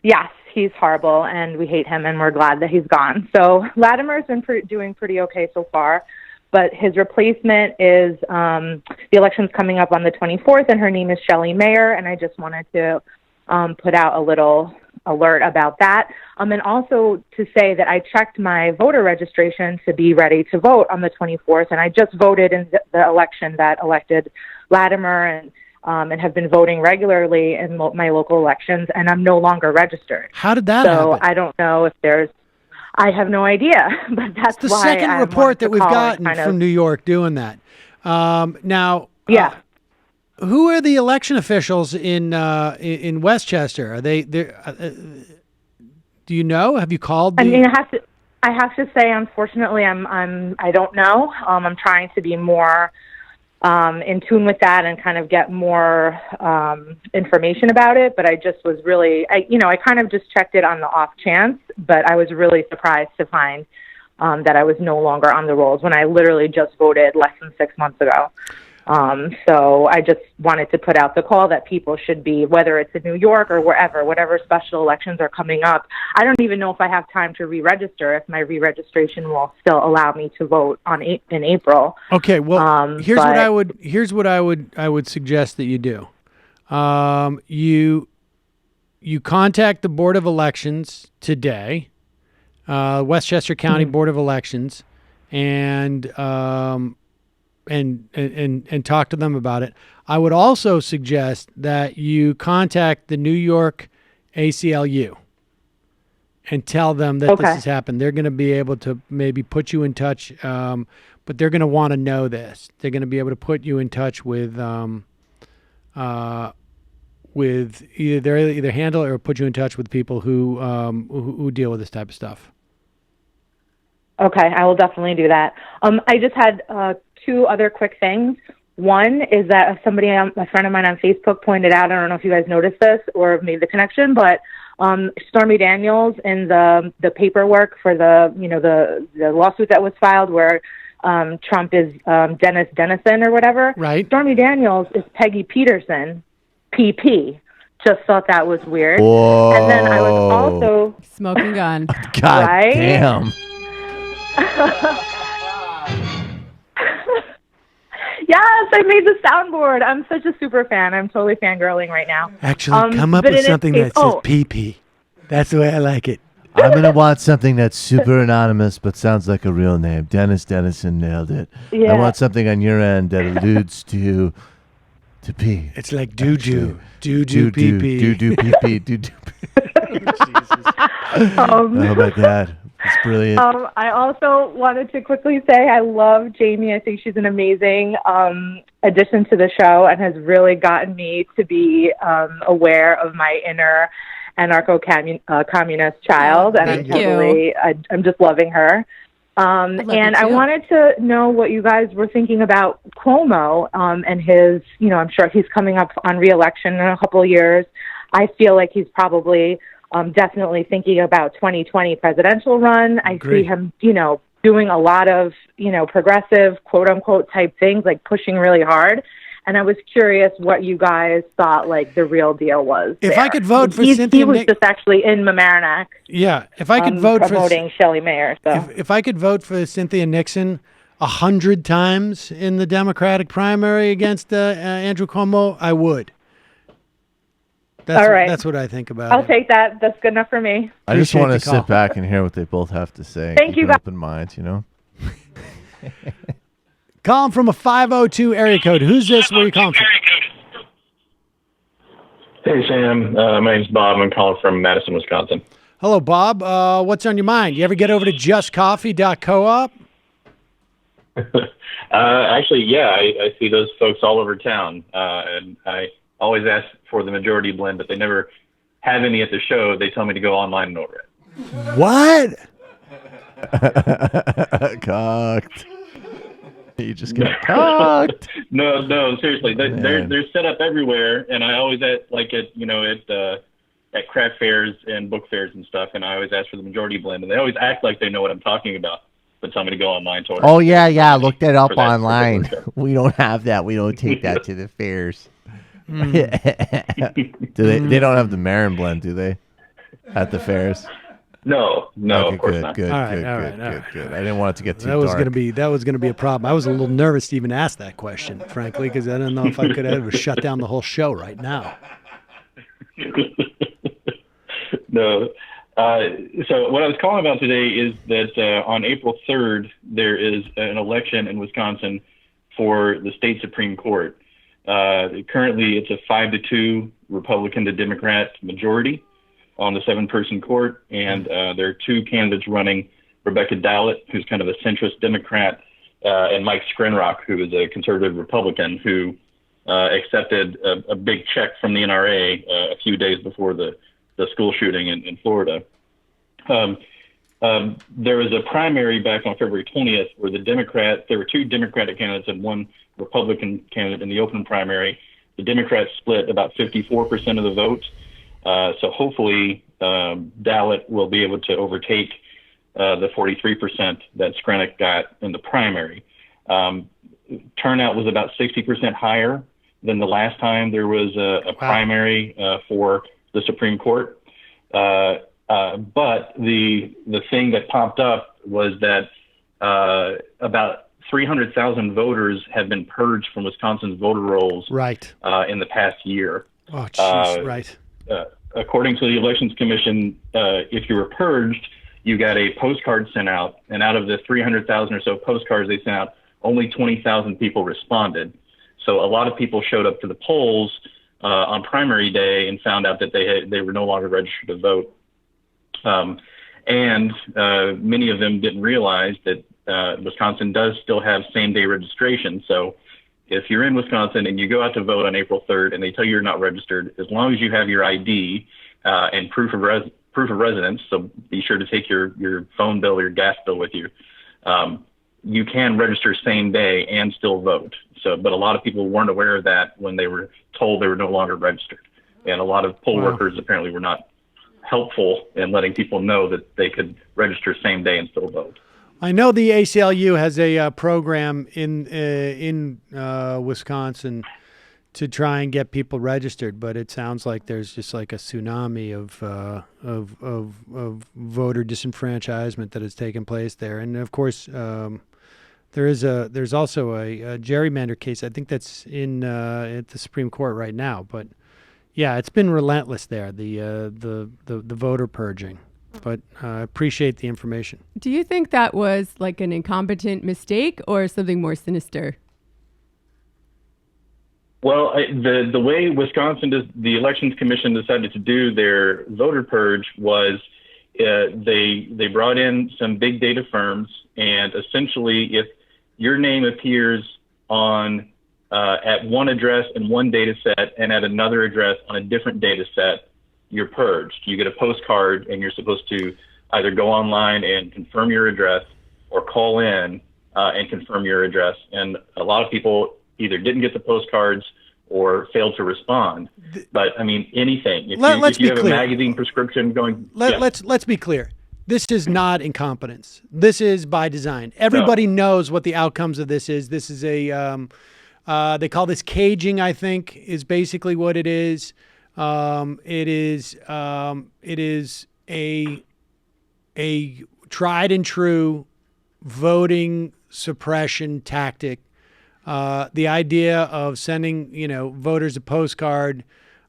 Yes, he's horrible, and we hate him, and we're glad that he's gone. So Latimer's been doing pretty okay so far, but his replacement is the election's coming up on the 24th, and her name is Shelley Mayer, and I just wanted to put out a little alert about that. And also to say that I checked my voter registration to be ready to vote on the 24th, and I just voted in the election that elected Latimer, and have been voting regularly in my local elections, and I'm no longer registered. How did that happen? So happen? I don't know if there's. I have no idea, but that's The why second I report that wanted to we've call and gotten from New York doing that. Now, yeah. Who are the election officials in Westchester? Are they? Do you know? Have you called? I mean, I have to say, unfortunately, I don't know. I'm trying to be more in tune with that and kind of get more information about it. But I just was really, I kind of just checked it on the off chance, but I was really surprised to find that I was no longer on the rolls when I literally just voted less than 6 months ago. So I just wanted to put out the call that people should be, whether it's in New York or wherever, whatever special elections are coming up. I don't even know if I have time to re-register, if my re-registration will still allow me to vote in April. Okay, well, here's what I would suggest that you do. You contact the Board of Elections today, Westchester County Board of Elections, and talk to them about it. I would also suggest that you contact the New York ACLU and tell them that this has happened. They're going to be able to maybe put you in touch, but they're going to want to know this. They're going to be able to put you in touch with either handle it or put you in touch with people who deal with this type of stuff. Okay, I will definitely do that. I just had two other quick things. One is that a friend of mine on Facebook pointed out, I don't know if you guys noticed this or made the connection, but Stormy Daniels in the paperwork for the lawsuit that was filed where Trump is Dennis Dennison or whatever. Right. Stormy Daniels is Peggy Peterson, PP. Just thought that was weird. Whoa. And then I was also smoking gun. God right? damn. Yes, I made the soundboard. I'm such a super fan. I'm totally fangirling right now. Actually, come up with something that says PP. That's the way I like it. I'm going to want something that's super anonymous but sounds like a real name. Dennis Dennison nailed it. Yeah. I want something on your end that alludes to P. It's like doo-doo. Doo-doo PP. Doo-doo PP. Doo-doo. Oh, my God. It's brilliant. I also wanted to quickly say I love Jamie. I think she's an amazing addition to the show and has really gotten me to be aware of my inner anarcho-communist child. And I'm just loving her. I wanted to know what you guys were thinking about Cuomo and his, I'm sure he's coming up on re-election in a couple of years. I feel like he's probably definitely thinking about 2020 presidential run. I see him, doing a lot of, progressive, quote unquote type things, like pushing really hard. And I was curious what you guys thought, like, the real deal was. If there. I could vote for Cynthia, he was just actually in Mamaroneck. Yeah, if I could vote promoting Shelley Mayer. So if I could vote for Cynthia Nixon, 100 times in the Democratic primary against Andrew Cuomo, I would. All right. That's what I think about I'll it. take that. That's good enough for me. I just Appreciate want to the call. sit back and hear what they both have to say. Thank you, Keep an guys. open mind, you know? Calling from a 502 area code. Who's this? Where are you calling from? Hey, Sam. My name's Bob. I'm calling from Madison, Wisconsin. Hello, Bob. What's on your mind? You ever get over to justcoffee.coop? Actually, yeah, I see those folks all over town. And I always ask for the majority blend, but they never have any at the show. They tell me to go online and order it. What? Cocked. You just got cocked. No, seriously. They're set up everywhere, and I always at craft fairs and book fairs and stuff, and I always ask for the majority blend, and they always act like they know what I'm talking about, but tell me to go online to order. Oh, yeah. Look that up For that online. particular show. We don't have that. We don't take that to the fairs. Do they don't have the Marin blend, do they? At the fairs? No, Okay, of course good, not. Good. All I didn't want it to get too That was dark. gonna be a problem. I was a little nervous to even ask that question, frankly, because I didn't know if I could ever shut down the whole show right now. No. So what I was calling about today is that on April 3rd, there is an election in Wisconsin for the state Supreme Court. Currently, it's a 5-2 Republican to Democrat majority on the 7-person court, and there are two candidates running, Rebecca Dallett, who's kind of a centrist Democrat, and Mike Skrenrock, who is a conservative Republican, who accepted a big check from the NRA a few days before the school shooting in Florida. There was a primary back on February 20th where there were two Democratic candidates and one Republican candidate in the open primary. The Democrats split about 54% of the vote. So hopefully Dallett will be able to overtake the 43% that Skrennick got in the primary. Turnout was about 60% higher than the last time there was a primary for the Supreme Court. But the thing that popped up was that about 300,000 voters have been purged from Wisconsin's voter rolls in the past year. Oh, jeez, right. According to the Elections Commission, if you were purged, you got a postcard sent out, and out of the 300,000 or so postcards they sent out, only 20,000 people responded. So a lot of people showed up to the polls on primary day and found out that they were no longer registered to vote. And many of them didn't realize that Wisconsin does still have same-day registration. So if you're in Wisconsin and you go out to vote on April 3rd and they tell you you're not registered, as long as you have your ID and proof of residence, so be sure to take your phone bill or your gas bill with you, you can register same day and still vote. But a lot of people weren't aware of that when they were told they were no longer registered. And a lot of poll workers apparently were not helpful in letting people know that they could register same day and still vote. I know the ACLU has a program in Wisconsin to try and get people registered, but it sounds like there's just like a tsunami of voter disenfranchisement that has taken place there. And of course, there's also a gerrymander case. I think that's in at the Supreme Court right now. But yeah, it's been relentless there. The voter purging. But I appreciate the information. Do you think that was like an incompetent mistake or something more sinister? Well, the way the Elections Commission decided to do their voter purge was they brought in some big data firms, and essentially if your name appears on at one address in one data set and at another address on a different data set, you're purged. You get a postcard and you're supposed to either go online and confirm your address or call in and confirm your address. And a lot of people either didn't get the postcards or failed to respond. But I mean, anything. If you have a magazine prescription going. Let's be clear. This is not incompetence. This is by design. Everybody knows what the outcomes of this is. This is they call this caging, I think, is basically what it is. It is a tried and true voting suppression tactic. The idea of sending, voters a postcard.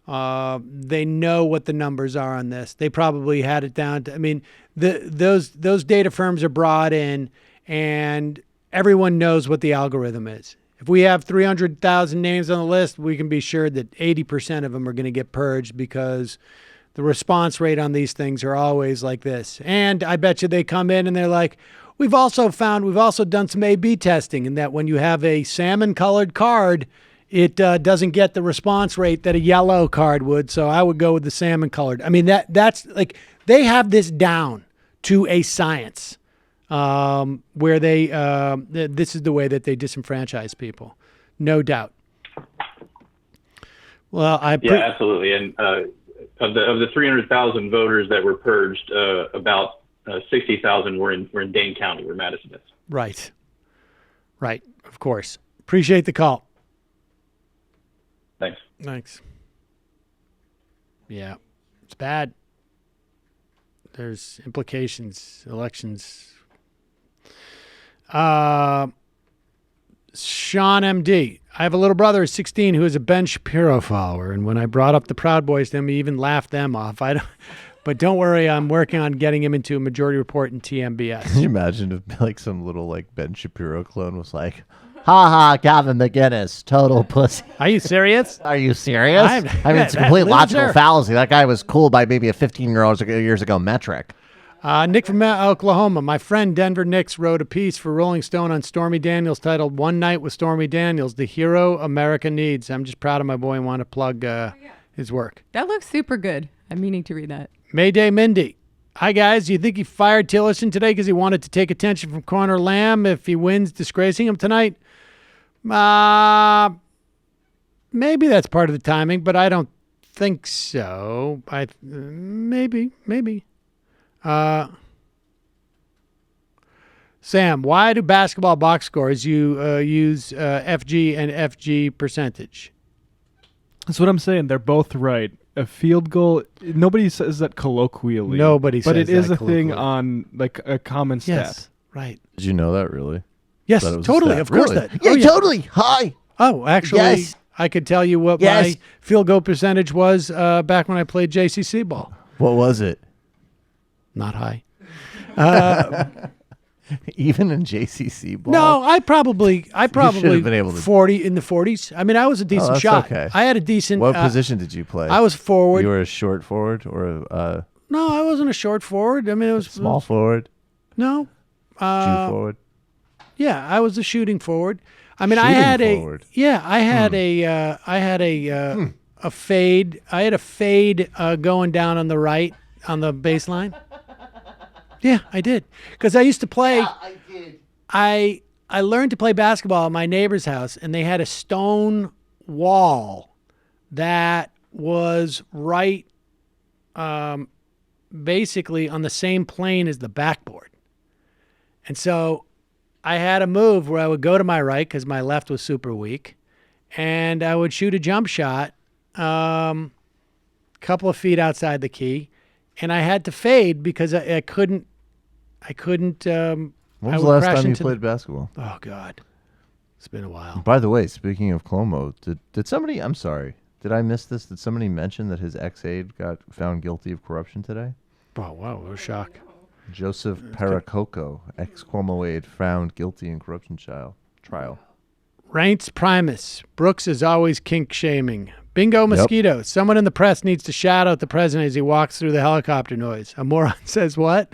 They know what the numbers are on this. They probably had it down to, those data firms are brought in and everyone knows what the algorithm is. If we have 300,000 names on the list, we can be sure that 80% of them are going to get purged because the response rate on these things are always like this. And I bet you they come in and they're like, we've also done some A/B testing, and that when you have a salmon-colored card, it doesn't get the response rate that a yellow card would. So I would go with the salmon-colored. That's like they have this down to a science. Where this is the way that they disenfranchise people, no doubt. Well, absolutely. And of the 300,000 voters that were purged, about 60,000 were in Dane County, where Madison is. Right. Of course. Appreciate the call. Thanks. Yeah, it's bad. There's implications. Elections. Sean MD. I have a little brother who's 16 who is a Ben Shapiro follower, and when I brought up the Proud Boys to him, he even laughed them off. But don't worry, I'm working on getting him into a Majority Report in TMBS. Can you imagine if like some little Ben Shapiro clone was like, "Ha ha, Gavin McInnes, total pussy." Are you serious? Are you serious? It's a complete logical fallacy. That guy was cool by maybe a 15 years ago metric. Nick from Oklahoma. My friend Denver Nicks wrote a piece for Rolling Stone on Stormy Daniels titled "One Night with Stormy Daniels, the Hero America Needs." I'm just proud of my boy and want to plug his work. That looks super good. I'm meaning to read that. Mayday Mindy. Hi, guys. Do you think he fired Tillerson today because he wanted to take attention from Conor Lamb if he wins, disgracing him tonight? Maybe that's part of the timing, but I don't think so. Maybe. Sam, why do basketball box scores use FG and FG percentage? That's what I'm saying. They're both right. A field goal, nobody says that colloquially. Nobody says that. But it is a thing on like a common stat. Yes, right. Did you know that really? Yes, totally. Of course really? that. Yeah, totally. Hi. Oh, actually, yes. I could tell you what my field goal percentage was back when I played JCC ball. What was it? Not high. Even in JCC ball? No, I probably been able to 40 in the 40s. I mean, I was a decent shot. Okay. I had a decent. What position did you play? I was forward. You were a short forward or a? No, I wasn't a short forward. I mean, it was small forward. No. Juke forward. Yeah, I was a shooting forward. I mean, shooting I had forward. I had a fade. I had a fade going down on the right on the baseline. Yeah, I did. Because I used to play. Yeah, I did. I learned to play basketball at my neighbor's house, and they had a stone wall that was right basically on the same plane as the backboard. And so I had a move where I would go to my right because my left was super weak, and I would shoot a jump shot a couple of feet outside the key, and I had to fade because I couldn't. When was the last time you played basketball? Oh, God. It's been a while. By the way, speaking of Cuomo, did somebody, I'm sorry, did I miss this? Did somebody mention that his ex-aide got found guilty of corruption today? Oh, wow. What a shock. Joseph Paracoco, ex-Cuomo aide, found guilty in corruption trial. Reince Primus. Brooks is always kink-shaming. Bingo mosquito. Yep. Someone in the press needs to shout out the president as he walks through the helicopter noise. A moron says what?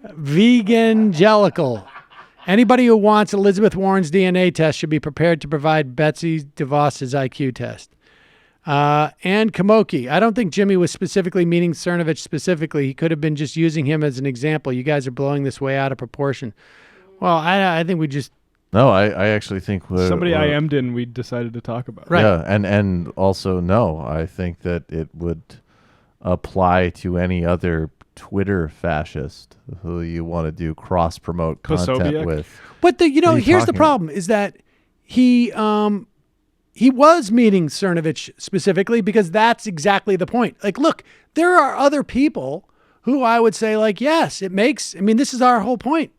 Vegangelical. Anybody who wants Elizabeth Warren's DNA test should be prepared to provide Betsy DeVos's IQ test. And Kamoki. I don't think Jimmy was specifically meaning Cernovich specifically. He could have been just using him as an example. You guys are blowing this way out of proportion. Well, I think we just... No, I actually think... Somebody IM'd in, we decided to talk about it. Right. Yeah, and also, no, I think that it would apply to any other Twitter fascist who you want to do cross-promote content Posobiec? with. But here's the problem, is that he was meaning Cernovich specifically because that's exactly the point. Like, look, there are other people who I would say, like, yes, it makes... I mean, this is our whole point.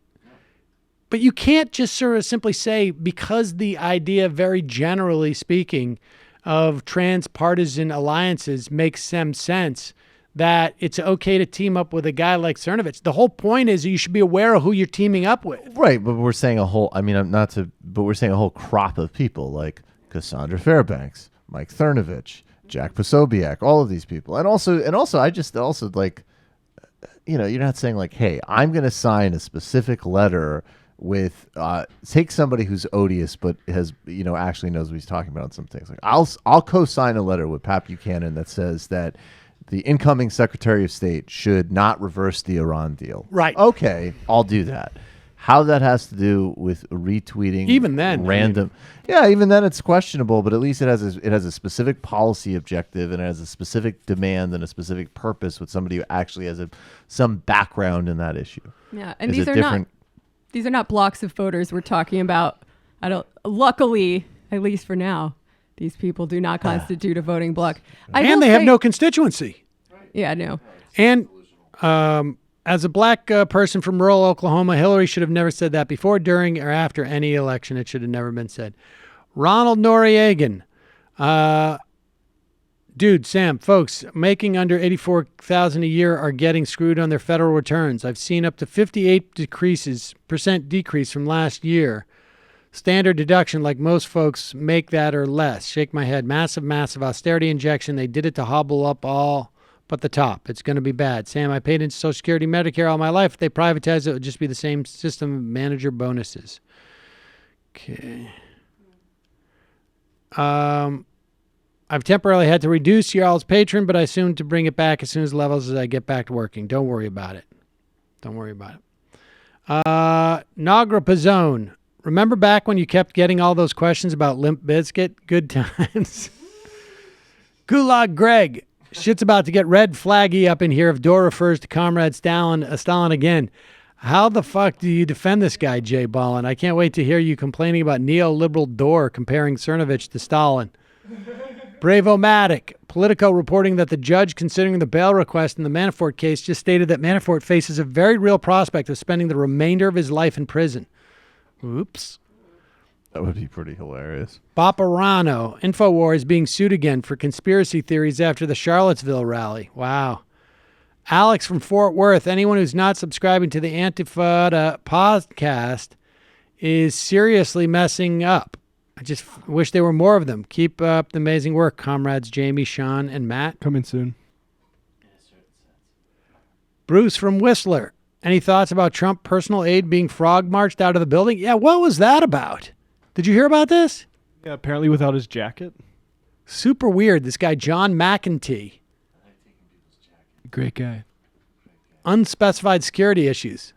But you can't just sort of simply say, because the idea, very generally speaking, of transpartisan alliances makes some sense, that it's okay to team up with a guy like Cernovich. The whole point is you should be aware of who you're teaming up with. Right, but we're saying but we're saying a whole crop of people like Cassandra Fairbanks, Mike Cernovich, Jack Posobiec, all of these people. And also I just also like, you're not saying like, hey, I'm going to sign a specific letter with take somebody who's odious but has actually knows what he's talking about on some things. Like I'll co-sign a letter with Pat Buchanan that says that the incoming Secretary of State should not reverse the Iran deal. Right. Okay, I'll do that. How that has to do with retweeting even then random, even then it's questionable. But at least it has a specific policy objective and it has a specific demand and a specific purpose with somebody who actually has some background in that issue. Yeah, and these are not blocks of voters we're talking about. Luckily, at least for now, these people do not constitute a voting bloc. And they have no constituency. Yeah, no. And as a black person from rural Oklahoma, Hillary should have never said that before, during, or after any election. It should have never been said. Ronald Noriega. Dude, Sam, folks making under $84,000 a year are getting screwed on their federal returns. I've seen up to 58% decrease from last year. Standard deduction, like most folks make that or less. Shake my head. Massive austerity injection. They did it to hobble up all but the top. It's going to be bad. Sam, I paid into Social Security, Medicare all my life. If they privatize it, it would just be the same system of manager bonuses. Okay. I've temporarily had to reduce y'all's patron, but I assume to bring it back as soon as I get back to working. Don't worry about it. Nagra Pizzone. Remember back when you kept getting all those questions about Limp Bizkit? Good times. Gulag Greg. Shit's about to get red flaggy up in here if Dore refers to Comrade Stalin again. How the fuck do you defend this guy, Jay Ballin? I can't wait to hear you complaining about neoliberal Dore comparing Cernovich to Stalin. Bravo-matic. Politico reporting that the judge considering the bail request in the Manafort case just stated that Manafort faces a very real prospect of spending the remainder of his life in prison. Oops. That would be pretty hilarious. Baparano. InfoWars being sued again for conspiracy theories after the Charlottesville rally. Wow. Alex from Fort Worth. Anyone who's not subscribing to the Antifada podcast is seriously messing up. I just wish there were more of them. Keep up the amazing work, comrades Jamie, Sean, and Matt. Coming soon. Bruce from Whistler. Any thoughts about Trump personal aide being frog marched out of the building? Yeah, what was that about? Did you hear about this? Yeah, apparently without his jacket. Super weird. This guy, John McEntee. Great guy. Unspecified security issues.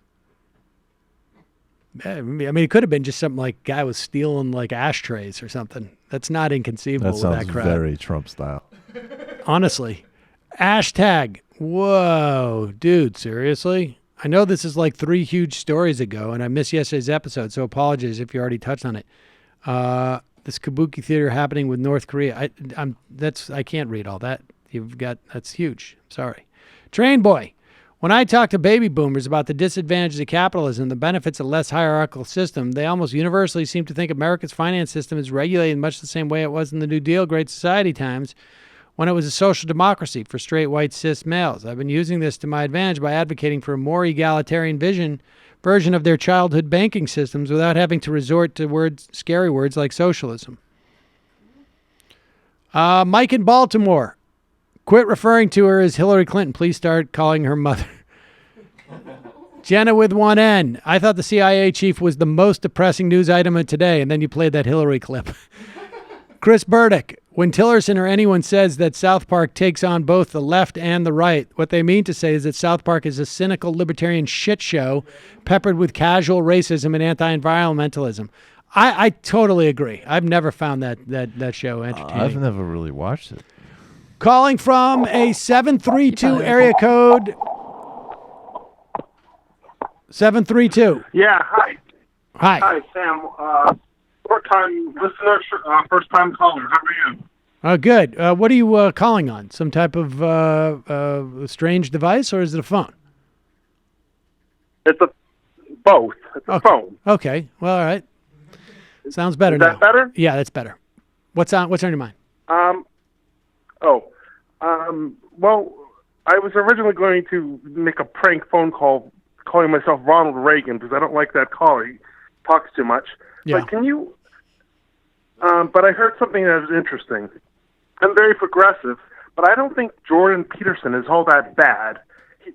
I mean, it could have been just something like guy was stealing like ashtrays or something. That's not inconceivable. That sounds with that crowd. very Trump style. Honestly. Hashtag. Whoa, dude, seriously? I know this is like 3 huge stories ago, and I missed yesterday's episode, so apologies if you already touched on it. This Kabuki theater happening with North Korea. I can't read all that. That's huge. Sorry. Train boy. When I talk to baby boomers about the disadvantages of capitalism, the benefits of a less hierarchical system, they almost universally seem to think America's finance system is regulated in much the same way it was in the New Deal, Great Society times, when it was a social democracy for straight white cis males. I've been using this to my advantage by advocating for a more egalitarian version of their childhood banking systems without having to resort to scary words like socialism. Mike in Baltimore. Quit referring to her as Hillary Clinton. Please start calling her mother. Jenna with one N. I thought the CIA chief was the most depressing news item of today, and then you played that Hillary clip. Chris Burdick. When Tillerson or anyone says that South Park takes on both the left and the right, what they mean to say is that South Park is a cynical libertarian shit show peppered with casual racism and anti-environmentalism. I totally agree. I've never found that show entertaining. I've never really watched it. Calling from a 732 area code. 732. Yeah, hi. Hi. Hi, Sam. Short-time listener, first-time caller. How are you? Good. What are you calling on? Some type of strange device, or is it a phone? It's a both. It's a phone. Okay. Well, all right. Sounds better Is now. that better? Yeah, that's better. What's on your mind? Well, I was originally going to make a prank phone call calling myself Ronald Reagan because I don't like that caller. He talks too much. Yeah. But can you... but I heard something that was interesting. I'm very progressive, but I don't think Jordan Peterson is all that bad.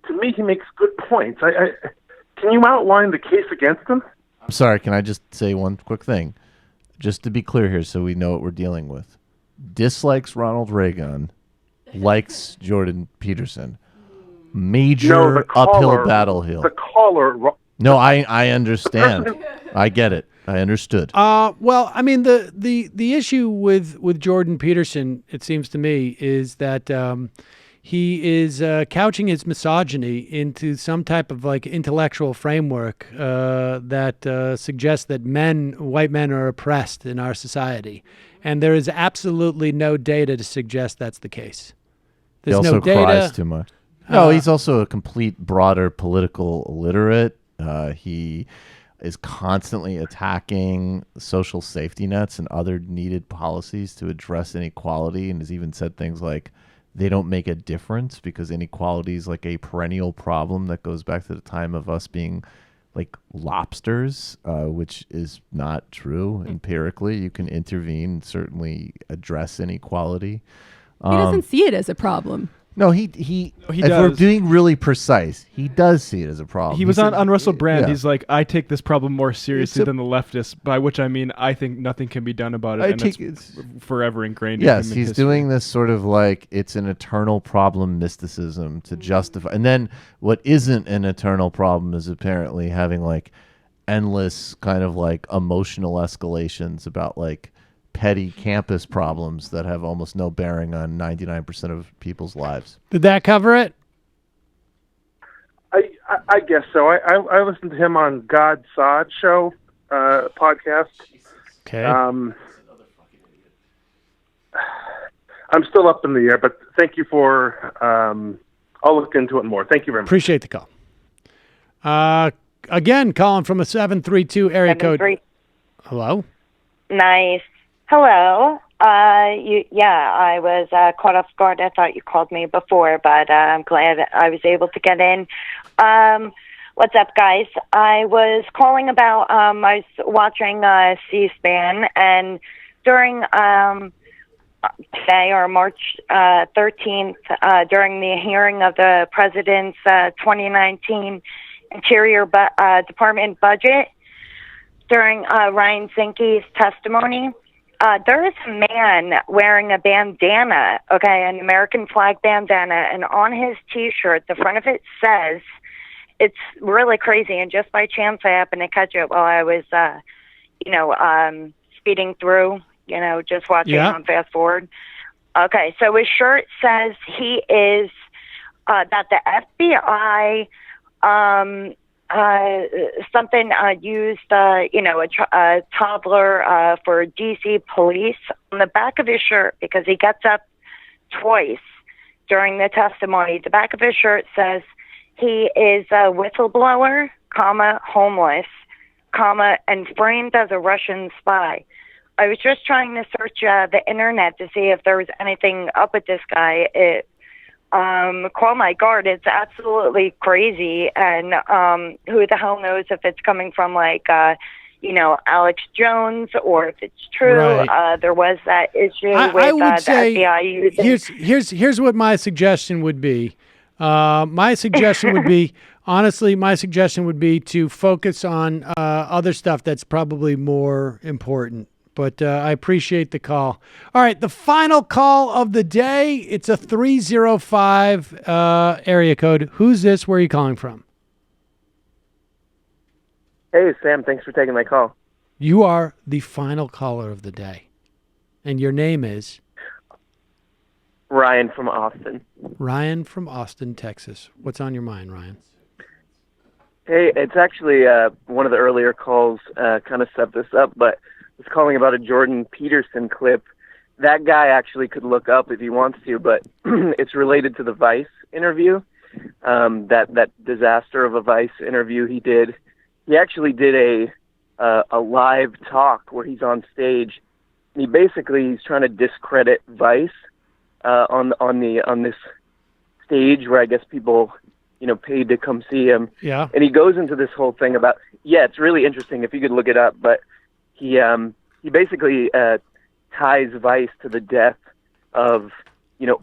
To me, he makes good points. Can you outline the case against him? I'm sorry, can I just say one quick thing? Just to be clear here so we know what we're dealing with. Dislikes Ronald Reagan, likes Jordan Peterson. Major uphill battle hill. The caller... No, I understand. I get it. I understood. Well, I mean, the issue with Jordan Peterson, it seems to me, is that he is couching his misogyny into some type of like intellectual framework that suggests that white men are oppressed in our society, and there is absolutely no data to suggest that's the case. There's he also no data. cries too much. No, he's also a complete broader political illiterate. He is constantly attacking social safety nets and other needed policies to address inequality, and has even said things like they don't make a difference because inequality is like a perennial problem that goes back to the time of us being like lobsters, which is not true empirically. You can intervene and certainly address inequality. He doesn't see it as a problem. No, he if does. we're being really precise, he does see it as a problem. He was on Russell Brand. Yeah. He's like, I take this problem more seriously than the leftists, by which I mean I think nothing can be done about it, it's forever ingrained in human he's history. doing this sort of like it's an eternal problem mysticism to justify. And then what isn't an eternal problem is apparently having like endless kind of like emotional escalations about like petty campus problems that have almost no bearing on 99% of people's lives. Did that cover it? I guess so. I listened to him on God Sod show podcast. Okay. I'm still up in the air, but thank you for. I'll look into it more. Thank you very much. Appreciate the call. Again, calling from a 732 area code. Hello. Nice. Hello. I was caught off guard. I thought you called me before, but I'm glad I was able to get in. What's up, guys? I was calling about, I was watching C-SPAN, and during today, or March 13th, during the hearing of the President's 2019 Interior Department budget, during Ryan Zinke's testimony, there is a man wearing a bandana, an American flag bandana, and on his T-shirt, the front of it says, it's really crazy, and just by chance I happened to catch it while I was, speeding through, just watching on Fast Forward. Okay, so his shirt says he is, that the FBI, used, a toddler for DC police on the back of his shirt because he gets up twice during the testimony. The back of his shirt says he is a whistleblower, homeless, and framed as a Russian spy. I was just trying to search the internet to see if there was anything up with this guy. Call my guard. It's absolutely crazy, and who the hell knows if it's coming from Alex Jones or if it's true. Right. There was that issue I with would the say FBI using. here's what my suggestion would be. My suggestion would be, honestly, to focus on other stuff that's probably more important. But I appreciate the call. All right, the final call of the day. It's a 305 area code. Who's this? Where are you calling from? Hey, Sam. Thanks for taking my call. You are the final caller of the day. And your name is? Ryan from Austin. Ryan from Austin, Texas. What's on your mind, Ryan? Hey, it's actually one of the earlier calls kind of set this up, but I was calling about a Jordan Peterson clip. That guy actually could look up if he wants to, but it's related to the Vice interview, that disaster of a Vice interview he did he actually did a live talk where he's on stage, and he's trying to discredit Vice on this stage where I guess people paid to come see him. Yeah. And he goes into this whole thing about it's really interesting if you could look it up, but he basically ties Vice to the death of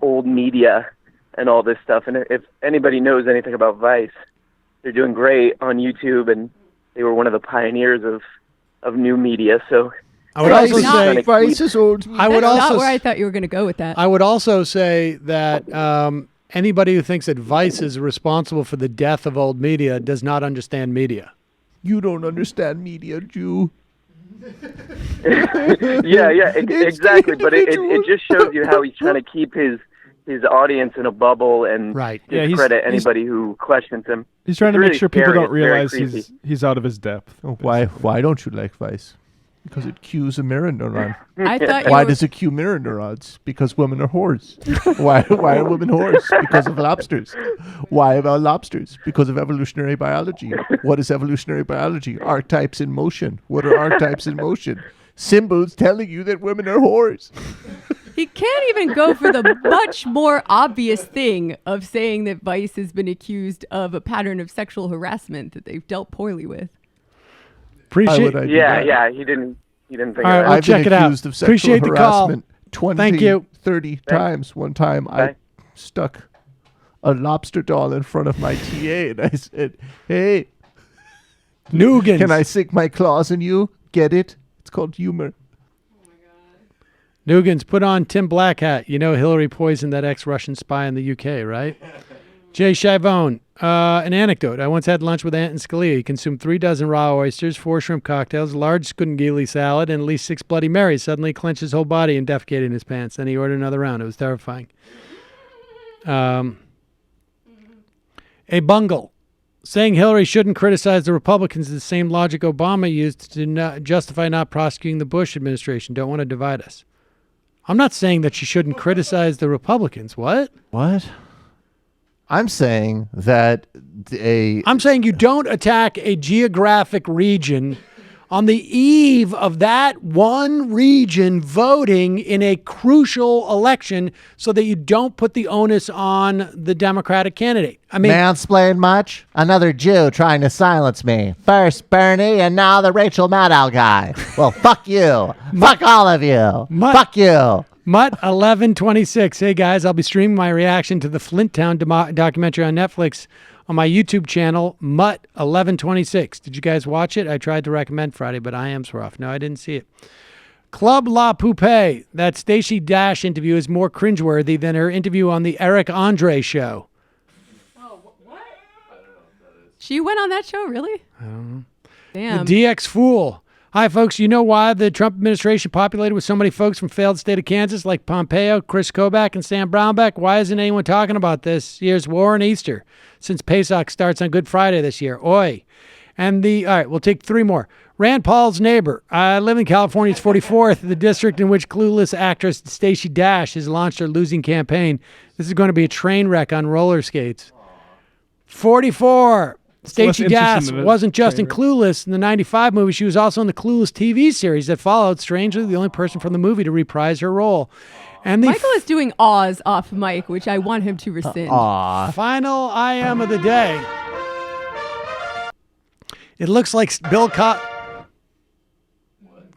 old media and all this stuff. And if anybody knows anything about Vice, they're doing great on YouTube, and they were one of the pioneers of new media. So I would also say Vice is old. That's not where I thought you were going to go with that. I would also say that anybody who thinks that Vice is responsible for the death of old media does not understand media. You don't understand media, Jew. Exactly. But it just shows you how he's trying to keep his audience in a bubble and discredit anybody who questions him. He's trying to really make sure people scary. don't realize he's out of his depth. Why don't you like Vice? Because it cues a mirror neuron. I thought Why does it cue mirror neurons? Because women are whores. Why are women whores? Because of lobsters. Why about lobsters? Because of evolutionary biology. What is evolutionary biology? Archetypes in motion. What are archetypes in motion? Symbols telling you that women are whores. He can't even go for the much more obvious thing of saying that Vice has been accused of a pattern of sexual harassment that they've dealt poorly with. Appreciate. He didn't think. All right, of we'll that. check it out. Accused of sexual Appreciate the call. harassment 20, Thank you. 30 times. One time I stuck a lobster doll in front of my TA and I said, "Hey, Nugans, can I sink my claws in you? Get it? It's called humor." Nugans, put on Tim Blackhat. You know Hillary poisoned that ex-Russian spy in the UK, right? Jay Chivone, an anecdote. I once had lunch with Anton Scalia. He consumed 3 dozen raw oysters, 4 shrimp cocktails, a large scungili salad, and at least 6 Bloody Marys. Suddenly he clenched his whole body and defecated in his pants. Then he ordered another round. It was terrifying. A bungle. Saying Hillary shouldn't criticize the Republicans is the same logic Obama used to justify not prosecuting the Bush administration. Don't want to divide us. I'm not saying that she shouldn't criticize the Republicans. What? What? I'm saying that I'm saying you don't attack a geographic region on the eve of that one region voting in a crucial election so that you don't put the onus on the Democratic candidate. I mean, mansplain much? Another Jew trying to silence me. First Bernie and now the Rachel Maddow guy. Well, fuck you. Fuck all of you. Fuck you. Mutt 1126. Hey guys, I'll be streaming my reaction to the Flinttown documentary on Netflix on my YouTube channel, Mutt 1126. Did you guys watch it? I tried to recommend Friday, but IMs were off. No, I didn't see it. Club La Poupée. That Stacey Dash interview is more cringeworthy than her interview on the Eric Andre show. She went on that show, really? I don't know. Damn. The DX Fool. Hi, folks. You know why the Trump administration populated with so many folks from failed state of Kansas like Pompeo, Chris Kobach, and Sam Brownback? Why isn't anyone talking about this year's war and Easter since Pesach starts on Good Friday this year? Oi. And all right, we'll take 3 more. Rand Paul's neighbor. I live in California's 44th, the district in which clueless actress Stacey Dash has launched her losing campaign. This is going to be a train wreck on roller skates. 44. Stacey Dash wasn't just in Clueless in the 95 movie. She was also in the Clueless TV series that followed. Strangely, the only person from the movie to reprise her role. And the Michael is doing awes off mic, which I want him to rescind. Final IM of the day. It looks like Bill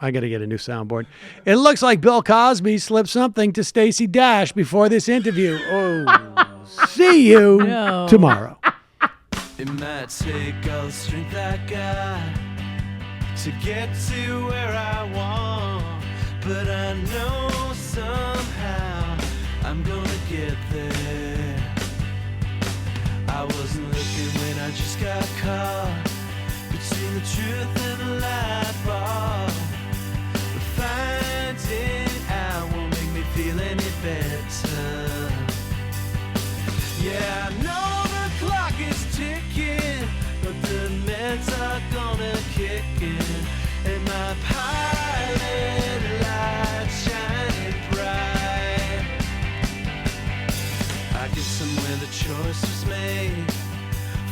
I got to get a new soundboard. It looks like Bill Cosby slipped something to Stacey Dash before this interview. Oh, see you tomorrow. It might take all the strength I got to get to where I want, but I know somehow I'm gonna get there. I wasn't looking when I just got caught between the truth and the light bulb, but finding out won't make me feel any better. Yeah, I know the clock is ticking, but the meds are gonna kick in, and my pilot light shining bright. I get somewhere the choice was made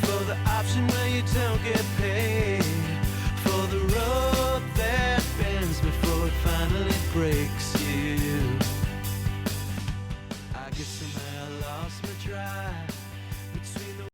for the option where you don't get paid. Somehow I lost my drive between the